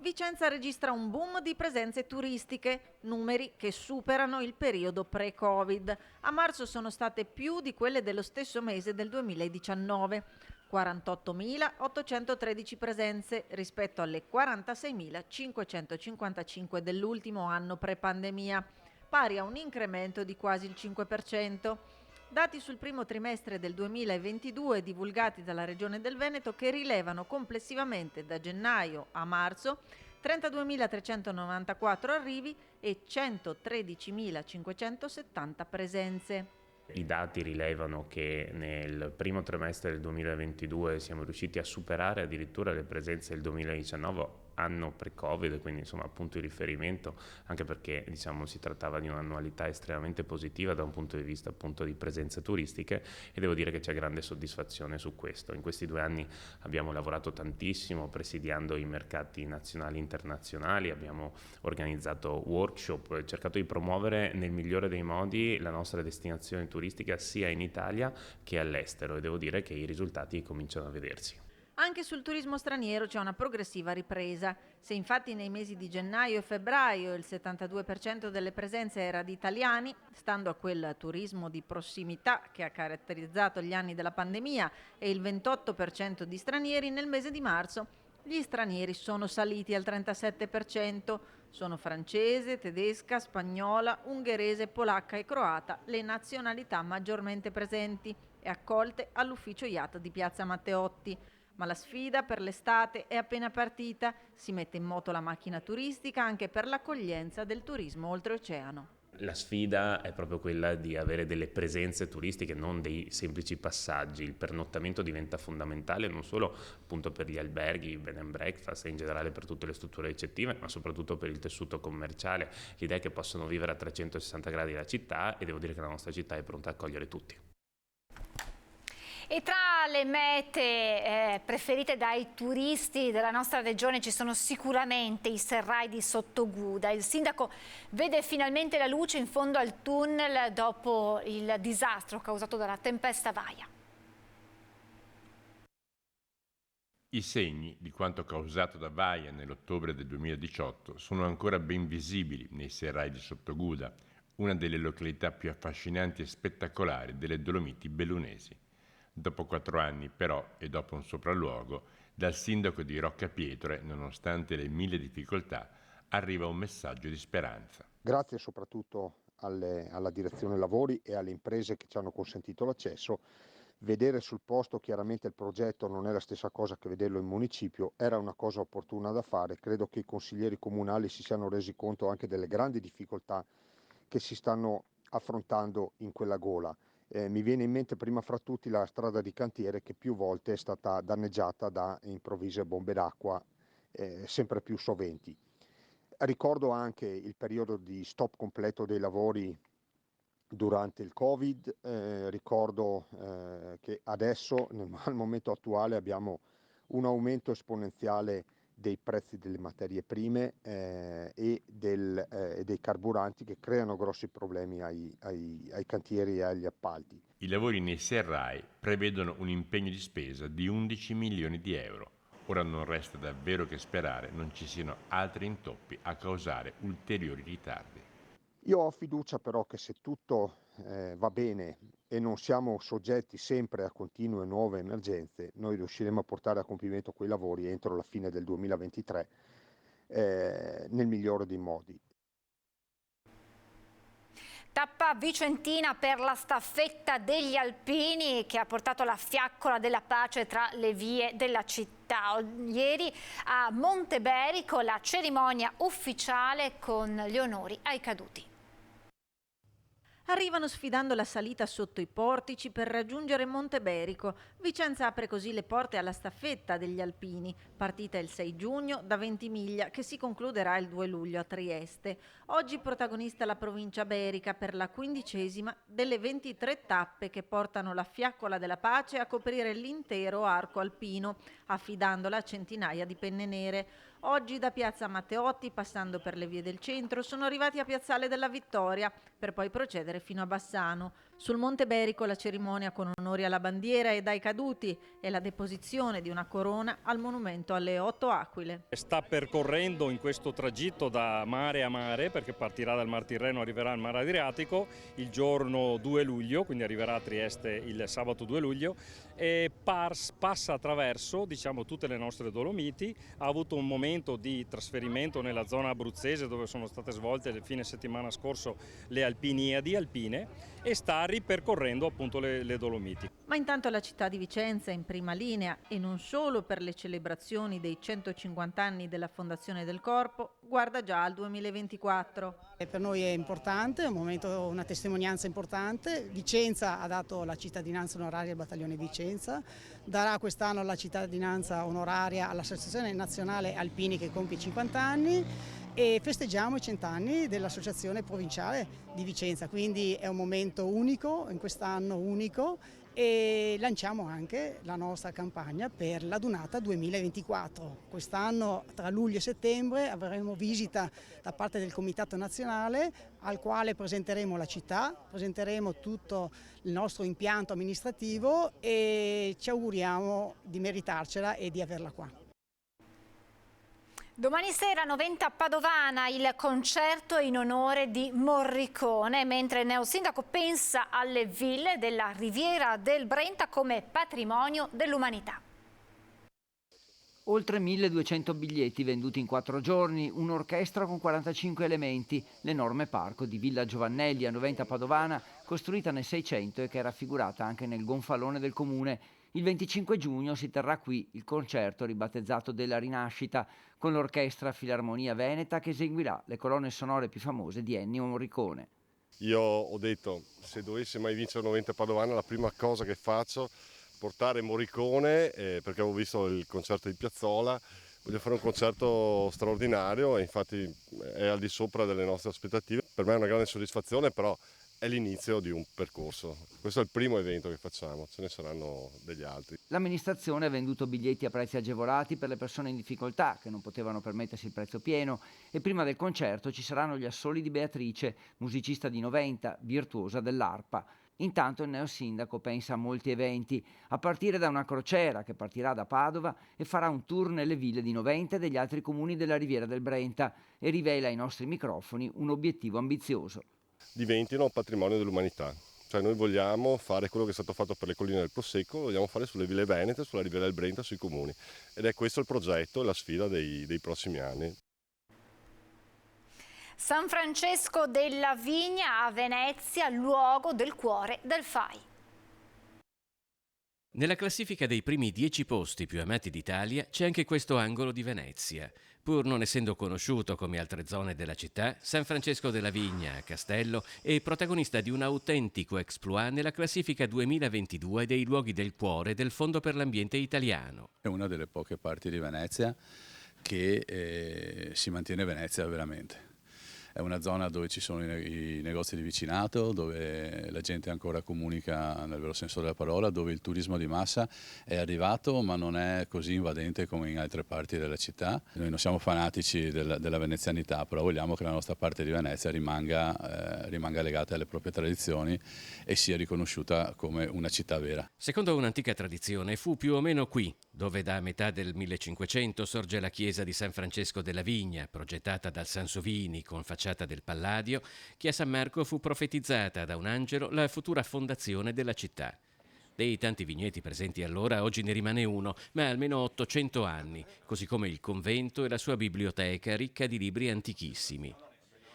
Vicenza registra un boom di presenze turistiche, numeri che superano il periodo pre-Covid. A marzo sono state più di quelle dello stesso mese del 2019, 48.813 presenze rispetto alle 46.555 dell'ultimo anno pre-pandemia, pari a un incremento di quasi il 5%. Dati sul primo trimestre del 2022 divulgati dalla Regione del Veneto che rilevano complessivamente da gennaio a marzo 32.394 arrivi e 113.570 presenze. I dati rilevano che nel primo trimestre del 2022 siamo riusciti a superare addirittura le presenze del 2019, anno pre-Covid, quindi insomma appunto il riferimento, anche perché diciamo si trattava di un'annualità estremamente positiva da un punto di vista appunto di presenze turistiche, e devo dire che c'è grande soddisfazione su questo. In questi 2 anni abbiamo lavorato tantissimo presidiando i mercati nazionali e internazionali, abbiamo organizzato workshop, cercato di promuovere nel migliore dei modi la nostra destinazione turistica sia in Italia che all'estero, e devo dire che i risultati cominciano a vedersi. Anche sul turismo straniero c'è una progressiva ripresa. Se infatti nei mesi di gennaio e febbraio il 72% delle presenze era di italiani, stando a quel turismo di prossimità che ha caratterizzato gli anni della pandemia, e il 28% di stranieri, nel mese di marzo gli stranieri sono saliti al 37%. Sono francese, tedesca, spagnola, ungherese, polacca e croata le nazionalità maggiormente presenti e accolte all'ufficio IATA di Piazza Matteotti. Ma la sfida per l'estate è appena partita, si mette in moto la macchina turistica anche per l'accoglienza del turismo oltreoceano. La sfida è proprio quella di avere delle presenze turistiche, non dei semplici passaggi. Il pernottamento diventa fondamentale non solo appunto per gli alberghi, bed and breakfast e in generale per tutte le strutture ricettive, ma soprattutto per il tessuto commerciale. L'idea è che possono vivere a 360 gradi la città, e devo dire che la nostra città è pronta a accogliere tutti. E tra le mete preferite dai turisti della nostra regione ci sono sicuramente i serrai di Sottoguda. Il sindaco vede finalmente la luce in fondo al tunnel dopo il disastro causato dalla tempesta Vaia. I segni di quanto causato da Vaia nell'ottobre del 2018 sono ancora ben visibili nei serrai di Sottoguda, una delle località più affascinanti e spettacolari delle Dolomiti bellunesi. Dopo 4 anni però, e dopo un sopralluogo, dal sindaco di Roccapietre, nonostante le 1000 difficoltà, arriva un messaggio di speranza. Grazie soprattutto alla direzione lavori e alle imprese che ci hanno consentito l'accesso. Vedere sul posto chiaramente il progetto non è la stessa cosa che vederlo in municipio, era una cosa opportuna da fare. Credo che i consiglieri comunali si siano resi conto anche delle grandi difficoltà che si stanno affrontando in quella gola. Mi viene in mente prima fra tutti la strada di cantiere che più volte è stata danneggiata da improvvise bombe d'acqua sempre più soventi. Ricordo anche il periodo di stop completo dei lavori durante il Covid, ricordo che adesso al momento attuale abbiamo un aumento esponenziale dei prezzi delle materie prime e dei carburanti che creano grossi problemi ai cantieri e agli appalti. I lavori nei serrai prevedono un impegno di spesa di 11 milioni di euro. Ora non resta davvero che sperare non ci siano altri intoppi a causare ulteriori ritardi. Io ho fiducia però che se tutto va bene e non siamo soggetti sempre a continue nuove emergenze, noi riusciremo a portare a compimento quei lavori entro la fine del 2023 nel migliore dei modi. Tappa vicentina per la staffetta degli alpini che ha portato la fiaccola della pace tra le vie della città. Ieri a Monteberico la cerimonia ufficiale con gli onori ai caduti. Arrivano sfidando la salita sotto i portici per raggiungere Monteberico. Vicenza apre così le porte alla staffetta degli alpini, partita il 6 giugno da Ventimiglia, che si concluderà il 2 luglio a Trieste. Oggi protagonista la provincia berica per la 15ª delle 23 tappe che portano la fiaccola della pace a coprire l'intero arco alpino, affidandola a centinaia di penne nere. Oggi da piazza Matteotti, passando per le vie del centro, sono arrivati a Piazzale della Vittoria per poi procedere fino a Bassano. Sul Monte Berico la cerimonia con onori alla bandiera e ai caduti e la deposizione di una corona al monumento alle 8 aquile. Sta percorrendo in questo tragitto da mare a mare, perché partirà dal Mar Tirreno e arriverà al Mar Adriatico il giorno 2 luglio, quindi arriverà a Trieste il sabato 2 luglio e passa attraverso tutte le nostre Dolomiti. Ha avuto un momento di trasferimento nella zona abruzzese dove sono state svolte il fine settimana scorso le Alpiniadi alpine e sta ripercorrendo appunto le Dolomiti. Ma intanto la città di Vicenza è in prima linea e non solo per le celebrazioni dei 150 anni della fondazione del Corpo, guarda già al 2024. Per noi è importante, è un momento, una testimonianza importante. Vicenza ha dato la cittadinanza onoraria al Battaglione Vicenza, darà quest'anno la cittadinanza onoraria all'Associazione Nazionale Alpini che compie 50 anni e festeggiamo i 100 anni dell'Associazione Provinciale di Vicenza, quindi è un momento unico, in quest'anno unico, e lanciamo anche la nostra campagna per la Dunata 2024. Quest'anno tra luglio e settembre avremo visita da parte del Comitato Nazionale al quale presenteremo la città, presenteremo tutto il nostro impianto amministrativo e ci auguriamo di meritarcela e di averla qua. Domani sera 90 a Padovana il concerto in onore di Morricone, mentre il neosindaco pensa alle ville della Riviera del Brenta come patrimonio dell'umanità. Oltre 1200 biglietti venduti in 4 giorni, un'orchestra con 45 elementi, l'enorme parco di Villa Giovannelli a 90 Padovana, costruita nel 600 e che è raffigurata anche nel gonfalone del comune. Il 25 giugno si terrà qui il concerto ribattezzato della Rinascita, con l'orchestra Filarmonia Veneta che eseguirà le colonne sonore più famose di Ennio Morricone. Io ho detto, se dovesse mai vincere 90 Padovana, la prima cosa che faccio portare Morricone, perché avevo visto il concerto di Piazzolla, voglio fare un concerto straordinario e infatti è al di sopra delle nostre aspettative. Per me è una grande soddisfazione, però è l'inizio di un percorso. Questo è il primo evento che facciamo, ce ne saranno degli altri. L'amministrazione ha venduto biglietti a prezzi agevolati per le persone in difficoltà che non potevano permettersi il prezzo pieno e prima del concerto ci saranno gli assoli di Beatrice, musicista di 90, virtuosa dell'arpa. Intanto il neosindaco pensa a molti eventi, a partire da una crociera che partirà da Padova e farà un tour nelle ville di 90 e degli altri comuni della Riviera del Brenta e rivela ai nostri microfoni un obiettivo ambizioso. Diventino patrimonio dell'umanità. Cioè noi vogliamo fare quello che è stato fatto per le colline del Prosecco, lo vogliamo fare sulle ville venete, sulla Riviera del Brenta, sui comuni. Ed è questo il progetto e la sfida dei prossimi anni. San Francesco della Vigna a Venezia, luogo del cuore del FAI. Nella classifica dei primi 10 posti più amati d'Italia c'è anche questo angolo di Venezia. Pur non essendo conosciuto come altre zone della città, San Francesco della Vigna a Castello è protagonista di un autentico exploit nella classifica 2022 dei luoghi del cuore del Fondo per l'Ambiente italiano. È una delle poche parti di Venezia che si mantiene Venezia veramente. È una zona dove ci sono i negozi di vicinato, dove la gente ancora comunica nel vero senso della parola, dove il turismo di massa è arrivato ma non è così invadente come in altre parti della città. Noi non siamo fanatici della venezianità, però vogliamo che la nostra parte di Venezia rimanga legata alle proprie tradizioni e sia riconosciuta come una città vera. Secondo un'antica tradizione fu più o meno qui, dove da metà del 1500 sorge la chiesa di San Francesco della Vigna, progettata dal Sansovini con facciata del Palladio, che a San Marco fu profetizzata da un angelo la futura fondazione della città. Dei tanti vigneti presenti allora oggi ne rimane uno, ma almeno 800 anni, così come il convento e la sua biblioteca ricca di libri antichissimi.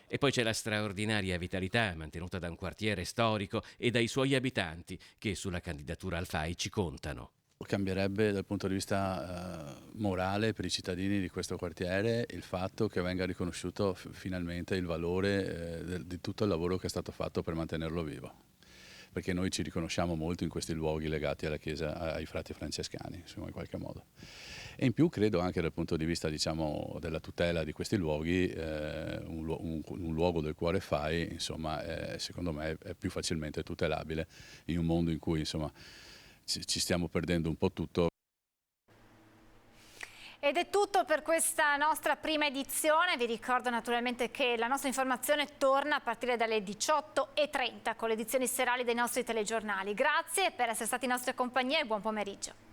E poi c'è la straordinaria vitalità mantenuta da un quartiere storico e dai suoi abitanti, che sulla candidatura al FAI ci contano. Cambierebbe dal punto di vista morale per i cittadini di questo quartiere il fatto che venga riconosciuto finalmente il valore di tutto il lavoro che è stato fatto per mantenerlo vivo. Perché noi ci riconosciamo molto in questi luoghi legati alla Chiesa, ai frati francescani, insomma, in qualche modo. E in più credo anche dal punto di vista, diciamo, della tutela di questi luoghi, un luogo del cuore FAI, insomma, secondo me è più facilmente tutelabile in un mondo in cui, insomma, ci stiamo perdendo un po' tutto. Ed è tutto per questa nostra prima edizione. Vi ricordo naturalmente che la nostra informazione torna a partire dalle 18:30 con le edizioni serali dei nostri telegiornali. Grazie per essere stati in nostra compagnia e buon pomeriggio.